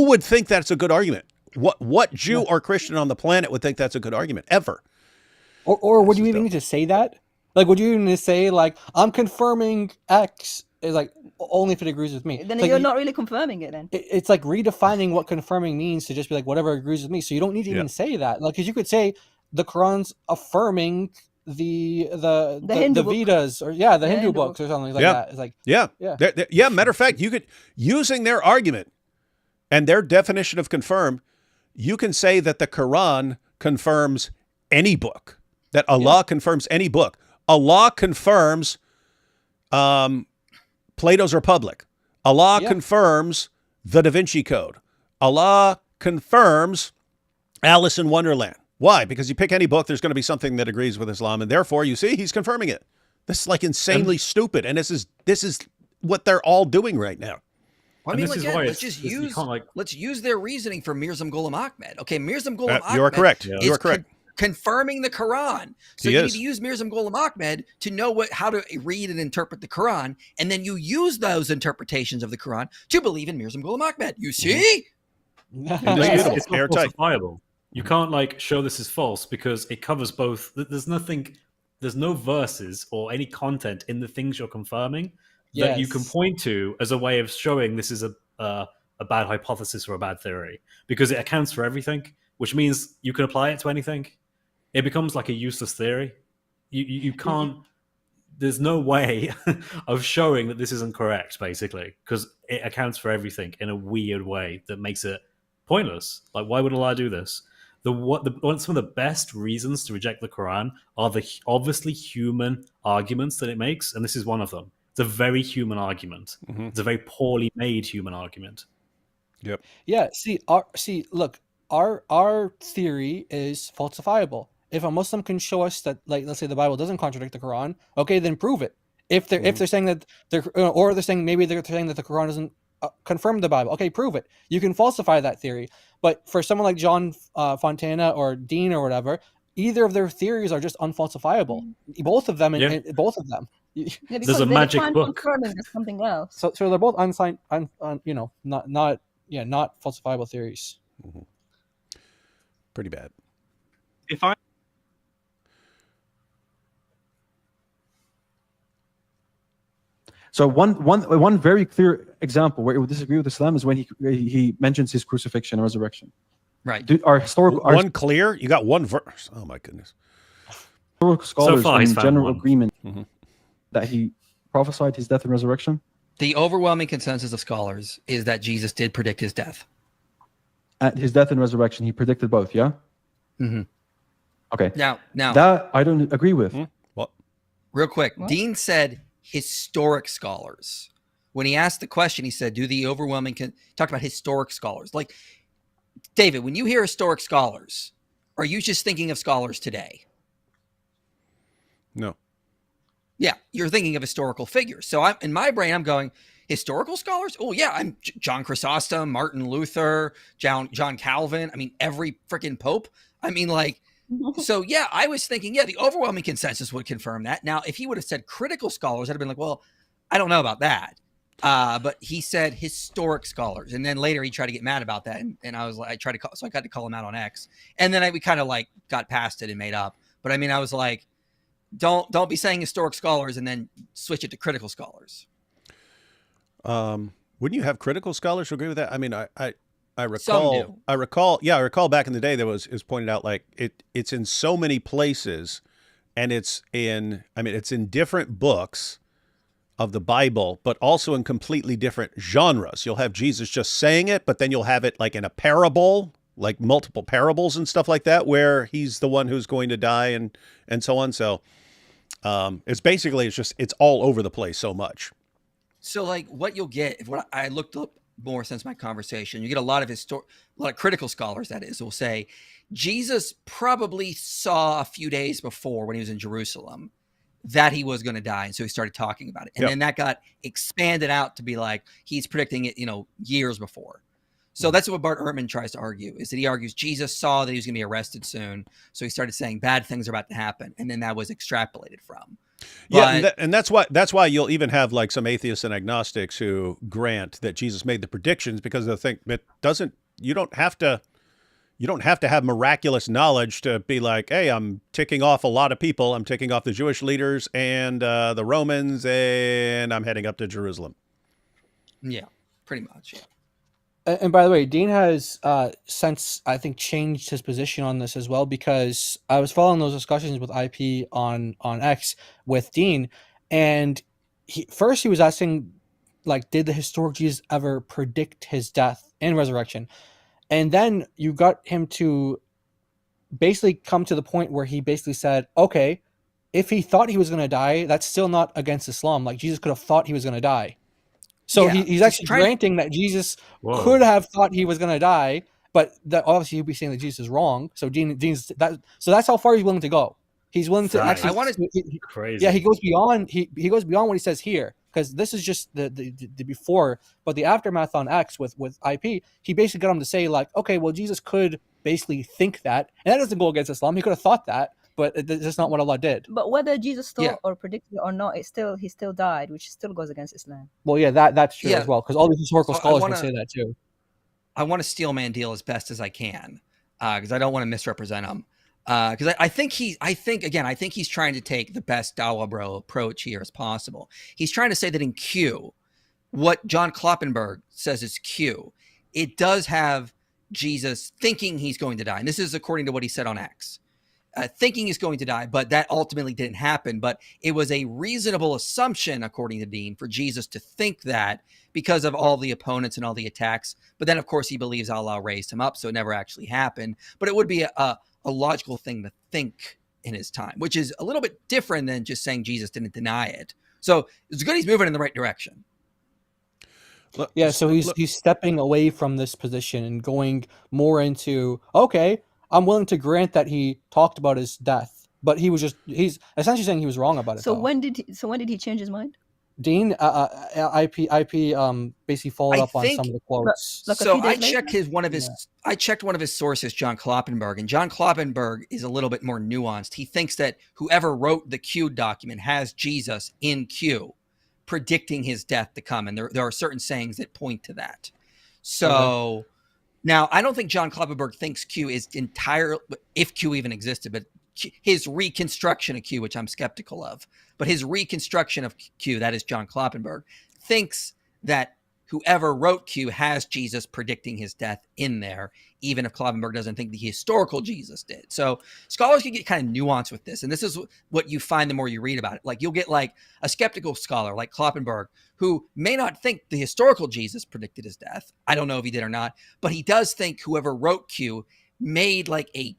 would think that's a good argument? What Jew or Christian on the planet would think that's a good argument, ever? Or would you even need to say that? Like, would you even need to say, like, I'm confirming X is like only if it agrees with me? Then it's you're like, not really confirming it then. It's like redefining what confirming means to just be like, whatever agrees with me. So you don't need to even say that. Like, because you could say the Quran's affirming the Vedas or the Hindu books or something like that. It's like, yeah. Matter of fact, you could, using their argument and their definition of confirm, you can say that the Quran confirms any book. That Allah confirms any book. Allah confirms Plato's Republic. Allah confirms the Da Vinci Code. Allah confirms Alice in Wonderland. Why? Because you pick any book, there's going to be something that agrees with Islam, and therefore, you see, he's confirming it. This is like insanely stupid, and this is what they're all doing right now. Well, I mean, again, let's use their reasoning for Mirza Ghulam Ahmed. Okay, Mirza Ghulam Ahmed. You are correct. You are correct. Confirming the Quran. So you need to use Mirza Ghulam Ahmed to know how to read and interpret the Quran, and then you use those interpretations of the Quran to believe in Mirza Ghulam Ahmed. You see? It's not falsifiable. You can't like show this is false because it covers both. There's no verses or any content in the things you're confirming that you can point to as a way of showing this is a bad hypothesis or a bad theory, because it accounts for everything, which means you can apply it to anything. It becomes like a useless theory. You can't. There's no way of showing that this isn't correct, basically, because it accounts for everything in a weird way that makes it pointless. Like, why would Allah do this? Some of the best reasons to reject the Quran are the obviously human arguments that it makes, and this is one of them. It's a very human argument. Mm-hmm. It's a very poorly made human argument. Yep. Yeah. Look, our theory is falsifiable. If a Muslim can show us that, like, let's say the Bible doesn't contradict the Quran, okay, then prove it. If they're saying that they're saying that the Quran doesn't confirm the Bible, okay, prove it. You can falsify that theory. But for someone like John Fontana or Dean or whatever, either of their theories are just unfalsifiable. Both of them. Both of them. There's a magic book. Something else. So they're both unsigned, not falsifiable theories. Mm-hmm. Pretty bad. So one very clear example where it would disagree with Islam is when he mentions his crucifixion and resurrection. Right. One clear? You got one verse. Oh my goodness. Historical scholars in general agreement. Mm-hmm. that he prophesied his death and resurrection? The overwhelming consensus of scholars is that Jesus did predict his death. At his death and resurrection, he predicted both, yeah? Mm-hmm. Okay. Now that I don't agree with. What? Real quick, Dean said historic scholars. When he asked the question, he said, "Do the overwhelming?" Talked about historic scholars. Like, David, when you hear historic scholars, are you just thinking of scholars today? No. Yeah, you're thinking of historical figures. So I'm in my brain, I'm going historical scholars. Oh yeah, I'm John Chrysostom, Martin Luther, John Calvin. I mean, every freaking pope. I mean, like. So, yeah, I was thinking, the overwhelming consensus would confirm that. Now, if he would have said critical scholars, I'd have been like, well, I don't know about that. But he said historic scholars. And then later he tried to get mad about that. And I was like, I got to call him out on X. And then we kind of like got past it and made up. But I mean, I was like, don't be saying historic scholars and then switch it to critical scholars. Wouldn't you have critical scholars who agree with that? I mean, I recall back in the day, it was pointed out like it's in so many places, and it's in different books of the Bible, but also in completely different genres. You'll have Jesus just saying it, but then you'll have it like in a parable, like multiple parables and stuff like that, where he's the one who's going to die and so on. So it's all over the place so much. So like what you'll get, what I looked up more since my conversation, you get a lot of critical scholars, that is, will say Jesus probably saw a few days before when he was in Jerusalem that he was going to die. And so he started talking about it. And then that got expanded out to be like, he's predicting it, years before. So that's what Bart Ehrman tries to argue, is that he argues Jesus saw that he was going to be arrested soon. So he started saying bad things are about to happen. And then that was extrapolated from. And that's why you'll even have like some atheists and agnostics who grant that Jesus made the predictions, because they think you don't have to have miraculous knowledge to be like, hey, I'm ticking off a lot of people. I'm ticking off the Jewish leaders and the Romans, and I'm heading up to Jerusalem. Yeah, pretty much. Yeah. And by the way, Dean has since, I think, changed his position on this as well, because I was following those discussions with IP on X with Dean, and he was asking, like, did the historic Jesus ever predict his death and resurrection? And then you got him to basically come to the point where he basically said, okay, if he thought he was going to die, that's still not against Islam. Like, Jesus could have thought he was going to die. So he's actually granting that Jesus could have thought he was going to die, but that obviously he'd be saying that Jesus is wrong. So so that's how far he's willing to go. He's willing to actually. Crazy. Yeah, he goes beyond. He goes beyond what he says here, because this is just the before, but the aftermath on X with IP. He basically got him to say like, okay, well, Jesus could basically think that, and that doesn't go against Islam. He could have thought that, but that's not what Allah did. But whether Jesus thought or predicted it or not, he still died, which still goes against Islam. Well, yeah, that's true as well, because all these historical scholars can say that too. I want to steel man deal as best as I can, because I don't want to misrepresent him. Because I think he's trying to take the best Dawah bro approach here as possible. He's trying to say that in Q, what John Kloppenberg says is Q, it does have Jesus thinking he's going to die, and this is according to what he said on X. Thinking he's going to die, but that ultimately didn't happen. But it was a reasonable assumption, according to Dean, for Jesus to think that because of all the opponents and all the attacks. But then, of course, he believes Allah raised him up, so it never actually happened. But it would be a logical thing to think in his time, which is a little bit different than just saying Jesus didn't deny it. So it's good he's moving in the right direction. Yeah, so he's stepping away from this position and going more into, okay, I'm willing to grant that he talked about his death, but he's essentially saying he was wrong about it. So when did he change his mind? Dean, IP basically followed up on some of the quotes. I checked one of his sources, John Kloppenberg, and John Kloppenberg is a little bit more nuanced. He thinks that whoever wrote the Q document has Jesus in Q, predicting his death to come, and there are certain sayings that point to that. So now I don't think John Kloppenberg thinks Q is entirely, if Q even existed, but his reconstruction of Q, which I'm skeptical of, but his reconstruction of Q, that is John Kloppenberg, thinks that whoever wrote Q has Jesus predicting his death in there, even if Kloppenberg doesn't think the historical Jesus did. So scholars can get kind of nuanced with this. And this is what you find the more you read about it. Like you'll get like a skeptical scholar like Kloppenberg, who may not think the historical Jesus predicted his death. I don't know if he did or not, but he does think whoever wrote Q made like a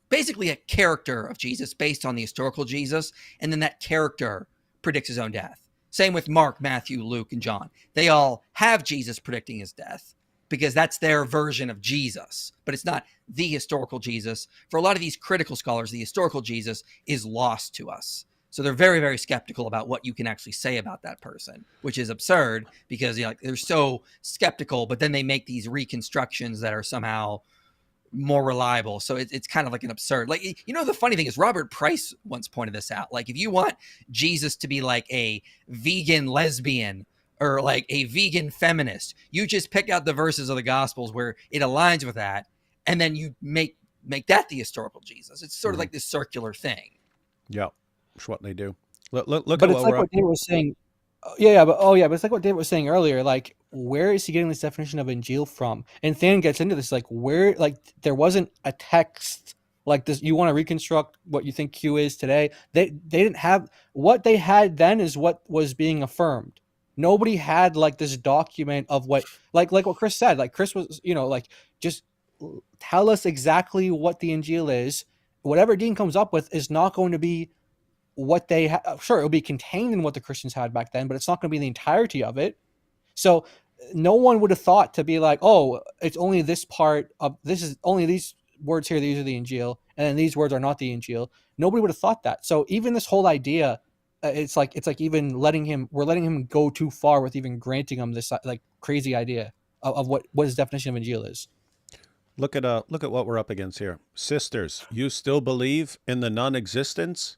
basically a character of Jesus based on the historical Jesus. And then that character predicts his own death. Same with Mark, Matthew, Luke, and John. They all have Jesus predicting his death because that's their version of Jesus, but it's not the historical Jesus. For a lot of these critical scholars, the historical Jesus is lost to us. So they're very, very skeptical about what you can actually say about that person, which is absurd because they're so skeptical, but then they make these reconstructions that are somehow more reliable. So it's kind of like an absurd, like, the funny thing is Robert Price once pointed this out. Like if you want Jesus to be like a vegan lesbian or like a vegan feminist, you just pick out the verses of the Gospels where it aligns with that. And then you make that the historical Jesus. It's sort of like this circular thing. Yeah. That's what they do. Look But at it's like what David was saying. But it's like what David was saying earlier. Like, where is he getting this definition of Injil from? And Than gets into this, like, where, like, there wasn't a text like this. You want to reconstruct what you think Q is today. They didn't have what they had then is what was being affirmed. Nobody had like this document of what, like what Chris said. Like Chris was, like just tell us exactly what the Injil is. Whatever Dean comes up with is not going to be what they sure, it'll be contained in what the Christians had back then, but it's not going to be the entirety of it. So no one would have thought to be like, oh, it's only this part of this is only these words here. These are the Injil, and then these words are not the Injil. Nobody would have thought that. So even this whole idea, it's like even we're letting him go too far with even granting him this like crazy idea of what his definition of Injil is. Look at what we're up against here. Sisters, you still believe in the non-existence?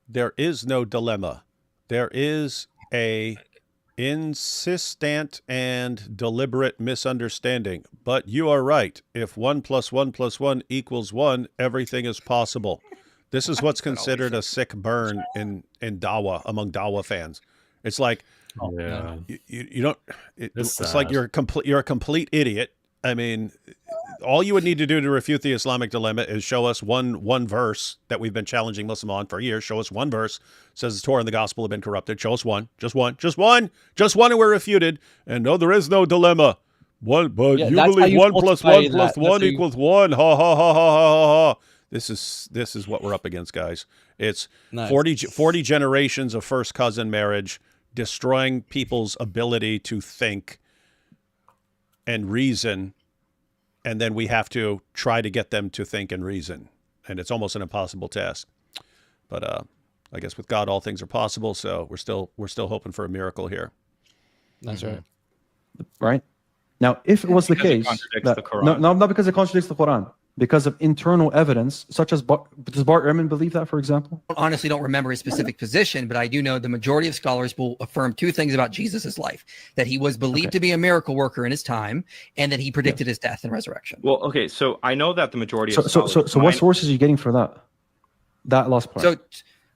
There is no dilemma. There is a insistent and deliberate misunderstanding. But you are right. If 1 + 1 + 1 = 1, everything is possible. This is what's considered a sick burn in Dawa, among Dawa fans. It's like, you don't. It's like you're a complete idiot. I mean, all you would need to do to refute the Islamic dilemma is show us one verse that we've been challenging Muslim on for years. Show us one verse says the Torah and the gospel have been corrupted. Show us one, just one, and we're refuted. And no, there is no dilemma. You believe 1 + 1 + 1 = 1. Ha ha ha ha ha ha. This is what we're up against, guys. It's nice. 40 generations of first cousin marriage, destroying people's ability to think and reason, and then we have to try to get them to think and reason, and it's almost an impossible task. But I guess with God all things are possible, so we're still hoping for a miracle here. That's right. Right now, if it was the case, not because it contradicts the Quran, because of internal evidence, such as does Bart Ehrman believe that, for example? I honestly don't remember his specific position, but I do know the majority of scholars will affirm two things about Jesus' life: that he was believed to be a miracle worker in his time, and that he predicted his death and resurrection. Well, okay, so I know that the majority of scholars... So what sources are you getting for that last part? So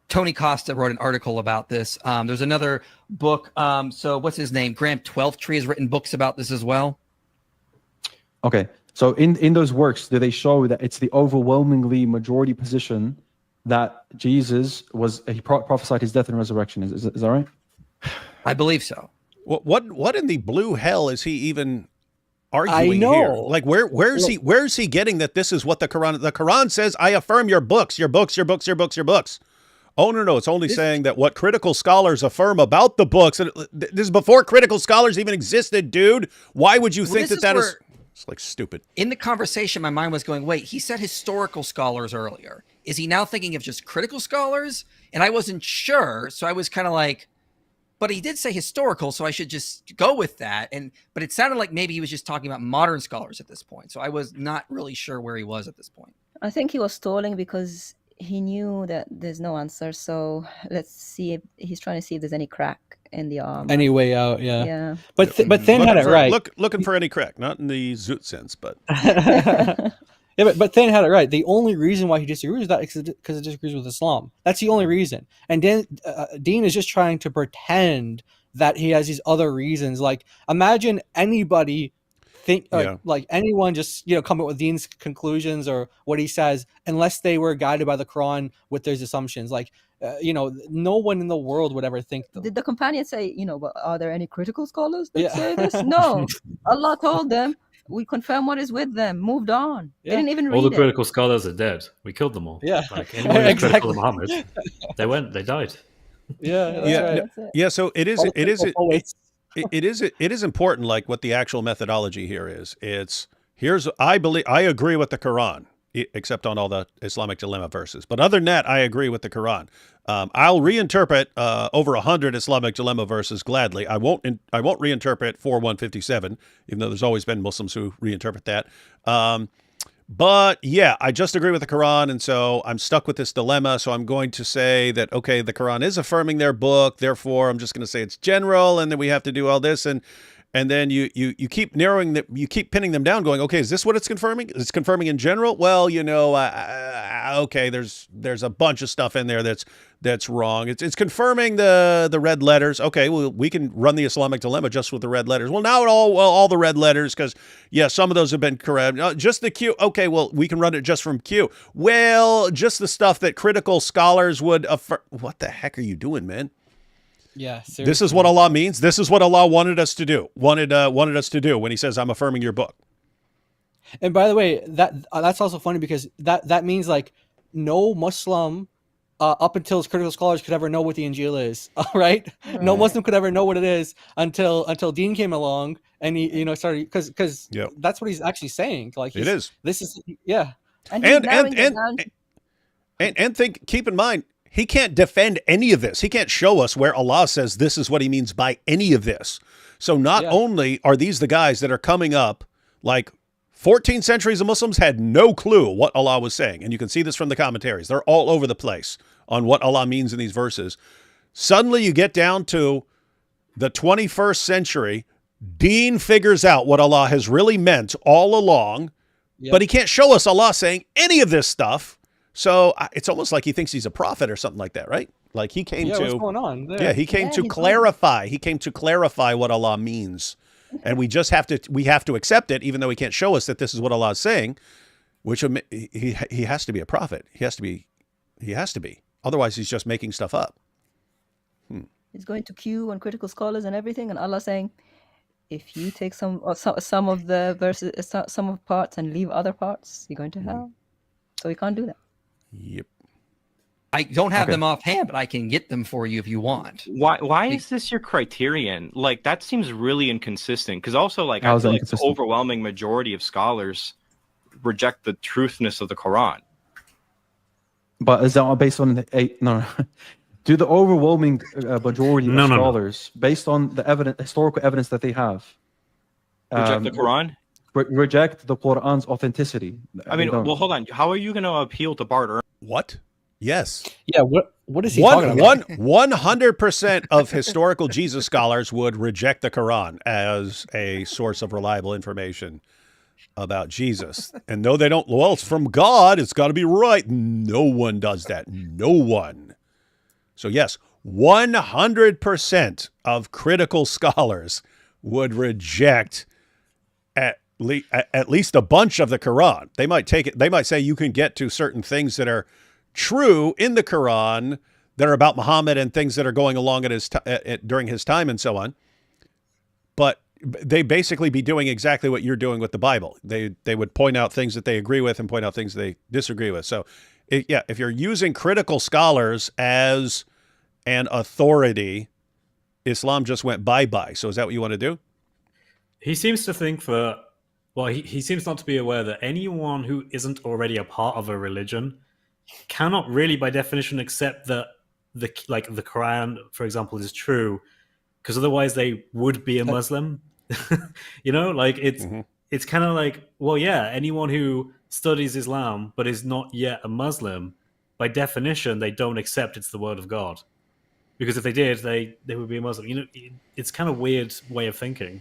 Tony Costa wrote an article about this. There's another book. So what's his name? Graham Twelfthtree has written books about this as well. Okay. So in those works, do they show that it's the overwhelmingly majority position that Jesus he prophesied his death and resurrection? Is that right? I believe so. What in the blue hell is he even arguing here? Like where's he getting that this is what the Quran says? I affirm your books. Oh no, it's only saying that what critical scholars affirm about the books. And this is before critical scholars even existed, dude. Why would you think that is? It's like stupid. In the conversation, my mind was going, wait, he said historical scholars earlier. Is he now thinking of just critical scholars? And I wasn't sure. So I was kind of like, but he did say historical, so I should just go with that. But it sounded like maybe he was just talking about modern scholars at this point. So I was not really sure where he was at this point. I think he was stalling because he knew that there's no answer. So let's see if he's trying to see if there's any crack in the armor. Any way out, yeah. But Than had it right. Looking for any crack, not in the zoot sense, but yeah, but Than had it right. The only reason why he disagrees with that is because it disagrees with Islam. That's the only reason. And then Dean is just trying to pretend that he has these other reasons. Like, imagine anybody think Yeah. like anyone just come up with Dean's conclusions or what he says unless they were guided by the Quran with those assumptions. Like, no one in the world would ever think. Did the companion say, but are there any critical scholars that Yeah. say this? No. Allah told them, we confirm what is with them, moved on. They didn't even All the read it. critical scholars are dead. We killed them all. Yeah. Like anyone who's critical Exactly. of Muhammad, they died. Yeah. Right. Yeah. So it is. All the It is. critical poets. It is important, like what the actual methodology here is. I agree with the Quran, except on all the Islamic dilemma verses. But other than that, I agree with the Quran. I'll reinterpret over 100 Islamic dilemma verses gladly. I won't reinterpret 4157, even though there's always been Muslims who reinterpret that. But yeah, I just agree with the Quran, and so I'm stuck with this dilemma. So I'm going to say that, okay, the Quran is affirming their book, therefore I'm just going to say it's general, and then we have to do all this, and then you keep narrowing that, you keep pinning them down, going, okay, is this what it's confirming? It's confirming in general. Well, okay, there's a bunch of stuff in there that's wrong. It's confirming the red letters. Okay, well, we can run the Islamic dilemma just with the red letters. Well, now all the red letters, because some of those have been correct. Just the Q. Okay, well, we can run it just from Q. Well, just the stuff that critical scholars would affirm. What the heck are you doing, man? Yeah, seriously. This is what Allah means. This is what Allah wanted us to do. Wanted us to do when He says, "I'm affirming your book." And by the way, that's also funny because that means like no Muslim up until critical scholars could ever know what the Injil is. All right, no Muslim could ever know what it is until Dean came along and he started because that's what he's actually saying. Like it is. This is yeah. And keep in mind, he can't defend any of this. He can't show us where Allah says this is what He means by any of this. So not only are these the guys that are coming up, like 14 centuries of Muslims had no clue what Allah was saying. And you can see this from the commentaries. They're all over the place on what Allah means in these verses. Suddenly you get down to the 21st century. Dean figures out what Allah has really meant all along, but he can't show us Allah saying any of this stuff. So it's almost like he thinks he's a prophet or something like that, right? Like he came to, what's going on there? Yeah, he came to clarify. He came to clarify what Allah means, and we have to accept it, even though he can't show us that this is what Allah is saying. Which he has to be a prophet. He has to be. Otherwise, he's just making stuff up. He's going to Q and critical scholars and everything, and Allah saying, if you take some of the verses, some of parts, and leave other parts, you're going to hell. So we can't do that. Yep. I don't have them offhand, but I can get them for you if you want. Why is this your criterion? Like, that seems really inconsistent. Because also, like, I feel like the overwhelming majority of scholars reject the truthness of the Quran. But is that based on do the overwhelming majority of scholars, based on the historical evidence that they have, reject the Quran? Reject the Quran's authenticity? I mean, well, hold on. How are you going to appeal to Bart? What? Yes. Yeah. What is he talking about? 100% of historical Jesus scholars would reject the Quran as a source of reliable information about Jesus. And no, they don't. Well, it's from God. It's got to be right. No one does that. No one. So yes, 100% of critical scholars would reject at least a bunch of the Quran. They might take it. They might say you can get to certain things that are true in the Quran that are about Muhammad and things that are going along during his time and so on. But they basically be doing exactly what you're doing with the Bible. They would point out things that they agree with and point out things they disagree with. So if you're using critical scholars as an authority, Islam just went bye-bye. So is that what you want to do? He seems to think that, well, he seems not to be aware that anyone who isn't already a part of a religion cannot really, by definition, accept that the Quran, for example, is true, because otherwise they would be a Muslim. It's kind of like, well, yeah, anyone who studies Islam but is not yet a Muslim, by definition, they don't accept it's the word of God, because if they did, they would be a Muslim. It's kind of weird way of thinking.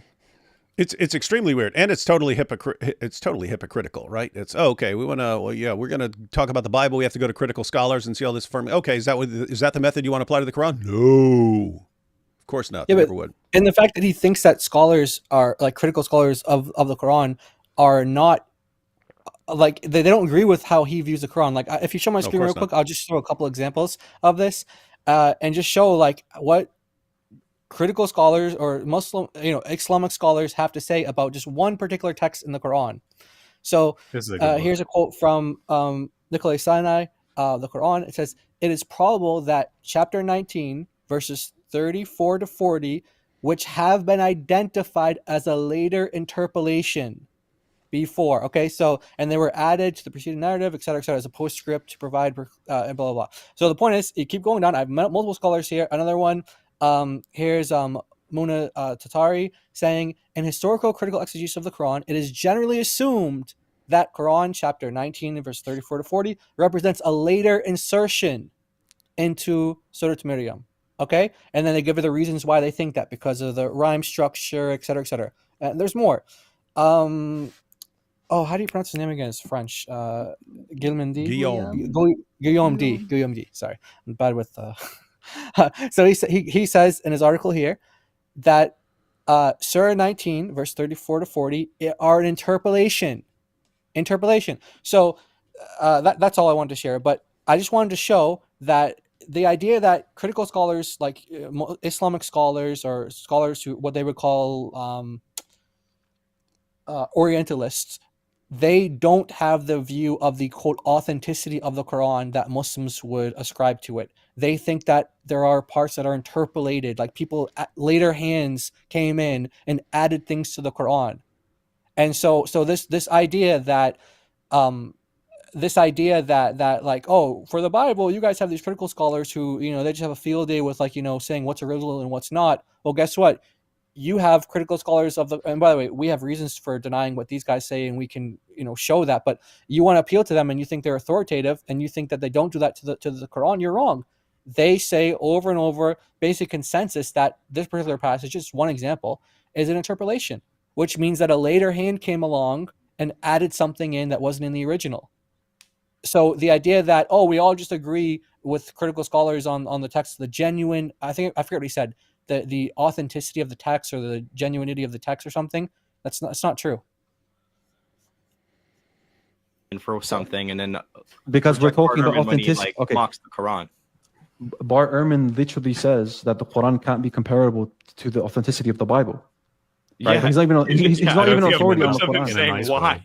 It's extremely weird, and it's totally hypocritical, right? It's okay. We're gonna talk about the Bible. We have to go to critical scholars and see all this from. Okay, is that the method you want to apply to the Quran? No, Of course not. Yeah, They but never would. and the fact that he thinks that scholars are like critical scholars of the Quran are not like they don't agree with how he views the Quran. Like if you show my No, of screen real course not. quick, I'll just throw a couple examples of this and just show like what critical scholars or Muslim, Islamic scholars have to say about just one particular text in the Quran. So This is a good one. here's a quote from Nikolai Sinai, the Quran. It says, "It is probable that chapter 19, verses 34 to 40, which have been identified as a later interpolation before." Okay, so, and they were added to the preceding narrative, et cetera, as a postscript to provide, and blah, blah, blah. So the point is, you keep going down. I have multiple scholars here. Another one, here's Muna Tatari saying, in historical critical exegesis of the Quran, it is generally assumed that Quran chapter 19 verse 34 to 40 represents a later insertion into Surah Maryam. Okay, and then they give her the reasons why they think that, because of the rhyme structure, et cetera, et cetera. And there's more. How do you pronounce his name again? It's French. Guillaume D. Guillaume D. Sorry, I'm bad with. So he says in his article here that Surah 19, verse 34 to 40 are an interpolation. So that's all I wanted to share. But I just wanted to show that the idea that critical scholars, like Islamic scholars or scholars who what they would call Orientalists, they don't have the view of the quote authenticity of the Quran that Muslims would ascribe to it. They think that there are parts that are interpolated, like people at later hands came in and added things to the Quran. And so this idea that like, oh, for the Bible, you guys have these critical scholars who, they just have a field day with, like, saying what's original and what's not. Well, guess what? You have critical scholars of the, and by the way, we have reasons for denying what these guys say, and we can, show that. But you want to appeal to them, and you think they're authoritative, and you think that they don't do that to the Quran. You're wrong. They say over and over, basic consensus, that this particular passage, just one example, is an interpolation, which means that a later hand came along and added something in that wasn't in the original. So the idea that, oh, we all just agree with critical scholars on the text, the genuine, I forget what he said, the authenticity of the text or the genuinity of the text or something, that's not true. And for something, and then because we're talking about authenticity, like, mocks the Quran. Bart Ehrman literally says that the Quran can't be comparable to the authenticity of the Bible. Right? Yeah. He's not even he's not even an authority on the Quran. Saying why,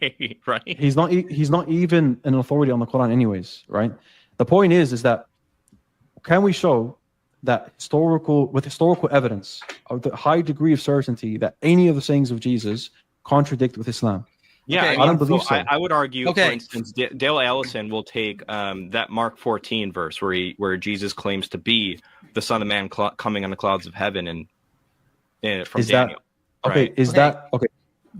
right? He's not even an authority on the Quran, anyways. Right? The point is that can we show that historical evidence of the high degree of certainty that any of the sayings of Jesus contradict with Islam? Yeah, I don't believe so. I would argue, for instance, Dale Allison will take that Mark 14 verse where Jesus claims to be the Son of Man coming on the clouds of heaven and from Daniel. That okay?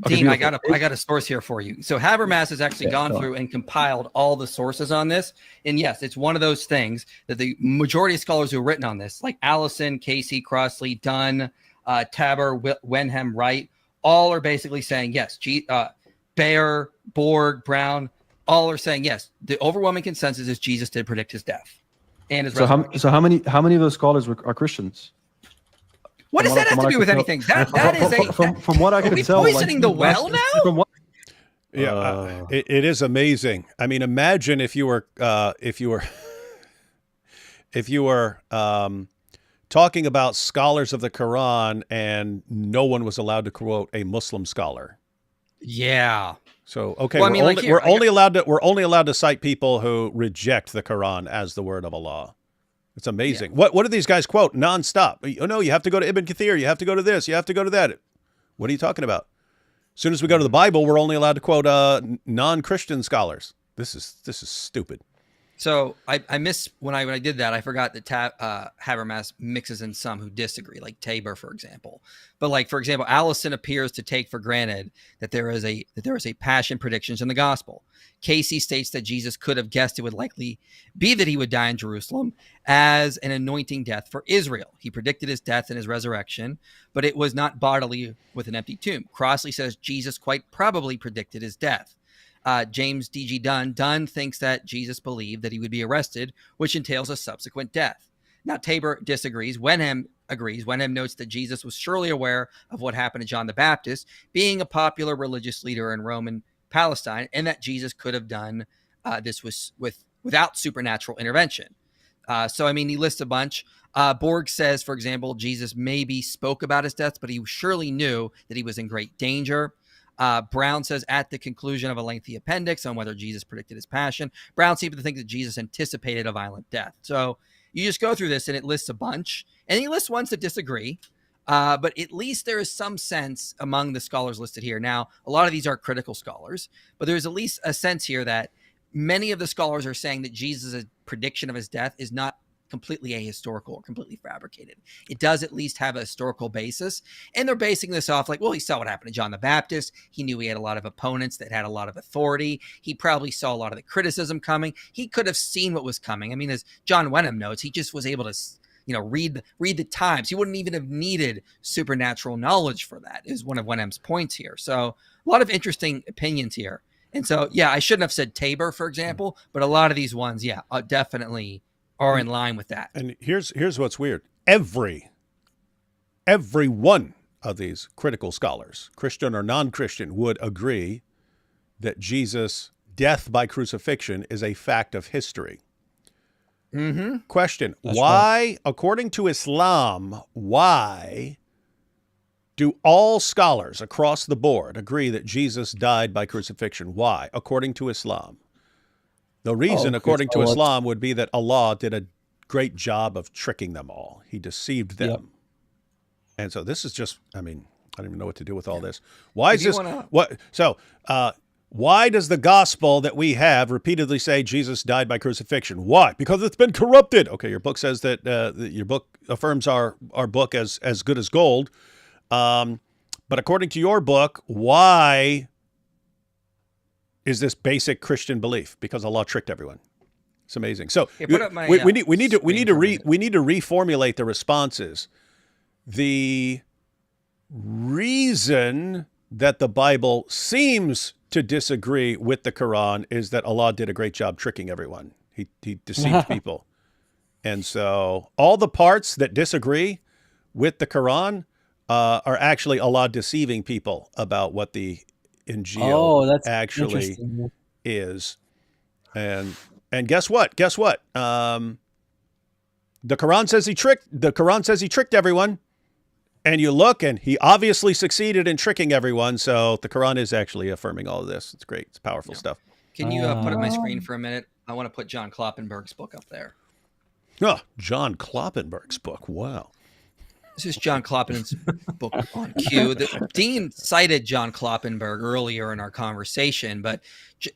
Dean, I got a source here for you. So Habermas has actually gone through and compiled all the sources on this. And yes, it's one of those things that the majority of scholars who have written on this, like Allison, Casey, Crossley, Dunn, Tabor, Wenham, Wright, all are basically saying yes. Bayer, Borg, Brown, all are saying yes. The overwhelming consensus is Jesus did predict his death and his resurrection. So how many of those scholars are Christians? What does that have to do with anything? That is from what I can tell. Are we poisoning the well now? Yeah, it is amazing. I mean, imagine if you were talking about scholars of the Quran and no one was allowed to quote a Muslim scholar. Yeah. So okay, well, we're only allowed to cite people who reject the Quran as the word of Allah. It's amazing. Yeah. What do these guys quote nonstop? Oh no, you have to go to Ibn Kathir. You have to go to this. You have to go to that. What are you talking about? As soon as we go to the Bible, we're only allowed to quote non-Christian scholars. This is stupid. So I miss when I did that. I forgot that Habermas mixes in some who disagree, like Tabor, for example. But like, for example, Allison appears to take for granted that there is a passion predictions in the gospel. Casey states that Jesus could have guessed it would likely be that he would die in Jerusalem as an anointing death for Israel. He predicted his death and his resurrection, but it was not bodily with an empty tomb. Crossley says Jesus quite probably predicted his death. James D.G. Dunn thinks that Jesus believed that he would be arrested, which entails a subsequent death. Now, Tabor disagrees. Wenham agrees. Wenham notes that Jesus was surely aware of what happened to John the Baptist, being a popular religious leader in Roman Palestine, and that Jesus could have done this without supernatural intervention. So, I mean, he lists a bunch. Borg says, for example, Jesus maybe spoke about his death, but he surely knew that he was in great danger. Brown says, at the conclusion of a lengthy appendix on whether Jesus predicted his passion, Brown seems to think that Jesus anticipated a violent death. So you just go through this and it lists a bunch, and he lists ones that disagree. But at least there is some sense among the scholars listed here. Now, a lot of these are critical scholars, but there's at least a sense here that many of the scholars are saying that Jesus' prediction of his death is not completely ahistorical or completely fabricated. It does at least have a historical basis. And they're basing this off like, well, he saw what happened to John the Baptist. He knew he had a lot of opponents that had a lot of authority. He probably saw a lot of the criticism coming. He could have seen what was coming. I mean, as John Wenham notes, he just was able to, read the times. He wouldn't even have needed supernatural knowledge for that, is one of Wenham's points here. So a lot of interesting opinions here. And so, yeah, I shouldn't have said Tabor, for example, but a lot of these ones, definitely are in line with that. And here's what's weird. Every one of these critical scholars, Christian or non-Christian, would agree that Jesus' death by crucifixion is a fact of history. Mm-hmm. Question, why, according to Islam, why do all scholars across the board agree that Jesus died by crucifixion? Why, according to Islam? The reason, according to Islam, would be that Allah did a great job of tricking them all. He deceived them. Yep. And so this is just, I mean, I don't even know what to do with all this. Why is this? Why does the gospel that we have repeatedly say Jesus died by crucifixion? Why? Because it's been corrupted. Okay, your book says that your book affirms our book as good as gold. But according to your book, why is this basic Christian belief? Because Allah tricked everyone. It's amazing. So we need to reformulate the responses. The reason that the Bible seems to disagree with the Quran is that Allah did a great job tricking everyone. He deceived people. And so all the parts that disagree with the Quran are actually Allah deceiving people about what the Injil actually is. And guess what? The Quran says he tricked everyone. And you look, and he obviously succeeded in tricking everyone. So the Quran is actually affirming all of this. It's great. It's powerful stuff. Can you put up my screen for a minute? I want to put John Kloppenberg's book up there. Oh, John Kloppenberg's book. Wow. This is John Kloppenberg's book on Q. The Dean cited John Kloppenberg earlier in our conversation, but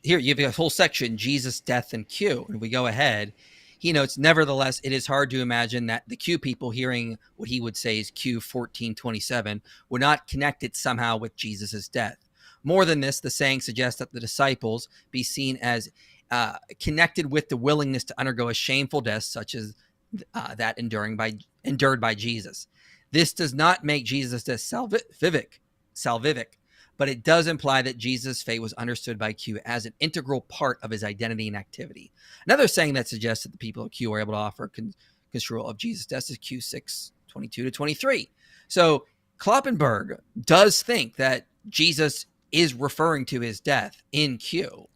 here you have a whole section, Jesus, Death, and Q. And we go ahead. He notes, nevertheless, it is hard to imagine that the Q people hearing what he would say is Q 1427 would not connect it somehow with Jesus' death. More than this, the saying suggests that the disciples be seen as connected with the willingness to undergo a shameful death, such as that endured by Jesus. This does not make Jesus' death salvific, but it does imply that Jesus' fate was understood by Q as an integral part of his identity and activity. Another saying that suggests that the people of Q are able to offer construal of Jesus' death is Q 6:22-23. So Kloppenberg does think that Jesus is referring to his death in Q.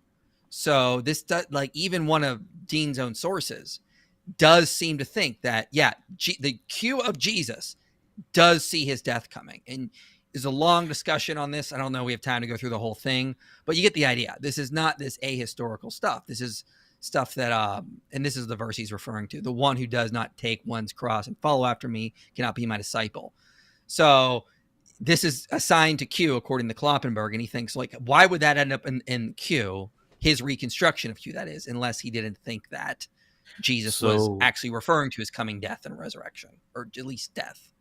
So this does, like, even one of Dean's own sources does seem to think that, the Q of Jesus does see his death coming. And there's a long discussion on this. I don't know. We have time to go through the whole thing, but you get the idea. This is not this ahistorical stuff. This is stuff that, and this is the verse he's referring to. The one who does not take one's cross and follow after me cannot be my disciple. So this is assigned to Q according to Kloppenberg. And he thinks, like, why would that end up in Q, his reconstruction of Q, that is, unless he didn't think that Jesus was actually referring to his coming death and resurrection, or at least death.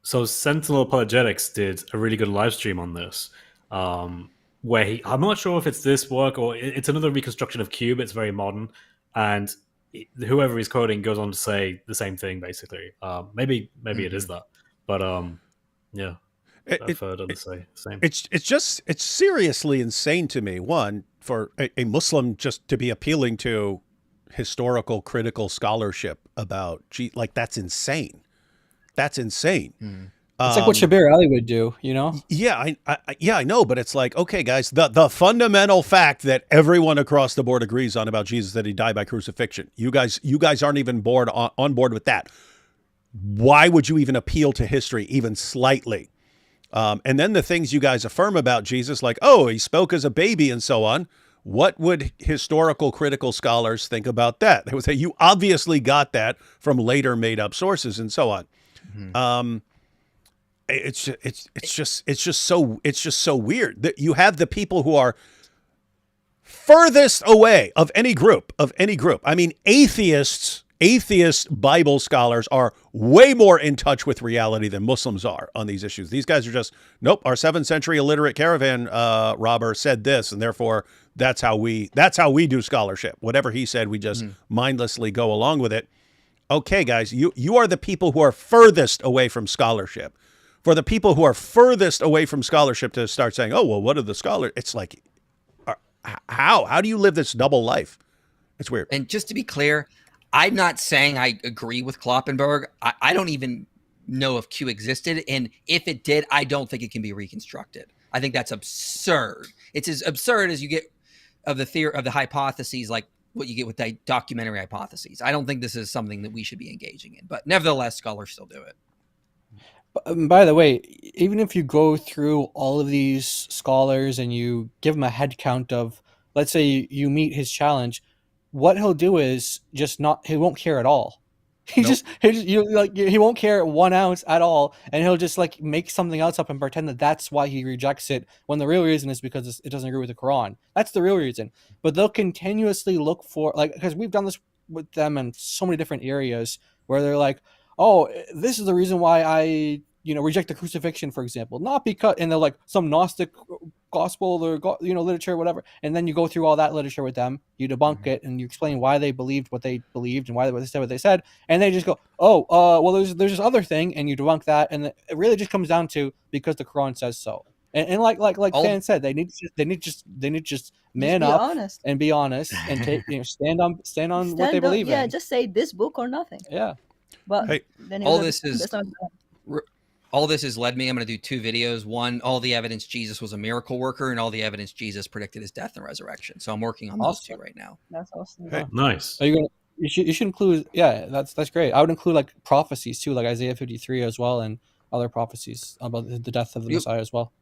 So Sentinel Apologetics did a really good live stream on this, where I'm not sure if it's this work or it's another reconstruction of Q, but it's very modern. And whoever he's quoting goes on to say the same thing, basically. Maybe it is that. But yeah, I've heard others say the same. It's seriously insane to me, one, for a Muslim just to be appealing to historical critical scholarship about, like, that's insane. That's insane. It's like what Shabir Ali would do, you know? Yeah, I know, but it's like, okay, guys, the fundamental fact that everyone across the board agrees on about Jesus, that he died by crucifixion. You guys aren't even on board with that. Why would you even appeal to history even slightly? And then the things you guys affirm about Jesus, like, oh, he spoke as a baby and so on. What would historical critical scholars think about that? They would say, you obviously got that from later made up sources and so on. It's just so weird that you have the people who are furthest away of any group. I mean, atheist Bible scholars are way more in touch with reality than Muslims are on these issues. These guys are just, nope, our 7th century illiterate caravan robber said this, and therefore that's how we do scholarship. Whatever he said, we just mindlessly go along with it. Okay, guys, you are the people who are furthest away from scholarship. For the people who are furthest away from scholarship to start saying, oh, well, what are the scholars? It's like, how do you live this double life? It's weird. And just to be clear, I'm not saying I agree with Kloppenberg. I don't even know if Q existed. And if it did, I don't think it can be reconstructed. I think that's absurd. It's as absurd as you get of the theory of the hypotheses, like what you get with the documentary hypotheses. I don't think this is something that we should be engaging in. But nevertheless, scholars still do it. By the way, even if you go through all of these scholars and you give them a head count of, let's say you meet his challenge, what he'll do is he won't care at all. He won't care 1 ounce at all, and he'll just like make something else up and pretend that that's why he rejects it, when the real reason is because it doesn't agree with the Quran. That's the real reason. But they'll continuously look for, like, because we've done this with them in so many different areas where they're like, oh, this is the reason why I, reject the crucifixion, for example. Not because, and they're like some Gnostic gospel or, literature, whatever. And then you go through all that literature with them, you debunk it, and you explain why they believed what they believed and why they said what they said. And they just go, oh, well, there's this other thing, and you debunk that. And it really just comes down to because the Quran says so. And like Fan said, they need to just man up honest. And be honest and take stand on what they believe in. Yeah, just say this book or nothing. Yeah. But all this has led me. I'm going to do 2 videos. One, all the evidence Jesus was a miracle worker, and all the evidence Jesus predicted his death and resurrection. So I'm working on those 2 right now. That's awesome. Hey, nice. Are you gonna? You should include. Yeah, that's great. I would include like prophecies too, like Isaiah 53 as well, and other prophecies about the death of the Messiah as well.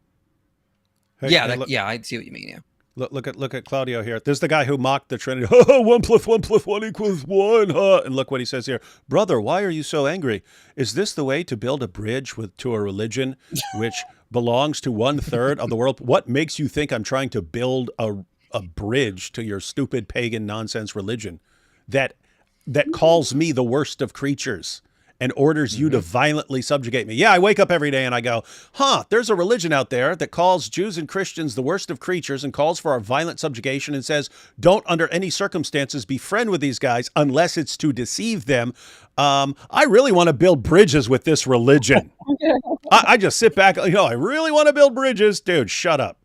Hey, I see what you mean. Yeah. Look at Claudio here. There's the guy who mocked the Trinity. 1 + 1 + 1 = 1. And look what he says here. Brother, why are you so angry? Is this the way to build a bridge to a religion which belongs to 1/3 of the world? What makes you think I'm trying to build a bridge to your stupid pagan nonsense religion that calls me the worst of creatures and orders you to violently subjugate me? Yeah, I wake up every day and I go, there's a religion out there that calls Jews and Christians the worst of creatures and calls for our violent subjugation and says, don't under any circumstances be friend with these guys unless it's to deceive them. I really want to build bridges with this religion. I just sit back, I really want to build bridges. Dude, shut up.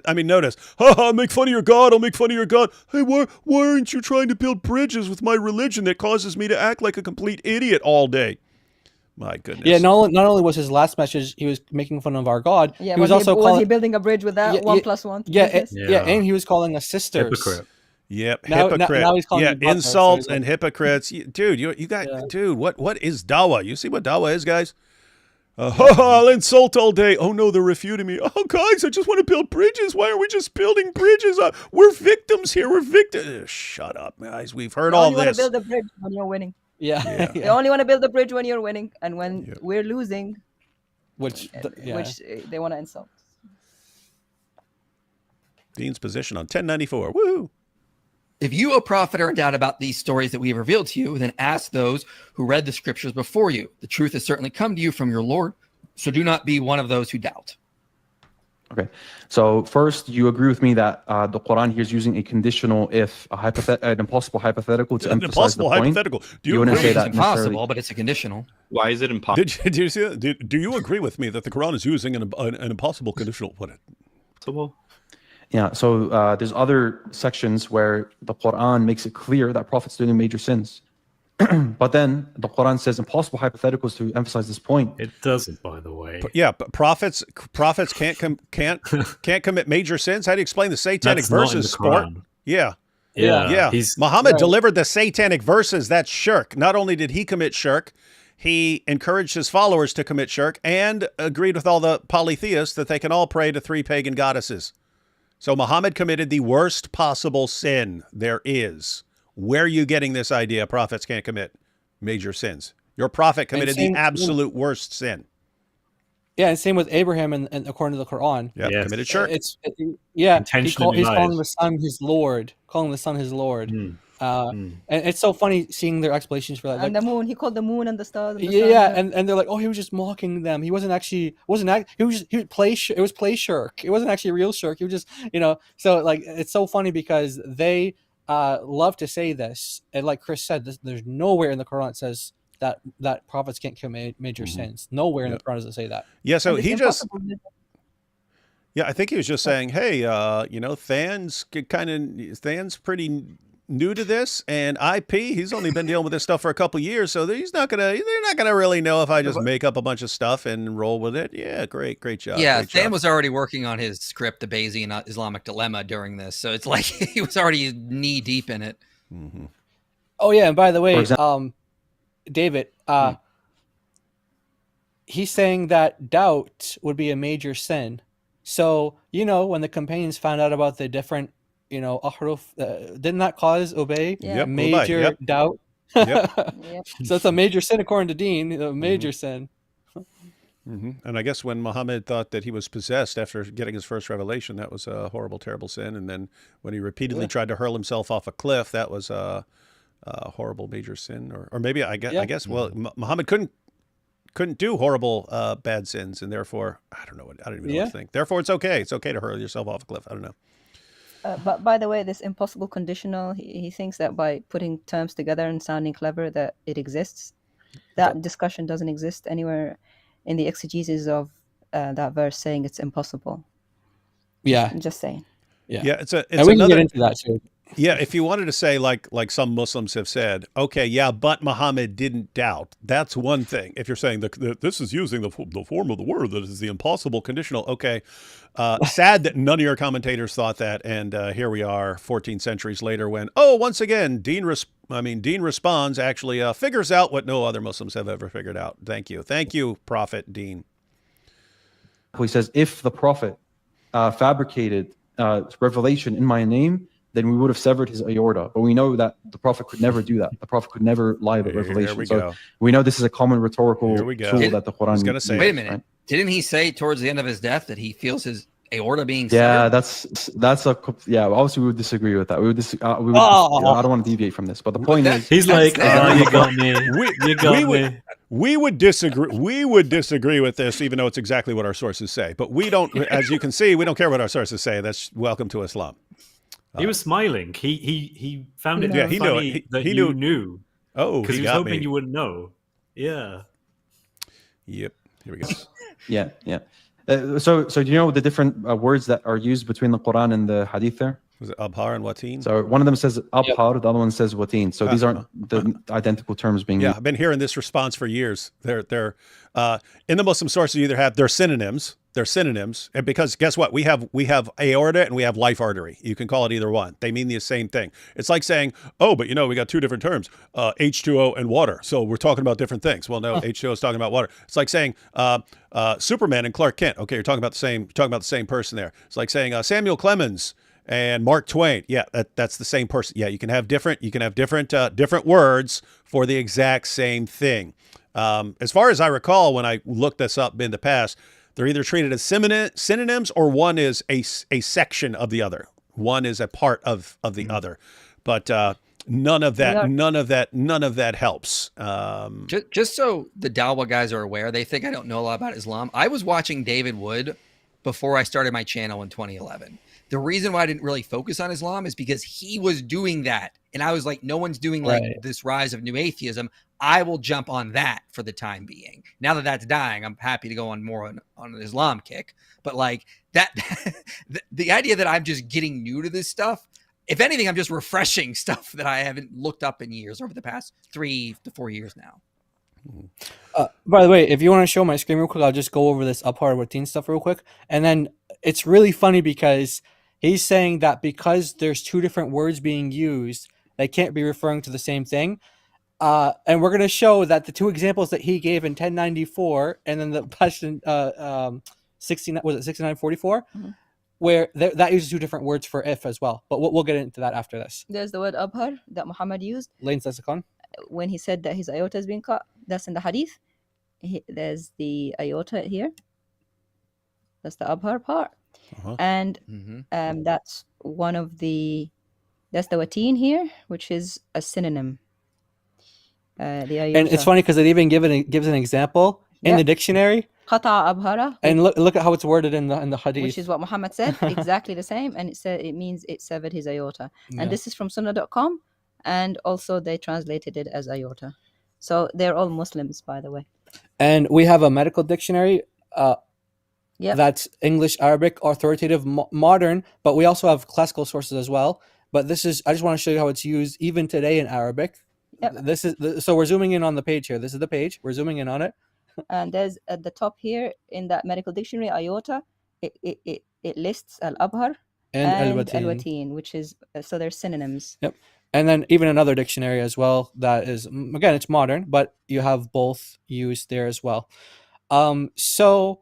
I mean, notice, I'll make fun of your God. I'll make fun of your God. Hey, why aren't you trying to build bridges with my religion that causes me to act like a complete idiot all day? My goodness. Yeah, not only was his last message, he was making fun of our God. Yeah, he was he building a bridge with that 1 + 1? Yeah, and he was calling us sisters. Hypocrite. Yep, hypocrite. Now he's calling insults and hypocrites. Dude, you got dude. What is Dawa? You see what Dawa is, guys? I'll insult all day. Oh no, they're refuting me. Oh guys, I just want to build bridges. Why are we just building bridges? We're victims here. We're victims. Shut up, guys. We've heard all this. You want to build a bridge when you're winning. Yeah. You only want to build a bridge when you're winning, and when we're losing, which they want to insult. Dean's position on 1094. Woohoo! If you, a prophet, are in doubt about these stories that we have revealed to you, then ask those who read the scriptures before you. The truth has certainly come to you from your Lord, so do not be one of those who doubt. Okay, so first, you agree with me that the Quran here is using a conditional if, an impossible hypothetical to emphasize the point. Hypothetical. Do you wouldn't agree? say that It's impossible, but it's a conditional. Why is it impossible? Did you see that? Do you agree with me that the Quran is using an impossible conditional? Possible. Yeah, so there's other sections where the Quran makes it clear that prophets doing major sins. But then the Quran says impossible hypotheticals to emphasize this point. It doesn't, by the way. Yeah, but prophets can't commit major sins. How do you explain the satanic verses, Sport? Yeah. Muhammad delivered the satanic verses. That's shirk. Not only did he commit shirk, he encouraged his followers to commit shirk and agreed with all the polytheists that they can all pray to 3 pagan goddesses. So Muhammad committed the worst possible sin there is. Where are you getting this idea prophets can't commit major sins? Your prophet committed the absolute worst sin. Yeah, and same with Abraham, and according to the Quran. Yeah, committed shirk. He's Intentionally calling the son his Lord. Calling the son his Lord. And it's so funny seeing their explanations for that. And the moon, he called the moon and the stars. And the sun. And they're like, oh, he was just mocking them. He wasn't actually it was play shirk. It wasn't actually real shirk. He was just, So like it's so funny because they love to say this, and like Chris said, there's nowhere in the Quran that says that prophets can't commit major sins. Nowhere in the Quran does it say that. Yeah, so he just. Yeah, I think he was just saying, hey, Than's pretty new to this, and IP, he's only been dealing with this stuff for a couple years, so they're not gonna really know if I just make up a bunch of stuff and roll with it. Yeah, great job. Yeah, Than was already working on his script, The Bayesian Islamic Dilemma, during this, so it's like he was already knee deep in it. Mm-hmm. Oh yeah, and by the way, David, he's saying that doubt would be a major sin. So when the companions found out about the different ahruf, didn't that cause Ubay major doubt? So it's a major sin according to Dean, a major sin. And I guess when Muhammad thought that he was possessed after getting his first revelation, that was a horrible, terrible sin. And then when he repeatedly tried to hurl himself off a cliff, that was a horrible, major sin. Or maybe I guess Muhammad couldn't do horrible, bad sins, and therefore I don't even know what to think. Therefore, it's okay. It's okay to hurl yourself off a cliff. I don't know. But by the way, this impossible conditional, he thinks that by putting terms together and sounding clever that it exists. That discussion doesn't exist anywhere in the exegesis of that verse saying it's impossible. Yeah. I'm just saying. Yeah, it's and we can get into that too. Yeah, if you wanted to say like some Muslims have said, okay, yeah, but Muhammad didn't doubt. That's one thing. If you're saying that this is using the form of the word that is the impossible conditional, okay. Sad that none of your commentators thought that, and here we are 14 centuries later when, once again, Dean responds, actually figures out what no other Muslims have ever figured out. Thank you, Prophet Dean. He says, if the Prophet fabricated revelation in my name, then we would have severed his aorta. But we know that the Prophet could never do that. The Prophet could never lie about revelation. So we know this is a common rrhetorical tool that the Quran uses. Wait a minute. Right? Didn't he say towards the end of his death that he feels his aorta being severed? Yeah, obviously we would disagree with that. I don't want to deviate from this, but the point is, he's like, you got me. You got me. We would disagree with this, even though it's exactly what our sources say. But we don't, as you can see, we don't care what our sources say. That's welcome to Islam. He was smiling. He found it funny that he knew. Oh, because he was hoping you wouldn't know. Yeah. Yep. Here we go. Yeah. So do you know the different words that are used between the Quran and the Hadith there? Was it abhar and watin? So one of them says abhar, the other one says watin. So these aren't the identical terms being used. I've been hearing this response for years. They're in the Muslim sources, you either have they're synonyms, and because guess what? We have aorta and we have life artery. You can call it either one. They mean the same thing. It's like saying, but we got two different terms, H2O and water. So we're talking about different things. Well, no, H2O is talking about water. It's like saying Superman and Clark Kent. Okay, you're talking about the same person there. It's like saying Samuel Clemens and Mark Twain. Yeah, that's the same person. Yeah, you can have different words for the exact same thing. As far as I recall, when I looked this up in the past, they're either treated as synonyms or one is a section of the other. One is a part of the other. But none of that helps. Just so the Dawah guys are aware, they think I don't know a lot about Islam. I was watching David Wood before I started my channel in 2011. The reason why I didn't really focus on Islam is because he was doing that. And I was like, no one's doing this rise of new atheism. I will jump on that for the time being. Now that that's dying, I'm happy to go on more on an Islam kick. But like that, the idea that I'm just getting new to this stuff, if anything, I'm just refreshing stuff that I haven't looked up in years over the past 3 to 4 years now. By the way, if you want to show my screen real quick, I'll just go over this Abhar routine stuff real quick. And then it's really funny because he's saying that because there's two different words being used, they can't be referring to the same thing. And we're going to show that the two examples that he gave in 1094 and then the question 6944, where that uses two different words for if as well. But we'll get into that after this. There's the word abhar that Muhammad used. Lane's lexicon. When he said that his aorta has been cut, that's in the hadith. There's the aorta here. That's the abhar part. And that's one of that's the wateen here, which is a synonym. The aorta. And it's funny because it even gives an example in the dictionary. Qata abhara. And look at how it's worded in the hadith. Which is what Muhammad said, exactly the same. And it means it severed his aorta. Yeah. And this is from sunnah.com. And also they translated it as aorta. So they're all Muslims, by the way. And we have a medical dictionary that's English, Arabic, authoritative, modern, but we also have classical sources as well. But I just want to show you how it's used even today in Arabic. Yep. So we're zooming in on the page here. This is the page. We're zooming in on it. And there's at the top here in that medical dictionary, aorta, it lists al-abhar and al-wateen, which is, so they're synonyms. Yep. And then even another dictionary as well that is, again, it's modern, but you have both used there as well. So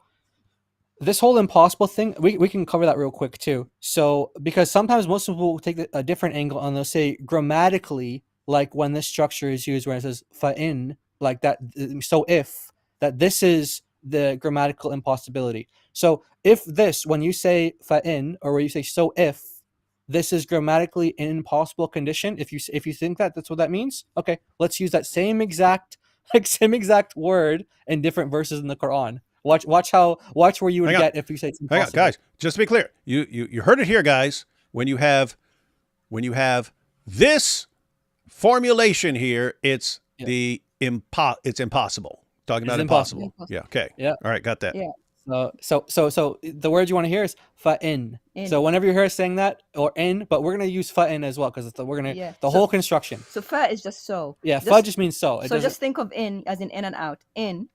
this whole impossible thing, we can cover that real quick too. So because sometimes most people will take a different angle and they'll say grammatically, like when this structure is used where it says fa'in, like that, so if, that this is the grammatical impossibility. So if this, when you say fa'in or when you say so if, this is grammatically an impossible condition. If you think that that's what that means, okay, let's use that same exact word in different verses in the Quran. Watch where you would get if you say it's impossible. Hang on, guys. Just to be clear, you heard it here, guys. When you have this formulation here, it's it's impossible. Talking about impossible. Yeah. Okay. Yeah. All right. Got that. Yeah. So the word you want to hear is fa'in. So whenever you hear us saying that or in, but we're gonna use fa'in as well because we're gonna the whole construction. So fa is just so. Yeah, fa just means so. So just think of in as in and out. In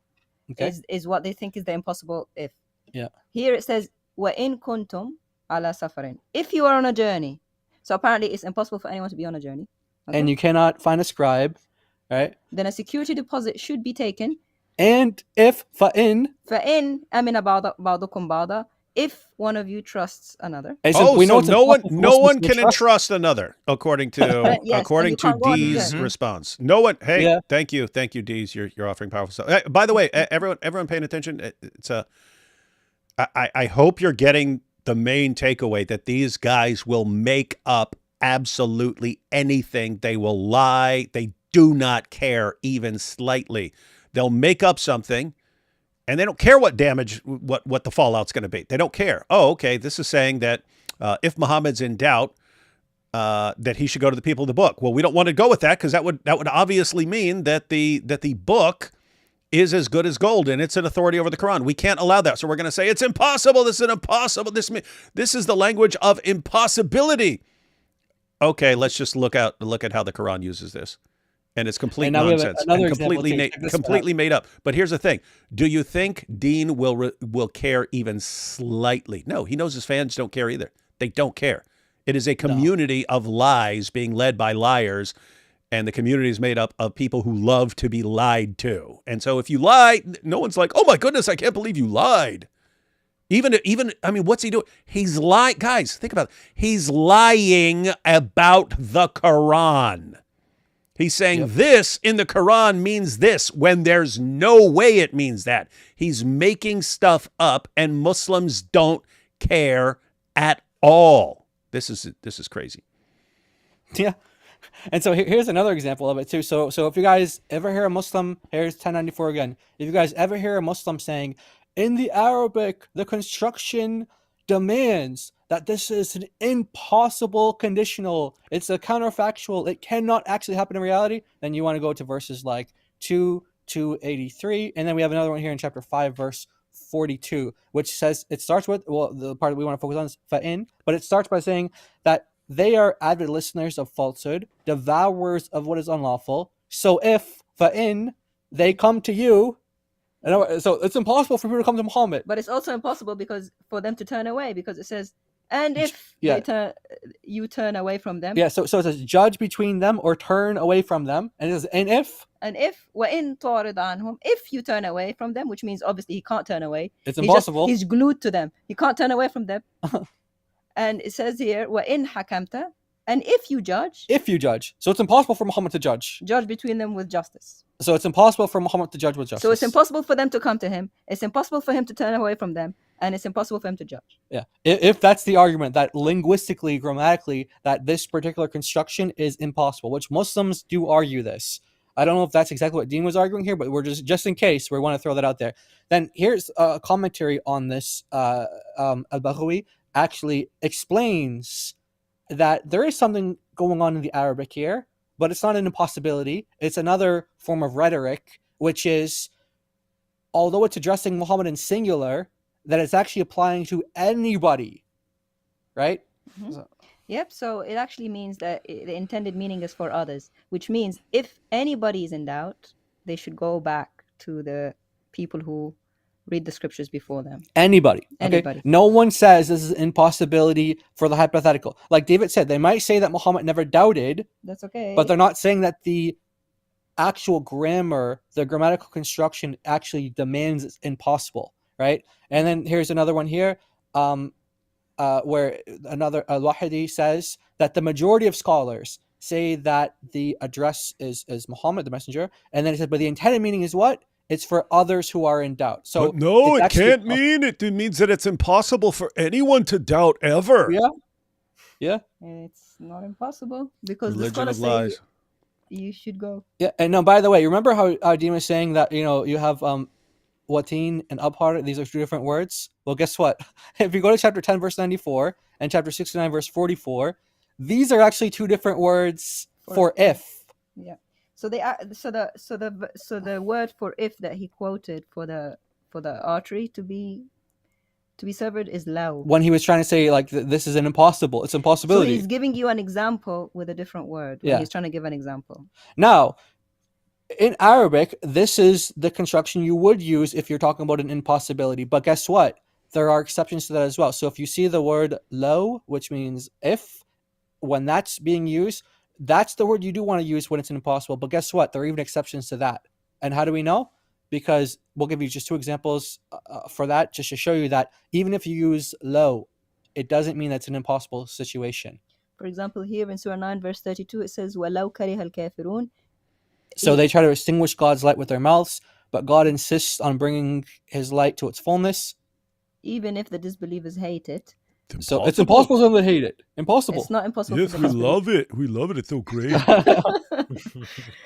is what they think is the impossible if. Yeah. Here it says wa in kuntum ala safarin. If you are on a journey. So apparently it's impossible for anyone to be on a journey. Okay? And you cannot find a scribe, right? Then a security deposit should be taken. And if fa'in amina ba'dukum ba'da, if one of you trusts another. So no one can entrust another, according to according to Dee's response. No one. Hey, thank you, Dee's. You're offering powerful stuff. By the way, everyone paying attention. I hope you're getting the main takeaway that these guys will make up absolutely anything. They will lie. They do not care even slightly. They'll make up something, and they don't care what damage, what the fallout's going to be. They don't care. Oh, okay, this is saying that if Muhammad's in doubt, that he should go to the people of the book. Well, we don't want to go with that because that would obviously mean that the book is as good as gold and it's an authority over the Quran. We can't allow that. So we're going to say it's impossible. This is impossible. This is the language of impossibility. Okay, let's just look at how the Quran uses this. And it's complete nonsense and completely made up. But here's the thing. Do you think Dean will care even slightly? No, he knows his fans don't care either. They don't care. It is a community of lies being led by liars, and the community is made up of people who love to be lied to. And so if you lie, no one's like, oh my goodness, I can't believe you lied. Even, I mean, what's he doing? He's lying. Guys, think about it. He's lying about the Quran. He's saying this in the Quran means this when there's no way it means that. He's making stuff up, and Muslims don't care at all. This is crazy. Yeah. And so here's another example of it too. So if you guys ever hear a Muslim, here's 1094 again. If you guys ever hear a Muslim saying, in the Arabic, the construction demands that this is an impossible conditional, it's a counterfactual, it cannot actually happen in reality, then you want to go to verses like 2:83, and then we have another one here in chapter 5, verse 42, which says, it starts with, well, the part that we want to focus on is fa'in, but it starts by saying that they are avid listeners of falsehood, devourers of what is unlawful. So if fa'in they come to you, so it's impossible for people to come to Muhammad. But it's also impossible because for them to turn away, because it says, and if you turn away from them. Yeah, so it says judge between them or turn away from them. And it says, and if وَإِن تُعْرِضْ عَنْهُمْ, if you turn away from them, which means obviously he can't turn away. It's impossible. He's glued to them. He can't turn away from them. And it says here, وَإِن حَكَمْتَ, and if you judge. So it's impossible for Muhammad to judge. Judge between them with justice. So it's impossible for Muhammad to judge with justice. So it's impossible for them to come to him. It's impossible for him to turn away from them. And it's impossible for him to judge. Yeah. If that's the argument, that linguistically, grammatically, that this particular construction is impossible, which Muslims do argue this. I don't know if that's exactly what Dean was arguing here, but we're just in case, we want to throw that out there. Then here's a commentary on this. Al-Baghawi actually explains that there is something going on in the Arabic here, but it's not an impossibility. It's another form of rhetoric, which is, although it's addressing Muhammad in singular, that it's actually applying to anybody, right? Mm-hmm. Yep, so it actually means that the intended meaning is for others, which means if anybody is in doubt, they should go back to the people who read the scriptures before them. Anybody. Anybody. Okay? No one says this is an impossibility for the hypothetical. Like David said, they might say that Muhammad never doubted. That's okay. But they're not saying that the actual grammar, the grammatical construction actually demands it's impossible, right? And then here's another one here, where another Al-Wahidi says that the majority of scholars say that the address is Muhammad, the messenger, and then he said, but the intended meaning is what? It's for others who are in doubt. So but no, it can't mean it. It means that it's impossible for anyone to doubt ever. Yeah. It's not impossible because religion the scholars say you should go. Yeah, and no, by the way, remember how Dean was saying that, you have Watin and Abhar, these are two different words? Well, guess what? If you go to chapter 10, verse 94 and chapter 69, verse 44, these are actually two different words for if. Yeah. So the word for if that he quoted for the artery to be severed is law. When he was trying to say like this is an impossible, it's impossibility. So he's giving you an example with a different word. Yeah. He's trying to give an example. Now, in Arabic, this is the construction you would use if you're talking about an impossibility. But guess what? There are exceptions to that as well. So if you see the word law, which means if, when that's being used, that's the word you do want to use when it's an impossible. But guess what? There are even exceptions to that. And how do we know? Because we'll give you just two examples for that, just to show you that even if you use law, it doesn't mean that's an impossible situation. For example, here in Surah 9, verse 32, it says, وَلَوْ كَرِهَ الْكَافِرُونَ. So they try to extinguish God's light with their mouths, but God insists on bringing his light to its fullness. Even if the disbelievers hate it. So it's impossible for them to hate it. Impossible. It's not impossible. Yes, we love it. We love it. It's so great.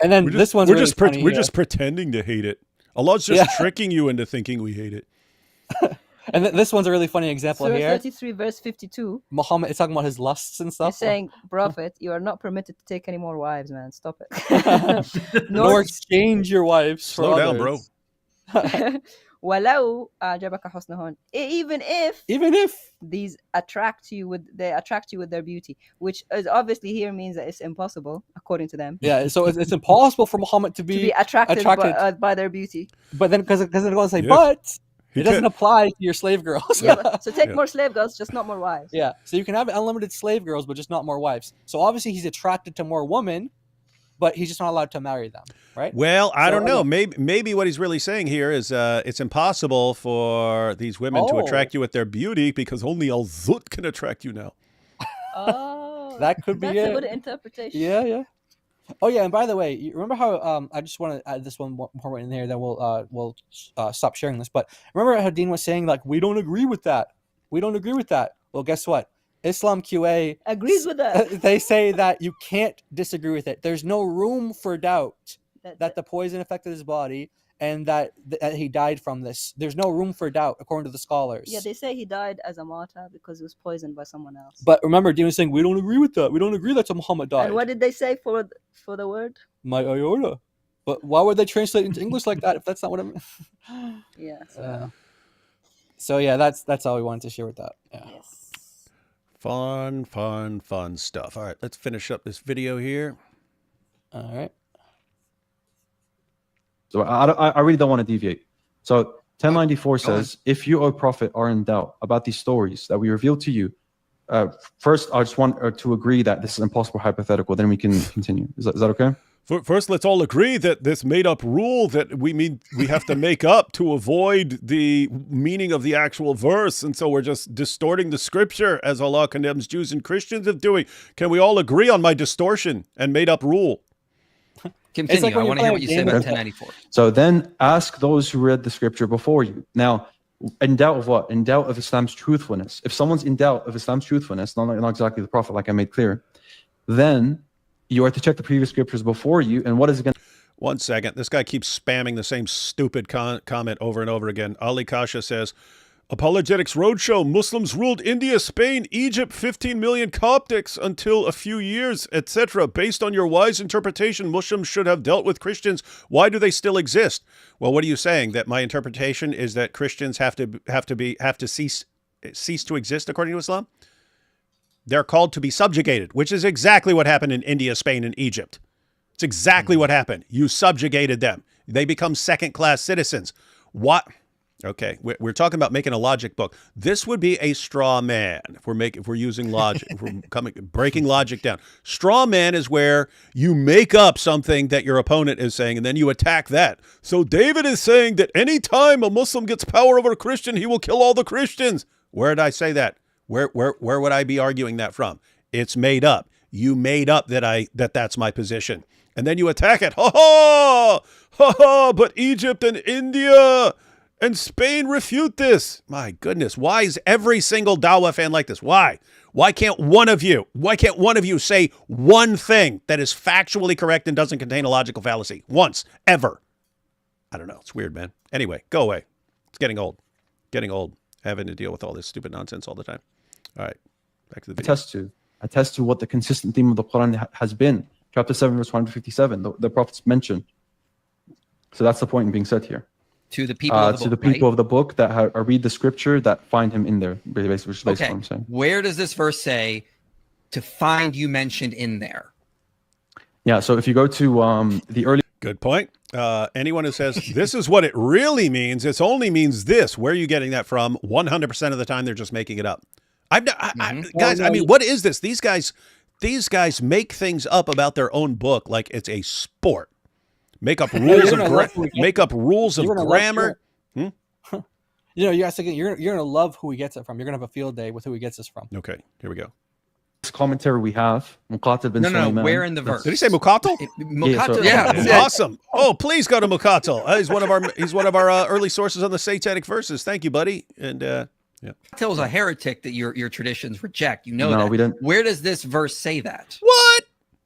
And then this one's really funny. We're just pretending to hate it. Allah's just tricking you into thinking we hate it. And this one's a really funny example Surah here. 33, verse 52. Muhammad is talking about his lusts and stuff. He's saying, Prophet, you are not permitted to take any more wives, man. Stop it. Nor exchange your wives Slow for down, others. bro. وَلَوْ أَعْجَبَكَ حُسْنُهُنَّ. Even if these attract you with their beauty, which is obviously here means that it's impossible according to them. Yeah, so it's impossible for Muhammad to be attracted. By their beauty. But then because they're going to say, but it doesn't apply to your slave girls. So take more slave girls, just not more wives. Yeah, so you can have unlimited slave girls, but just not more wives. So obviously he's attracted to more women, but he's just not allowed to marry them, right? Well, I don't know. Maybe what he's really saying here is it's impossible for these women to attract you with their beauty because only Al-Zut can attract you now. Oh, that could be it. That's a good interpretation. Yeah. Oh yeah, and by the way, you remember how I just want to add this one more in there, then we'll stop sharing this. But remember how Dean was saying like we don't agree with that. Well, guess what? Islam QA agrees with that. They say that you can't disagree with it. There's no room for doubt that the poison affected his body and that he died from this. There's no room for doubt, according to the scholars. Yeah, they say he died as a martyr because he was poisoned by someone else. But remember, Dean was saying, we don't agree with that. We don't agree that Muhammad died. And what did they say for the word? My aorta. But why would they translate into English like that if that's not what I mean? Yeah. So yeah, that's all we wanted to share with that. Yeah. Yes. Fun stuff. All right, let's finish up this video here. All right. So I really don't want to deviate. So 1094 says, if you, O prophet, are in doubt about these stories that we revealed to you, first, I just want to agree that this is an impossible hypothetical. Then we can continue. Is that okay? First, let's all agree that this made-up rule that we have to make up to avoid the meaning of the actual verse, and so we're just distorting the scripture as Allah condemns Jews and Christians of doing. Can we all agree on my distortion and made-up rule? Continue. Like I want to hear what you say about 1094. So then ask those who read the scripture before you. Now, in doubt of what? In doubt of Islam's truthfulness. If someone's in doubt of Islam's truthfulness, not exactly the Prophet, like I made clear, then you are to check the previous scriptures before you. And what is it going to... 1 second. This guy keeps spamming the same stupid comment over and over again. Ali Kasha says, Apologetics Roadshow, Muslims ruled India, Spain, Egypt, 15 million Coptics until a few years, etc. Based on your wise interpretation, Muslims should have dealt with Christians. Why do they still exist? Well, what are you saying? That my interpretation is that Christians have to cease to exist according to Islam? They're called to be subjugated, which is exactly what happened in India, Spain, and Egypt. It's exactly what happened. You subjugated them. They become second-class citizens. What? Okay, we're talking about making a logic book. This would be a straw man if we're using logic, if we're breaking logic down. Straw man is where you make up something that your opponent is saying, and then you attack that. So David is saying that any time a Muslim gets power over a Christian, he will kill all the Christians. Where did I say that? Where would I be arguing that from? It's made up. You made up that's my position, and then you attack it. Ha ha ha ha! But Egypt and India and Spain refute this. My goodness, why is every single Dawah fan like this? Why? Why can't one of you say one thing that is factually correct and doesn't contain a logical fallacy? Once, ever. I don't know. It's weird, man. Anyway, go away. It's getting old. Having to deal with all this stupid nonsense all the time. All right, back to the video. Attest to what the consistent theme of the Quran has been. Chapter 7, verse 157, the prophets mentioned. So that's the point being said here. To the people of the book, to the people of the book that read the scripture that find him in there, basically, which is basically what I'm saying. Where does this verse say to find you mentioned in there? Yeah, so if you go to the early... Good point. Anyone who says, this is what it really means, it only means this, where are you getting that from? 100% of the time, they're just making it up. Guys, I mean, what is this? These guys make things up about their own book like it's a sport. Make up rules of grammar. You know, you guys thinking you're gonna love who he gets it from. You're gonna have a field day with who he gets this from. Okay, here we go. This commentary we have, Muqatil bin Sulaiman. No, where in the verse? Did he say Muqatil? Muqatil, yeah. Awesome. Oh, please go to Muqatil. He's one of our early sources on the satanic verses. Thank you, buddy. And yeah. Muqatil's a heretic that your traditions reject. You know that. We don't. Where does this verse say that? What?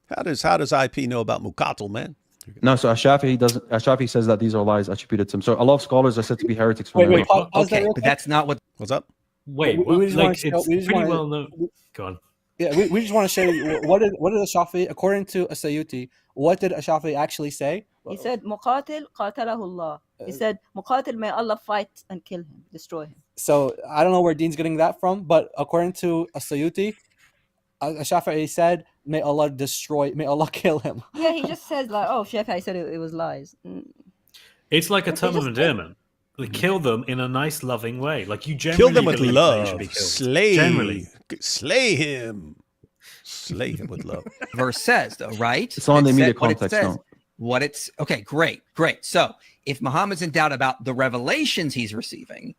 How does IP know about Muqatil, man? No, so Ashafi says that these are lies attributed to him. So a lot of scholars are said to be heretics. Wait, okay, but that's not what. What's up? Wait, it's pretty well known. Go on. Yeah, we just want to say what did Ashafi, according to Asayuti, what did Ashafi actually say? He said, "Muqatil qatalahu Allah." He said, "Muqatil, may Allah fight and kill him, destroy him." So I don't know where Dean's getting that from, but according to Asayuti, Shafi'i said, may Allah kill him. Yeah, he just says like, oh, Shafi'i said it was lies. It's like a term of endearment. They kill them in a nice, loving way. Like you generally kill them with love. Slay him with love. Verse says though, right? It's on the immediate context. Okay, great. So if Muhammad's in doubt about the revelations he's receiving,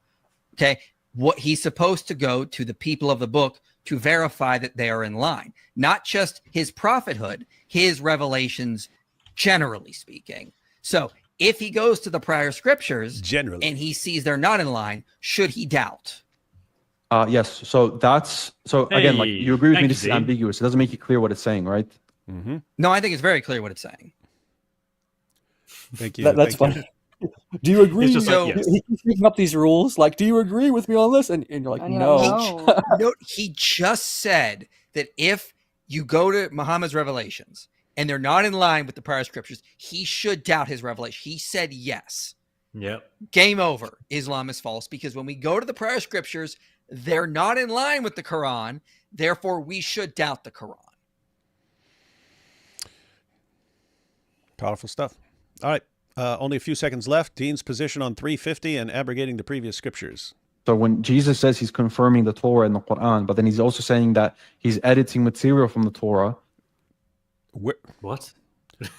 okay, what he's supposed to go to the people of the book to verify that they are in line, not just his prophethood, his revelations, generally speaking. So if he goes to the prior scriptures generally and he sees they're not in line, should he doubt? Yes. So again, like you agree with me, this is ambiguous. It doesn't make it clear what it's saying, right? Mm-hmm. No, I think it's very clear what it's saying. Thank you. That's funny. Do you agree? He keeps making up these rules. Like, do you agree with me on this? And you're like, no. No, he just said that if you go to Muhammad's revelations and they're not in line with the prior scriptures, he should doubt his revelation. He said yes. Yep. Game over. Islam is false, because when we go to the prior scriptures, they're not in line with the Quran. Therefore, we should doubt the Quran. Powerful stuff. All right. Only a few seconds left. Dean's position on 350 and abrogating the previous scriptures. So when Jesus says he's confirming the Torah and the Quran, but then he's also saying that he's editing material from the Torah. What?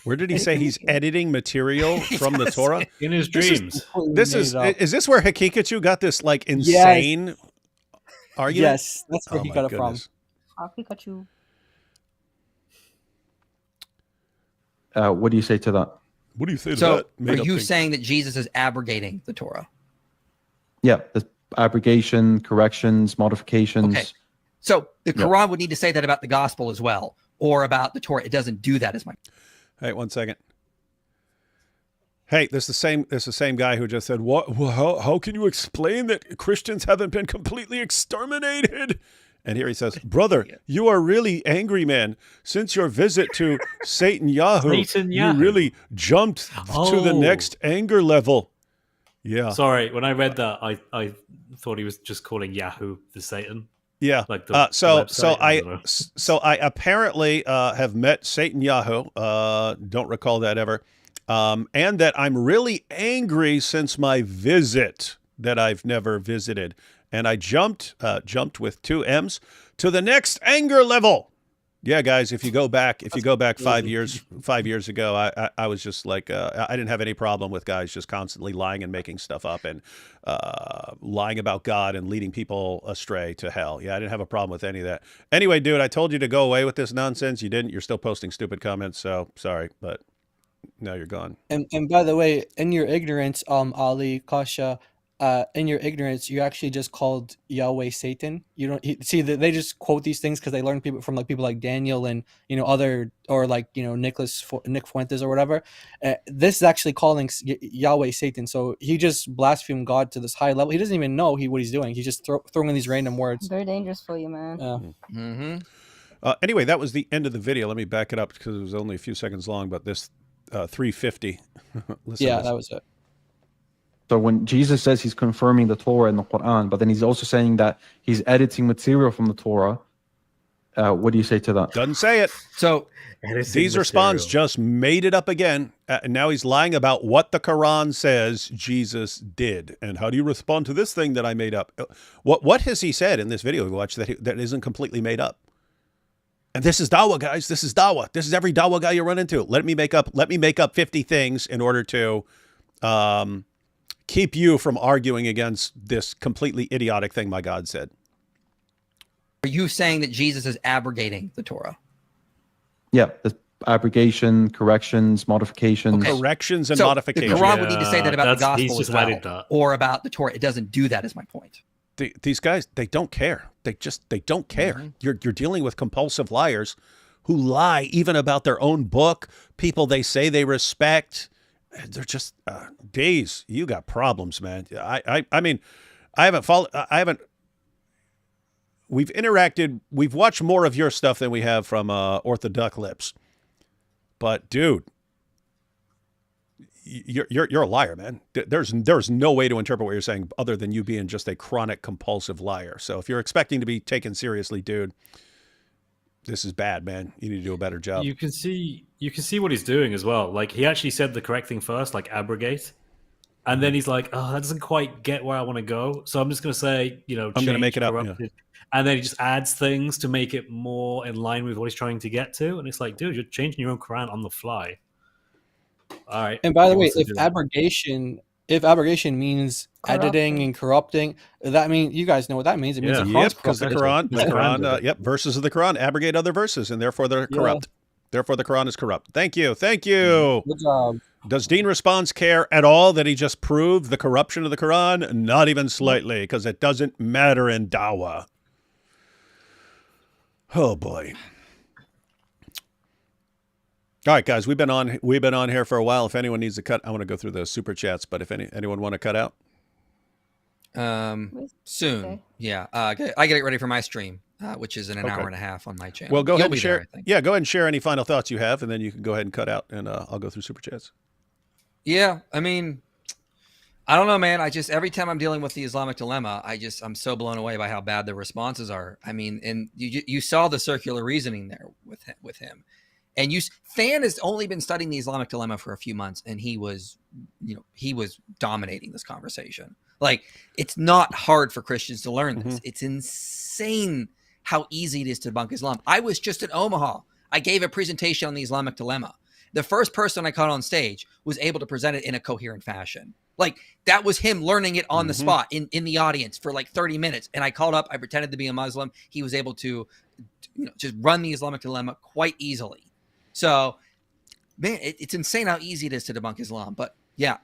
Where did he say he's editing material from the Torah? In his dreams. Is this where Hakikachu got this like insane argument? Yes, that's where he got it from. Pikachu. What do you say to that? What do you say to So, that? are you saying that Jesus is abrogating the Torah? Yeah, the abrogation, corrections, modifications. Okay. So the Quran would need to say that about the gospel as well, or about the Torah. It doesn't do that as much. Hey, 1 second. Hey, this is the same guy who just said, "What? How can you explain that Christians haven't been completely exterminated?" And here he says, "Brother, you are really angry, man. Since your visit to Satan Yahoo, you really jumped to the next anger level." Yeah. Sorry, when I read that, I thought he was just calling Yahoo the Satan. Yeah. Like the so I apparently have met Satan Yahoo. Don't recall that ever. And that I'm really angry since my visit that I've never visited. And I jumped with 2 M's to the next anger level. Yeah, guys, if you go back 5 years ago, I was just like, I didn't have any problem with guys just constantly lying and making stuff up and lying about God and leading people astray to hell. Yeah, I didn't have a problem with any of that. Anyway, dude, I told you to go away with this nonsense. You didn't. You're still posting stupid comments. So sorry, but now you're gone. And by the way, in your ignorance, Ali, Kasha, in your ignorance, you actually just called Yahweh Satan. You don't see that they just quote these things because they learn from people like Daniel and other, or like Nick Fuentes or whatever. This is actually calling Yahweh Satan. So he just blasphemed God to this high level. He doesn't even know what he's doing. He's just throwing in these random words. Very dangerous for you, man. Anyway, that was the end of the video. Let me back it up because it was only a few seconds long. But this 350. Yeah, that was it. So when Jesus says he's confirming the Torah and the Quran, but then he's also saying that he's editing material from the Torah, what do you say to that? Doesn't say it. So these response just made it up again. And now he's lying about what the Quran says Jesus did. And how do you respond to this thing that I made up? What has he said in this video we watched that isn't completely made up? And this is Dawah, guys. This is Dawah. This is every Dawah guy you run into. Let me make up 50 things in order to keep you from arguing against this completely idiotic thing my God said. Are you saying that Jesus is abrogating the Torah? Yeah, the abrogation, corrections, modifications. Okay. Corrections and So modifications. The Quran would need to say that about the gospel he's as just well, added that. or about the Torah. It doesn't do that, is my point. These guys, they don't care. They don't care. You're dealing with compulsive liars who lie even about their own book, people they say they respect. They're just days. You got problems, man. I mean, we've interacted. We've watched more of your stuff than we have from Orthodox Lips. But dude, you're a liar, man. There's no way to interpret what you're saying other than you being just a chronic compulsive liar. So if you're expecting to be taken seriously, dude, this is bad, man. You need to do a better job. You can see what he's doing as well. Like he actually said the correct thing first, like abrogate. And then he's like, oh, that doesn't quite get where I want to go. So I'm just going to say, I'm going to make it up. Yeah. And then he just adds things to make it more in line with what he's trying to get to. And it's like, dude, you're changing your own Quran on the fly. All right. And by the way, if abrogation means editing and corrupting, that means you guys know what that means. It means the Quran's because the Quran, verses of the Quran abrogate other verses, and therefore they're corrupt. Therefore, the Quran is corrupt. Thank you. Good job. Does Dean Response care at all that he just proved the corruption of the Quran? Not even slightly, because it doesn't matter in Dawah. Oh boy. All right, guys, we've been on here for a while. If anyone needs to cut, I want to go through the super chats. But if anyone want to cut out, soon. Okay. Yeah, I get it ready for my stream, which is in an hour and a half on my channel. Well, go ahead and share. Go ahead and share any final thoughts you have, and then you can go ahead and cut out, and I'll go through super chats. Yeah, I mean, I don't know, man. I just every time I'm dealing with the Islamic dilemma, I'm so blown away by how bad the responses are. I mean, and you saw the circular reasoning there with him, and Fan has only been studying the Islamic dilemma for a few months, and he was dominating this conversation. Like, it's not hard for Christians to learn this. It's insane how easy it is to debunk Islam. I was just in Omaha. I gave a presentation on the Islamic dilemma. The first person I caught on stage was able to present it in a coherent fashion. Like, that was him learning it on the spot in the audience for like 30 minutes. And I called up, I pretended to be a Muslim. He was able to just run the Islamic dilemma quite easily. So, man, it's insane how easy it is to debunk Islam. But yeah,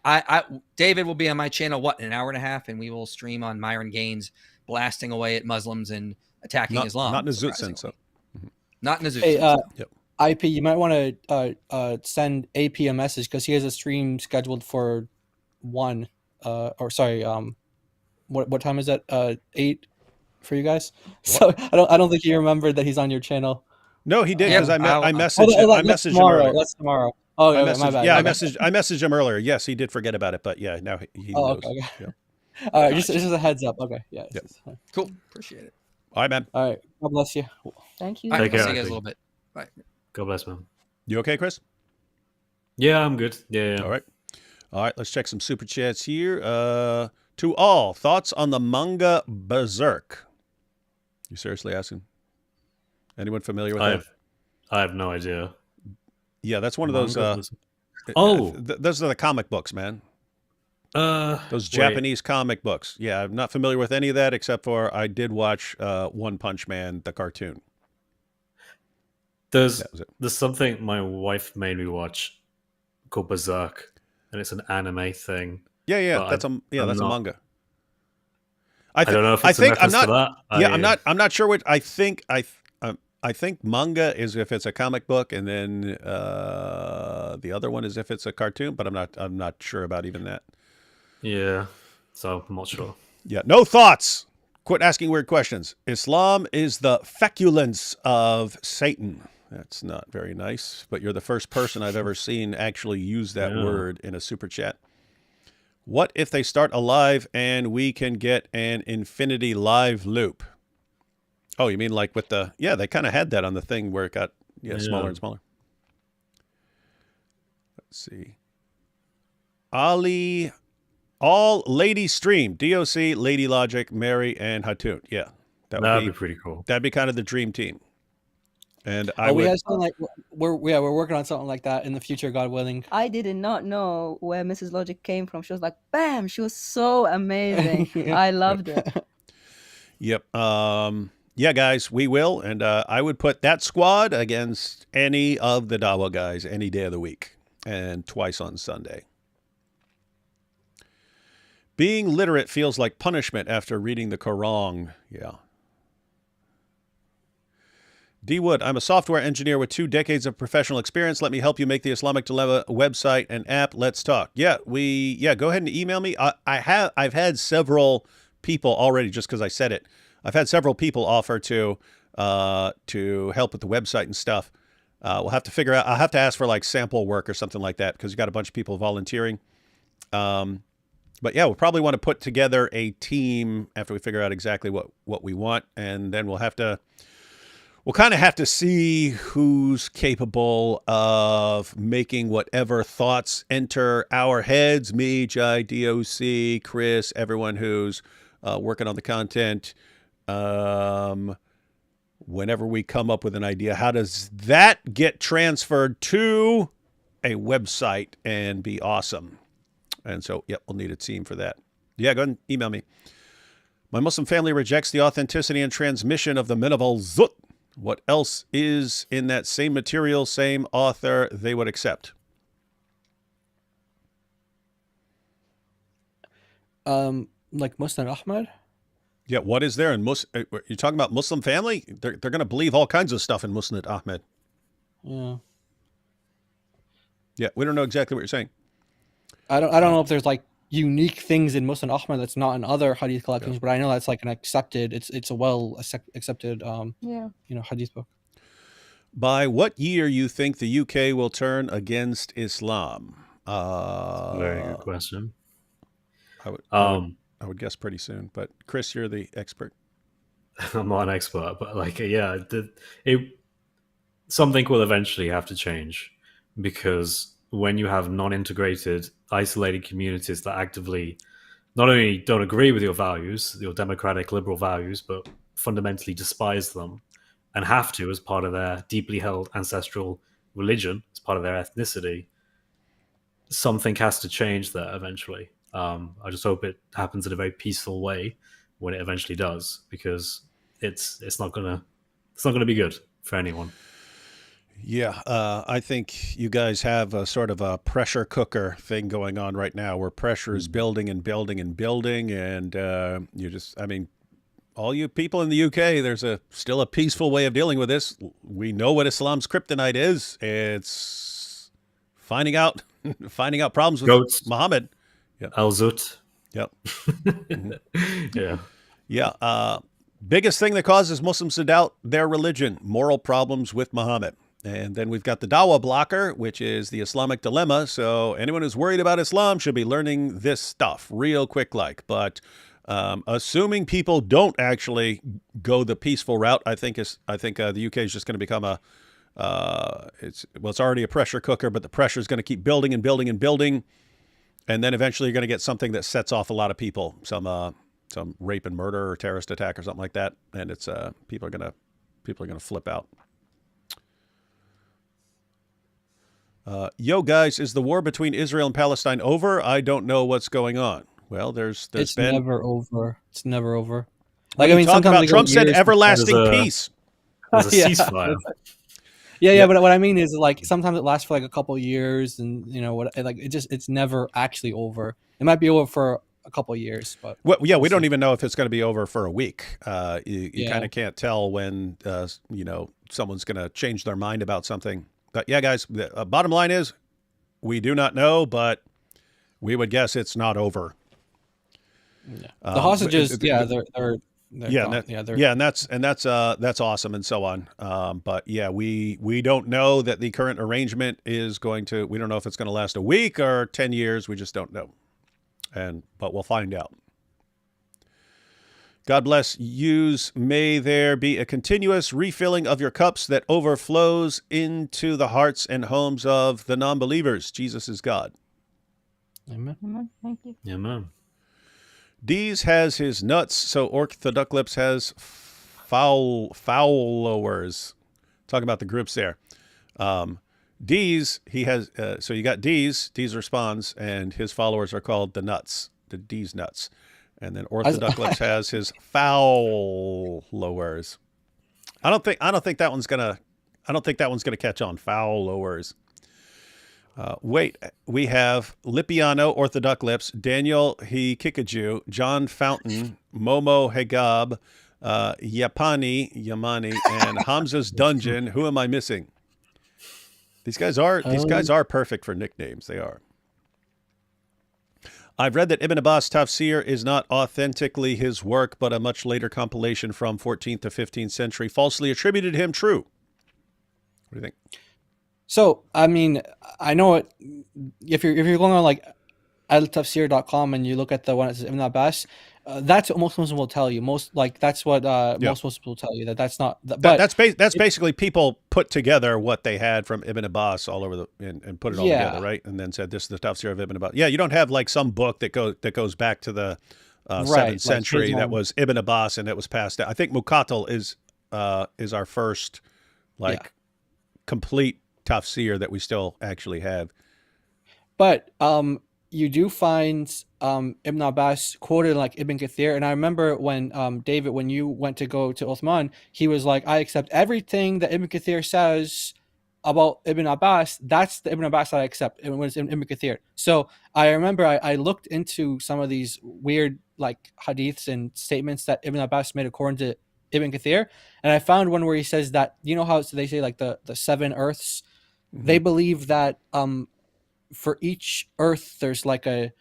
David will be on my channel, in an hour and a half, and we will stream on Myron Gaines blasting away at Muslims and attacking Islam. Not in a Zoot sense, though. Not in a Zoot sense. IP, you might want to send AP a message because he has a stream scheduled for 1. What time is that? 8 for you guys. So I don't think he remembered that he's on your channel. No, he did because I messaged him. I messaged him earlier. That's tomorrow. Oh, okay, my bad. Yeah, I messaged him earlier. Yes, he did forget about it, but yeah, now he knows. Okay. Yeah. All right, just a heads up. Okay, yeah. Cool. Appreciate it. All right, man. All right. God bless you. Thank you. All right, I'll see you guys a little bit. Bye. God bless, man. You okay, Chris? Yeah, I'm good. Yeah. All right. Let's check some super chats here. To all, thoughts on the manga Berserk? You seriously asking? Anyone familiar with that? I have no idea. Yeah, that's one of those. Those are the comic books, man. Those Japanese comic books. Yeah, I'm not familiar with any of that except for I did watch One Punch Man, the cartoon. There's something my wife made me watch called Berserk, and it's an anime thing. Yeah, that's a manga. I don't know if it's a reference to that. I'm not sure what I think. I think manga is if it's a comic book, and then the other one is if it's a cartoon. But I'm not sure about even that. Yeah, so I'm not sure. Yeah, no thoughts. Quit asking weird questions. Islam is the feculence of Satan. That's not very nice, but you're the first person I've ever seen actually use that word in a super chat. What if they start a live and we can get an infinity live loop? Oh, you mean like with the... Yeah, they kind of had that on the thing where it got smaller and smaller. Let's see. All lady stream. DOC, Lady Logic, Mary, and Hatun. Yeah. That'd be pretty cool. That'd be kind of the dream team. And we have something like we're working on something like that in the future, God willing. I did not know where Mrs. Logic came from. She was like, bam! She was so amazing. I loved it. Yep. Yeah, guys, we will, and I would put that squad against any of the Dawa guys any day of the week, and twice on Sunday. Being literate feels like punishment after reading the Quran. Yeah. D. Wood, I'm a software engineer with 2 decades of professional experience. Let me help you make the Islamic Dilemma website and app. Let's talk. Yeah, go ahead and email me. I've had several people already, just because I said it. I've had several people offer to help with the website and stuff. We'll have to figure out. I'll have to ask for like sample work or something like that because you got a bunch of people volunteering. But yeah, we'll probably want to put together a team after we figure out exactly what we want, and then we'll kind of have to see who's capable of making whatever thoughts enter our heads. Me, Jai, DOC, Chris, everyone who's working on the content. Whenever we come up with an idea, how does that get transferred to a website and be awesome? And so, we'll need a team for that. Yeah, go ahead and email me. My Muslim family rejects the authenticity and transmission of the Minhaj Zut. What else is in that same material, same author they would accept? Like Musnad Ahmad? Yeah, what is there in you're talking about Muslim family? They're going to believe all kinds of stuff in Musnad Ahmad. Yeah. Yeah, we don't know exactly what you're saying. I don't know if there's like unique things in Musnad Ahmad that's not in other hadith collections, but I know that's like an accepted. It's a well accepted hadith book. By what year you think the UK will turn against Islam? Very good question. I would guess pretty soon. But Chris, you're the expert. I'm not an expert, but something will eventually have to change, because when you have non-integrated, isolated communities that actively not only don't agree with your values, your democratic liberal values, but fundamentally despise them and have to as part of their deeply held ancestral religion, as part of their ethnicity, something has to change there eventually. I just hope it happens in a very peaceful way when it eventually does, because it's not gonna be good for anyone. Yeah, I think you guys have a sort of a pressure cooker thing going on right now, where pressure is building and building and building, and all you people in the UK, there's still a peaceful way of dealing with this. We know what Islam's kryptonite is. It's finding out problems with Goats. Muhammad. Yep. Al-Zut. Yep. Yeah. Yeah. Biggest thing that causes Muslims to doubt their religion: moral problems with Muhammad. And then we've got the Dawah blocker, which is the Islamic dilemma. So anyone who's worried about Islam should be learning this stuff real quick like. But assuming people don't actually go the peaceful route, I think the UK is just going to become it's already a pressure cooker, but the pressure is going to keep building and building and building. And then eventually you're going to get something that sets off a lot of people, some rape and murder or terrorist attack or something like that. And it's people are going to flip out. Yo, guys, is the war between Israel and Palestine over? I don't know what's going on. Well, it's never over. It's never over. Like, sometimes Trump said everlasting peace. There's a ceasefire. Yeah, but what I mean is, like, sometimes it lasts for like a couple of years, and it's never actually over. It might be over for a couple of years, but we don't even know if it's going to be over for a week. You kind of can't tell when someone's going to change their mind about something. But yeah, guys, the bottom line is we do not know, but we would guess it's not over. Yeah. The hostages, they're and that's awesome and so on. But yeah, we don't know that the current arrangement is going to. We don't know if it's going to last a week or 10 years. We just don't know, but we'll find out. God bless yous. May there be a continuous refilling of your cups that overflows into the hearts and homes of the non-believers. Jesus is God. Amen. Amen. Thank you. Amen. Dees has his nuts, so Orthodox has followers. Talking about the groups there. Dees, he has, so you got Dees responds, and his followers are called the nuts, the Dees nuts. And then Orthodox has his followers. I don't think that one's gonna catch on. Followers. Wait, we have Lipiano, Orthodox Lips, Daniel Hikikaju, John Fountain, Momo Hegab, Yamani, and Hamza's Dungeon. Who am I missing? These guys are perfect for nicknames. They are. I've read that Ibn Abbas' Tafsir is not authentically his work, but a much later compilation from 14th to 15th century, falsely attributed him. True. What do you think? So, I mean, I know it. If you're going on like altafsir.com and you look at the one that says Ibn Abbas, that's what most Muslims will tell you. Most Muslims will tell you that's not. That's basically people put together what they had from Ibn Abbas all over and put it all together, right? And then said this is the Tafsir of Ibn Abbas. Yeah, you don't have like some book that goes back to the 7th century that was Ibn Abbas and it was passed down. I think Muqatil is our first complete Tafsir that we still actually have. But you do find Ibn Abbas quoted like Ibn Kathir. And I remember when, David, when you went to go to Uthman, he was like, I accept everything that Ibn Kathir says about Ibn Abbas. That's the Ibn Abbas that I accept. It was Ibn Kathir. So I remember I looked into some of these weird like hadiths and statements that Ibn Abbas made according to Ibn Kathir. And I found one where he says that, you know how they say like the 7 earths? Mm-hmm. They believe that for each earth there's like a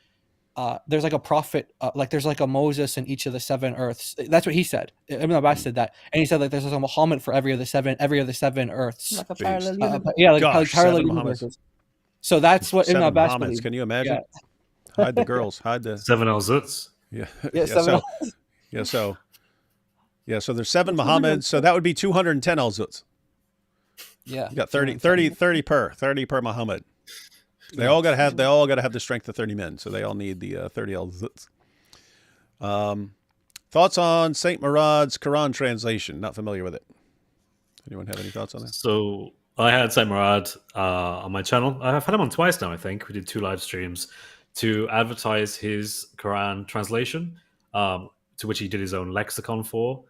prophet, like there's like a Moses in each of the 7 earths. That's what he said. Ibn Abbas said that, and he said like there's a Muhammad for every of the seven earths. Like a parallel universe. Parallel universes. So that's what Ibn Abbas believes. Can you imagine? Hide the girls. Hide the 7 al-Zuts. Yeah. Yeah, So there's 7 Muhammads. So that would be 210 al-Zuts. Yeah. You got 30 per Muhammad. They all got to have the strength of 30 men. So they all need the 30 al-Zuts. Thoughts on Saint Murad's Quran translation? Not familiar with it. Anyone have any thoughts on that? So I had Saint Murad on my channel. I've had him on twice now, I think. We did 2 live streams to advertise his Quran translation, to which he did his own lexicon for.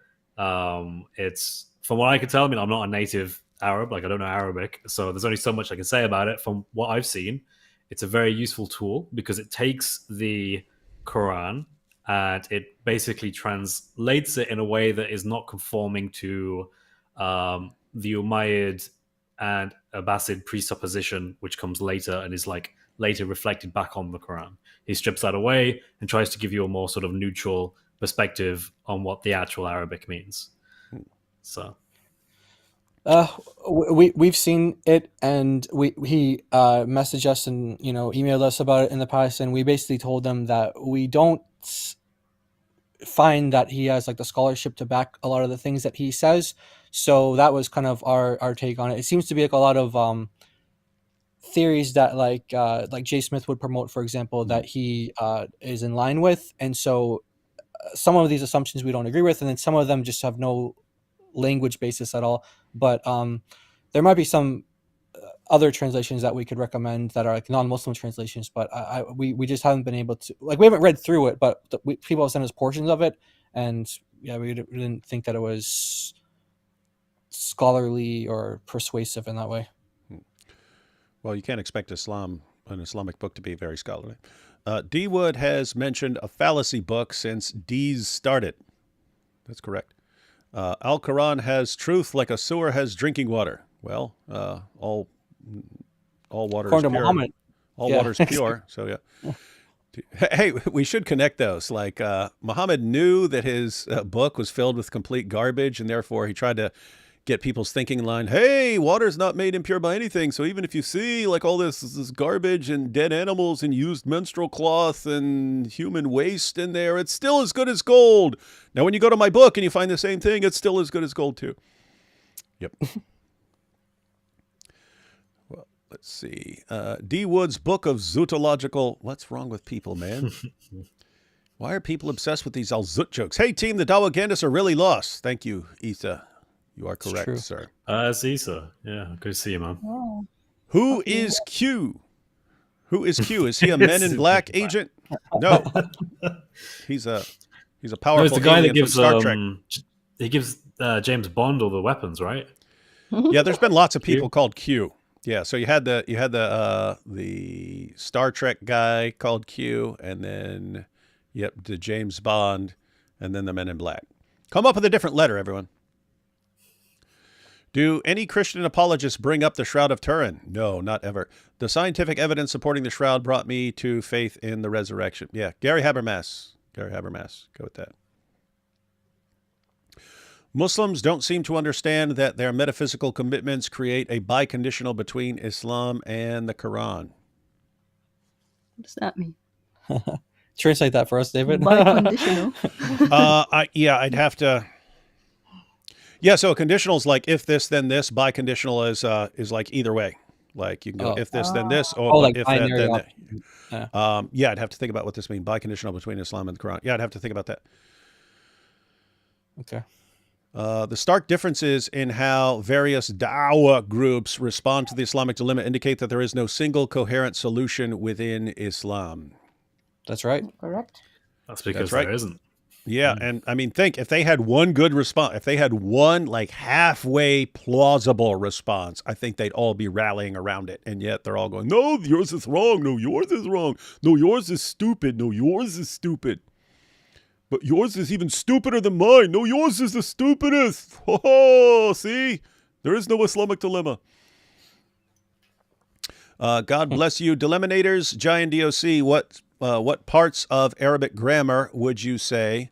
It's, from what I can tell, I mean, I'm not a native Arab, like I don't know Arabic, so there's only so much I can say about it. From what I've seen, it's a very useful tool because it takes the Quran and it basically translates it in a way that is not conforming to the Umayyad and Abbasid presupposition, which comes later and is like later reflected back on the Quran. He strips that away and tries to give you a more sort of neutral perspective on what the actual Arabic means. So we've seen it, and he messaged us and emailed us about it in the past, and we basically told them that we don't find that he has like the scholarship to back a lot of the things that he says. So that was kind of our take on it. It seems to be like a lot of theories that like Jay Smith would promote, for example, that he is in line with, and so some of these assumptions we don't agree with, and then some of them just have no language basis at all. But there might be some other translations that we could recommend that are like non-Muslim translations, but we just haven't been able to, like, we haven't read through it, but people have sent us portions of it, and yeah, we didn't think that it was scholarly or persuasive in that way. Well, you can't expect an Islamic book to be very scholarly. D. Wood has mentioned a fallacy book since D's started. That's correct. Al-Quran has truth like a sewer has drinking water. Well, all water is pure. Muhammad. All water is pure. So yeah. Hey, we should connect those. Like Muhammad knew that his book was filled with complete garbage, and therefore he tried to get people's thinking in line. Hey, water's not made impure by anything. So even if you see like all this garbage and dead animals and used menstrual cloth and human waste in there, it's still as good as gold. Now, when you go to my book and you find the same thing, it's still as good as gold too. Yep. Well, let's see. D. Wood's book of zootological. What's wrong with people, man? Why are people obsessed with these al-Zut jokes? Hey, team, the Dawahgandists are really lost. Thank you, Isa. You are correct, sir. It's Isa. Yeah, good to see you, man. Oh. Who is Q? Who is Q? Is he a Men in Black agent? No. He's a powerful no, it's the guy that alien gives from Star Trek. He gives James Bond all the weapons, right? Yeah, there's been lots of people called Q. Yeah, so you had the Star Trek guy called Q, and then the James Bond, and then the Men in Black. Come up with a different letter, everyone. Do any Christian apologists bring up the Shroud of Turin? No, not ever. The scientific evidence supporting the Shroud brought me to faith in the resurrection. Yeah, Gary Habermas. Go with that. Muslims don't seem to understand that their metaphysical commitments create a biconditional between Islam and the Quran. What does that mean? Translate that for us, David. Biconditional. I'd have to. Yeah, so a conditional is like if this, then this. Biconditional is like either way. Like you can go if this, then this, or like if that, then that. Yeah. I'd have to think about what this means. Biconditional between Islam and the Quran. Yeah, I'd have to think about that. Okay. The stark differences in how various da'wah groups respond to the Islamic dilemma indicate that there is no single coherent solution within Islam. That's right. Correct. That's because there isn't. Yeah, and I mean, think if they had one good response, if they had one like halfway plausible response, I think they'd all be rallying around it. And yet they're all going, no, yours is wrong. No, yours is wrong. No, yours is stupid. No, yours is stupid. But yours is even stupider than mine. No, yours is the stupidest. Oh, see? There is no Islamic dilemma. God bless you, Dileminators. Giant DOC, what parts of Arabic grammar would you say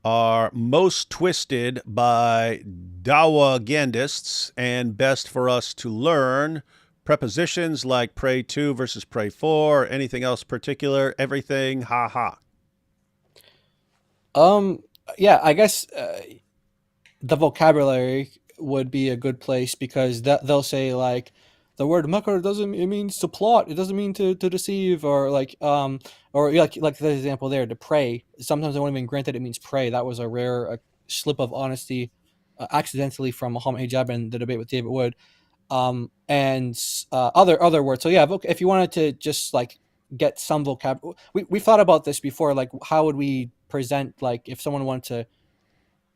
are most twisted by Dawahgandists and best for us to learn prepositions like pray to versus pray for, anything else particular, everything, ha ha. Yeah, I guess the vocabulary would be a good place because they'll say like the word makar doesn't, it means to plot, it doesn't mean to deceive, or like the example there, to pray. Sometimes I won't even grant that it means pray. That was a rare slip of honesty accidentally from Muhammad Hijab in the debate with David Wood. And other words. So yeah, if you wanted to just like get some vocab, we thought about this before, like how would we present, like if someone wanted to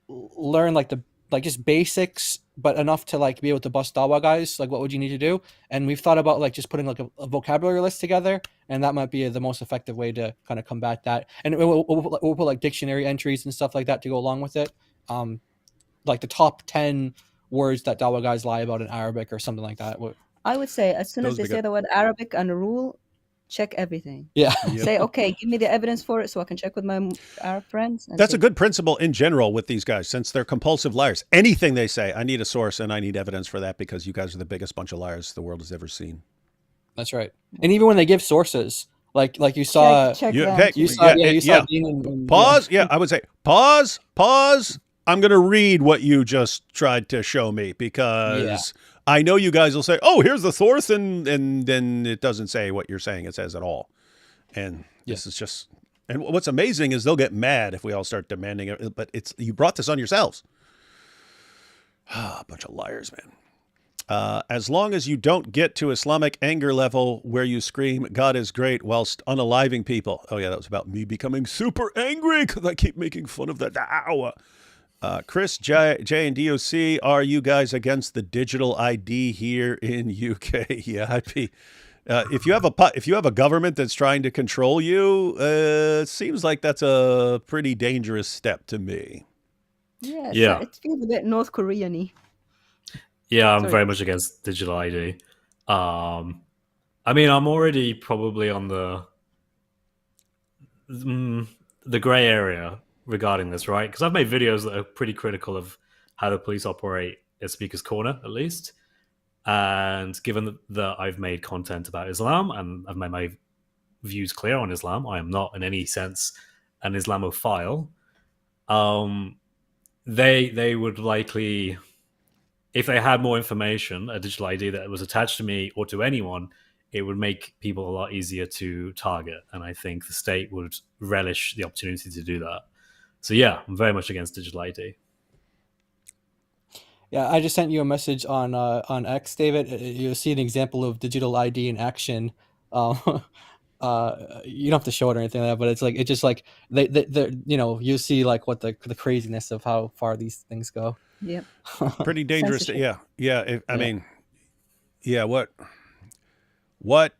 learn like just basics, but enough to like be able to bust dawa guys, like what would you need to do? And we've thought about like just putting like a vocabulary list together, and that might be the most effective way to kind of combat that. And we'll put like dictionary entries and stuff like that to go along with it, like the top 10 words that dawa guys lie about in Arabic or something like that. I would say as soon as they say the word Arabic and rule, check everything. Yeah. Say, okay, give me the evidence for it so I can check with my Arab friends. That's a good principle in general with these guys, since they're compulsive liars. Anything they say, I need a source and I need evidence for that, because you guys are the biggest bunch of liars the world has ever seen. That's right. And even when they give sources, like you saw, Pause. Yeah, I would say pause. I'm going to read what you just tried to show me, because I know you guys will say, oh, here's the source, and then it doesn't say what you're saying it says at all. And this is just, and what's amazing is they'll get mad if we all start demanding it, but you brought this on yourselves. A bunch of liars, man. As long as you don't get to Islamic anger level where you scream, God is great, whilst unaliving people. Oh yeah, that was about me becoming super angry because I keep making fun of the da'wah. Chris, J and DOC, are you guys against the digital ID here in UK? Yeah, I'd be. If you have a government that's trying to control you, it seems like that's a pretty dangerous step to me. Yeah. It feels a bit North Korean-y. Yeah, I'm very much against digital ID. I mean, I'm already probably on the gray area regarding this, right? Because I've made videos that are pretty critical of how the police operate at Speaker's Corner, at least. And given that I've made content about Islam and I've made my views clear on Islam, I am not in any sense an Islamophile. They would likely, if they had more information, a digital ID that was attached to me or to anyone, it would make people a lot easier to target. And I think the state would relish the opportunity to do that. So yeah, I'm very much against digital ID. Yeah, I just sent you a message on X, David. You'll see an example of digital ID in action. You don't have to show it or anything like that, but it's just like they you see like what the craziness of how far these things go. Yeah, pretty dangerous. I mean, what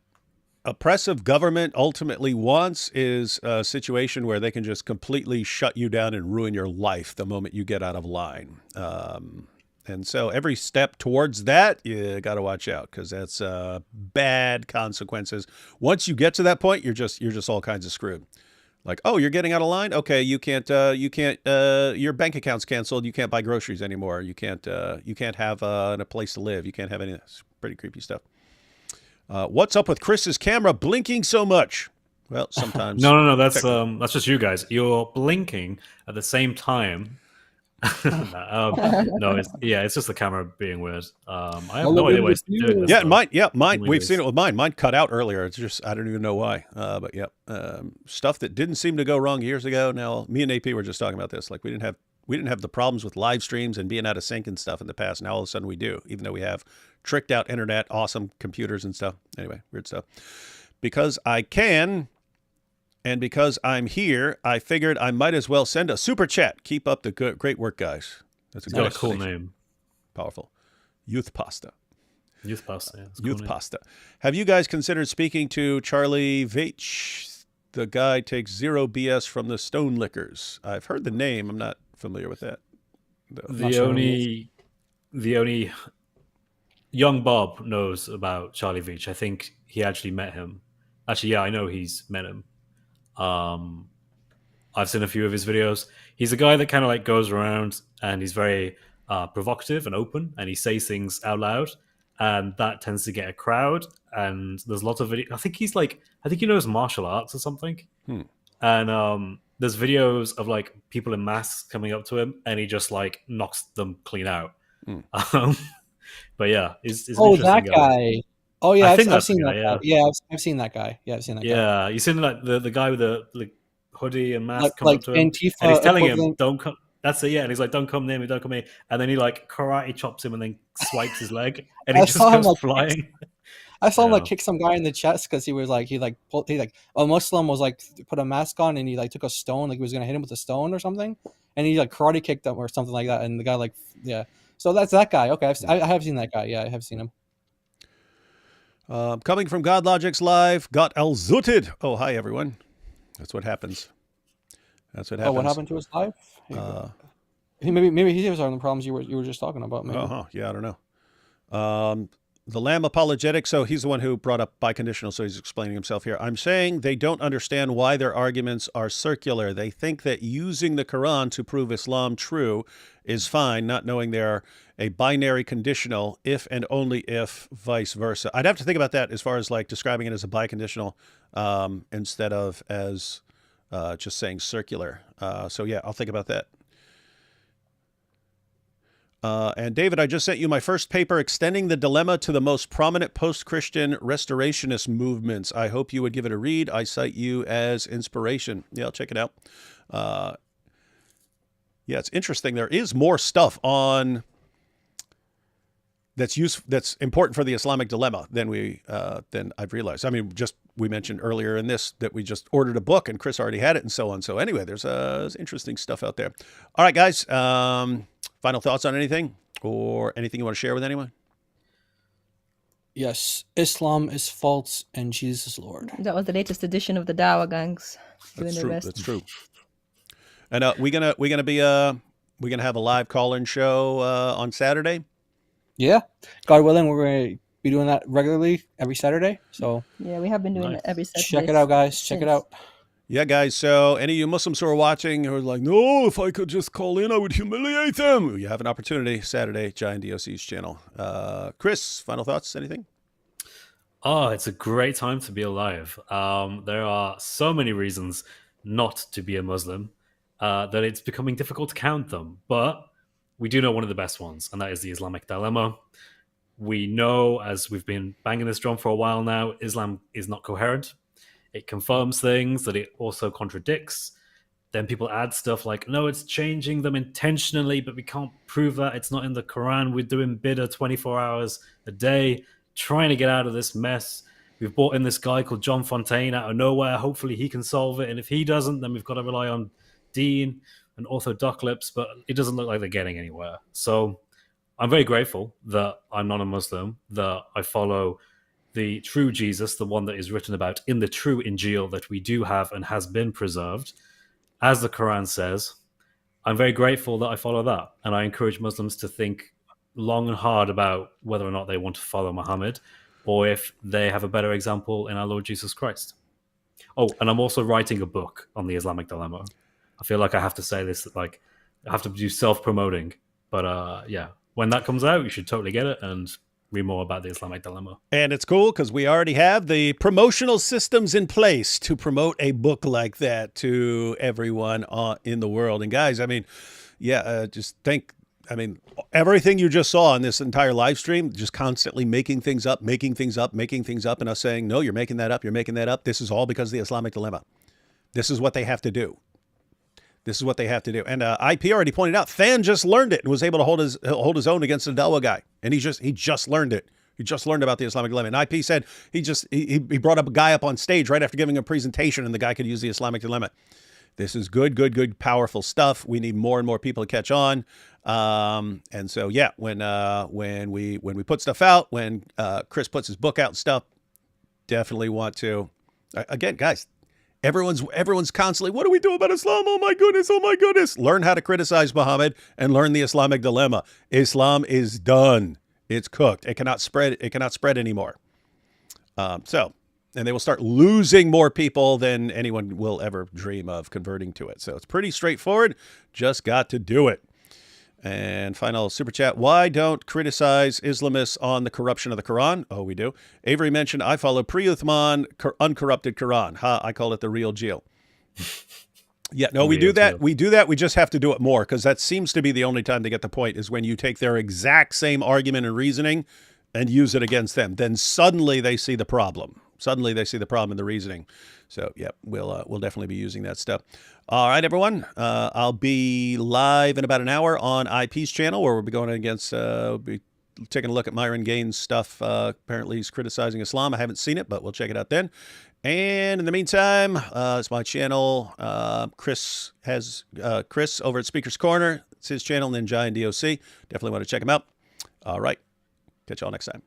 oppressive government ultimately wants is a situation where they can just completely shut you down and ruin your life the moment you get out of line. And so every step towards that, you got to watch out, because that's bad consequences. Once you get to that point, you're just all kinds of screwed. Like, oh, you're getting out of line. Okay, you can't. Your bank account's canceled. You can't buy groceries anymore. You can't have a place to live. You can't have any. It's pretty creepy stuff. What's up with Chris's camera blinking so much? Well, sometimes. No. That's just you guys. You're blinking at the same time. It's just the camera being weird. I have no idea why it's doing this. Mine. We've seen it with mine. Mine cut out earlier. It's just, I don't even know why. But stuff that didn't seem to go wrong years ago. Now, me and AP were just talking about this. Like, we didn't have the problems with live streams and being out of sync and stuff in the past. Now all of a sudden we do, even though we have tricked out internet, awesome computers and stuff. Anyway, weird stuff. Because I can. And because I'm here, I figured I might as well send a super chat. Keep up the great work, guys. That's a cool name. Powerful. Youth Pasta. Youth Pasta. Yeah, Youth cool Pasta. Have you guys considered speaking to Charlie Veitch? The guy takes zero BS from the Stone Lickers. I've heard the name. I'm not familiar with that. The only young Bob knows about Charlie Veitch. I think he actually met him. Actually, yeah, I know he's met him. I've seen a few of his videos. He's a guy that kind of like goes around and he's very provocative and open, and he says things out loud. and that tends to get a crowd. And there's lots of video. I think he knows martial arts or something. And there's videos of like people in masks coming up to him, and he just like knocks them clean out. But yeah, he's an interesting that guy. Oh yeah, I've seen that guy. Yeah, I've seen that guy. Yeah, I've seen that guy. Yeah, you seen like the guy with the hoodie and mask coming like up to him, Antifa and he's telling him, equivalent. "Don't come." That's it. Yeah, and he's like, "Don't come near me, don't come near." And then he like karate chops him and then swipes his leg, and he just goes flying. I saw him like kick some guy in the chest because he a Muslim was like put a mask on and he like took a stone, like he was gonna hit him with a stone or something, and he like karate kicked him or something like that, and the guy like so that's that guy. Okay, I have seen that guy. Yeah, I have seen him. Coming from God Logic's Live, got al zooted. Oh, hi everyone. That's what happens. That's what happens. Oh, what happened to his life? Maybe he was having the problems you were just talking about. Maybe. Yeah, I don't know. The Lamb Apologetic, so he's the one who brought up biconditional, so he's explaining himself here. I'm saying they don't understand why their arguments are circular. They think that using the Quran to prove Islam true is fine, not knowing they're a binary conditional, if and only if, vice versa. I'd have to think about that as far as like describing it as a biconditional instead of as just saying circular. So yeah, I'll think about that. And David, I just sent you my first paper extending the dilemma to the most prominent post-Christian restorationist movements. I hope you would give it a read. I cite you as inspiration. Yeah, I'll check it out. Yeah, it's interesting. There is more stuff on that's important for the Islamic dilemma than I've realized. I mean, just we mentioned earlier in this that we just ordered a book and Chris already had it and so on. So anyway, there's interesting stuff out there. All right, guys. Final thoughts on anything or anything you want to share with anyone? Yes, Islam is false and Jesus is Lord. That was the latest edition of the Dawah gangs. That's true. That's true. And we're gonna have a live call-in show on Saturday. Yeah, God willing, we're gonna be doing that regularly every Saturday. So yeah, we have been doing it every Saturday. Check it out, guys. Check it out. Yeah, guys. So any of you Muslims who are watching who are like, no, if I could just call in, I would humiliate them. You have an opportunity Saturday, Giant DOC's channel. Chris, final thoughts? Anything? Oh, it's a great time to be alive. There are so many reasons not to be a Muslim that it's becoming difficult to count them. But we do know one of the best ones, and that is the Islamic dilemma. We know, as we've been banging this drum for a while now, Islam is not coherent. It confirms things that it also contradicts. Then people add stuff like, no, it's changing them intentionally, but we can't prove that. It's not in the Quran. We're doing bid'ah 24 hours a day, trying to get out of this mess. We've brought in this guy called John Fontaine out of nowhere. Hopefully he can solve it. And if he doesn't, then we've got to rely on Dean and Orthodox, but it doesn't look like they're getting anywhere. So I'm very grateful that I'm not a Muslim, that I follow the true Jesus, the one that is written about in the true Injil that we do have and has been preserved, as the Quran says. I'm very grateful that I follow that. And I encourage Muslims to think long and hard about whether or not they want to follow Muhammad or if they have a better example in our Lord Jesus Christ. Oh, and I'm also writing a book on the Islamic dilemma. I feel like I have to say this, like I have to do self-promoting. But yeah, when that comes out, you should totally get it and read more about the Islamic dilemma. And it's cool because we already have the promotional systems in place to promote a book like that to everyone in the world. And guys, I mean, yeah, just think, I mean, everything you just saw in this entire live stream, just constantly making things up, and us saying, no, you're making that up, you're making that up. This is all because of the Islamic dilemma. This is what they have to do. This is what they have to do. And IP already pointed out, Than just learned it and was able to hold his own against the Dawah guy. And he just learned it. He just learned about the Islamic dilemma. And IP said he brought up a guy up on stage right after giving a presentation, and the guy could use the Islamic dilemma. This is good, powerful stuff. We need more and more people to catch on. And so, yeah, when we put stuff out, when Chris puts his book out and stuff, definitely want to, again, guys, everyone's constantly, what do we do about Islam? Oh my goodness. Learn how to criticize Muhammad and learn the Islamic dilemma. Islam is done. It's cooked. It cannot spread anymore. And they will start losing more people than anyone will ever dream of converting to it. So it's pretty straightforward. Just got to do it. And final super chat. Why don't criticize Islamists on the corruption of the Quran? Oh, we do. Avery mentioned, I follow pre-Uthman, uncorrupted Quran. Ha, I call it the real deal. Yeah, no, we do that. We do that. We just have to do it more because that seems to be the only time they get the point is when you take their exact same argument and reasoning and use it against them. Then suddenly they see the problem. Suddenly they see the problem in the reasoning. So, yeah, we'll definitely be using that stuff. All right, everyone. I'll be live in about an hour on IP's channel where we'll be going against, we'll be taking a look at Myron Gaines' stuff. Apparently he's criticizing Islam. I haven't seen it, but we'll check it out then. And in the meantime, it's my channel. Chris over at Speaker's Corner. It's his channel, and then Giant DOC. Definitely want to check him out. All right. Catch y'all next time.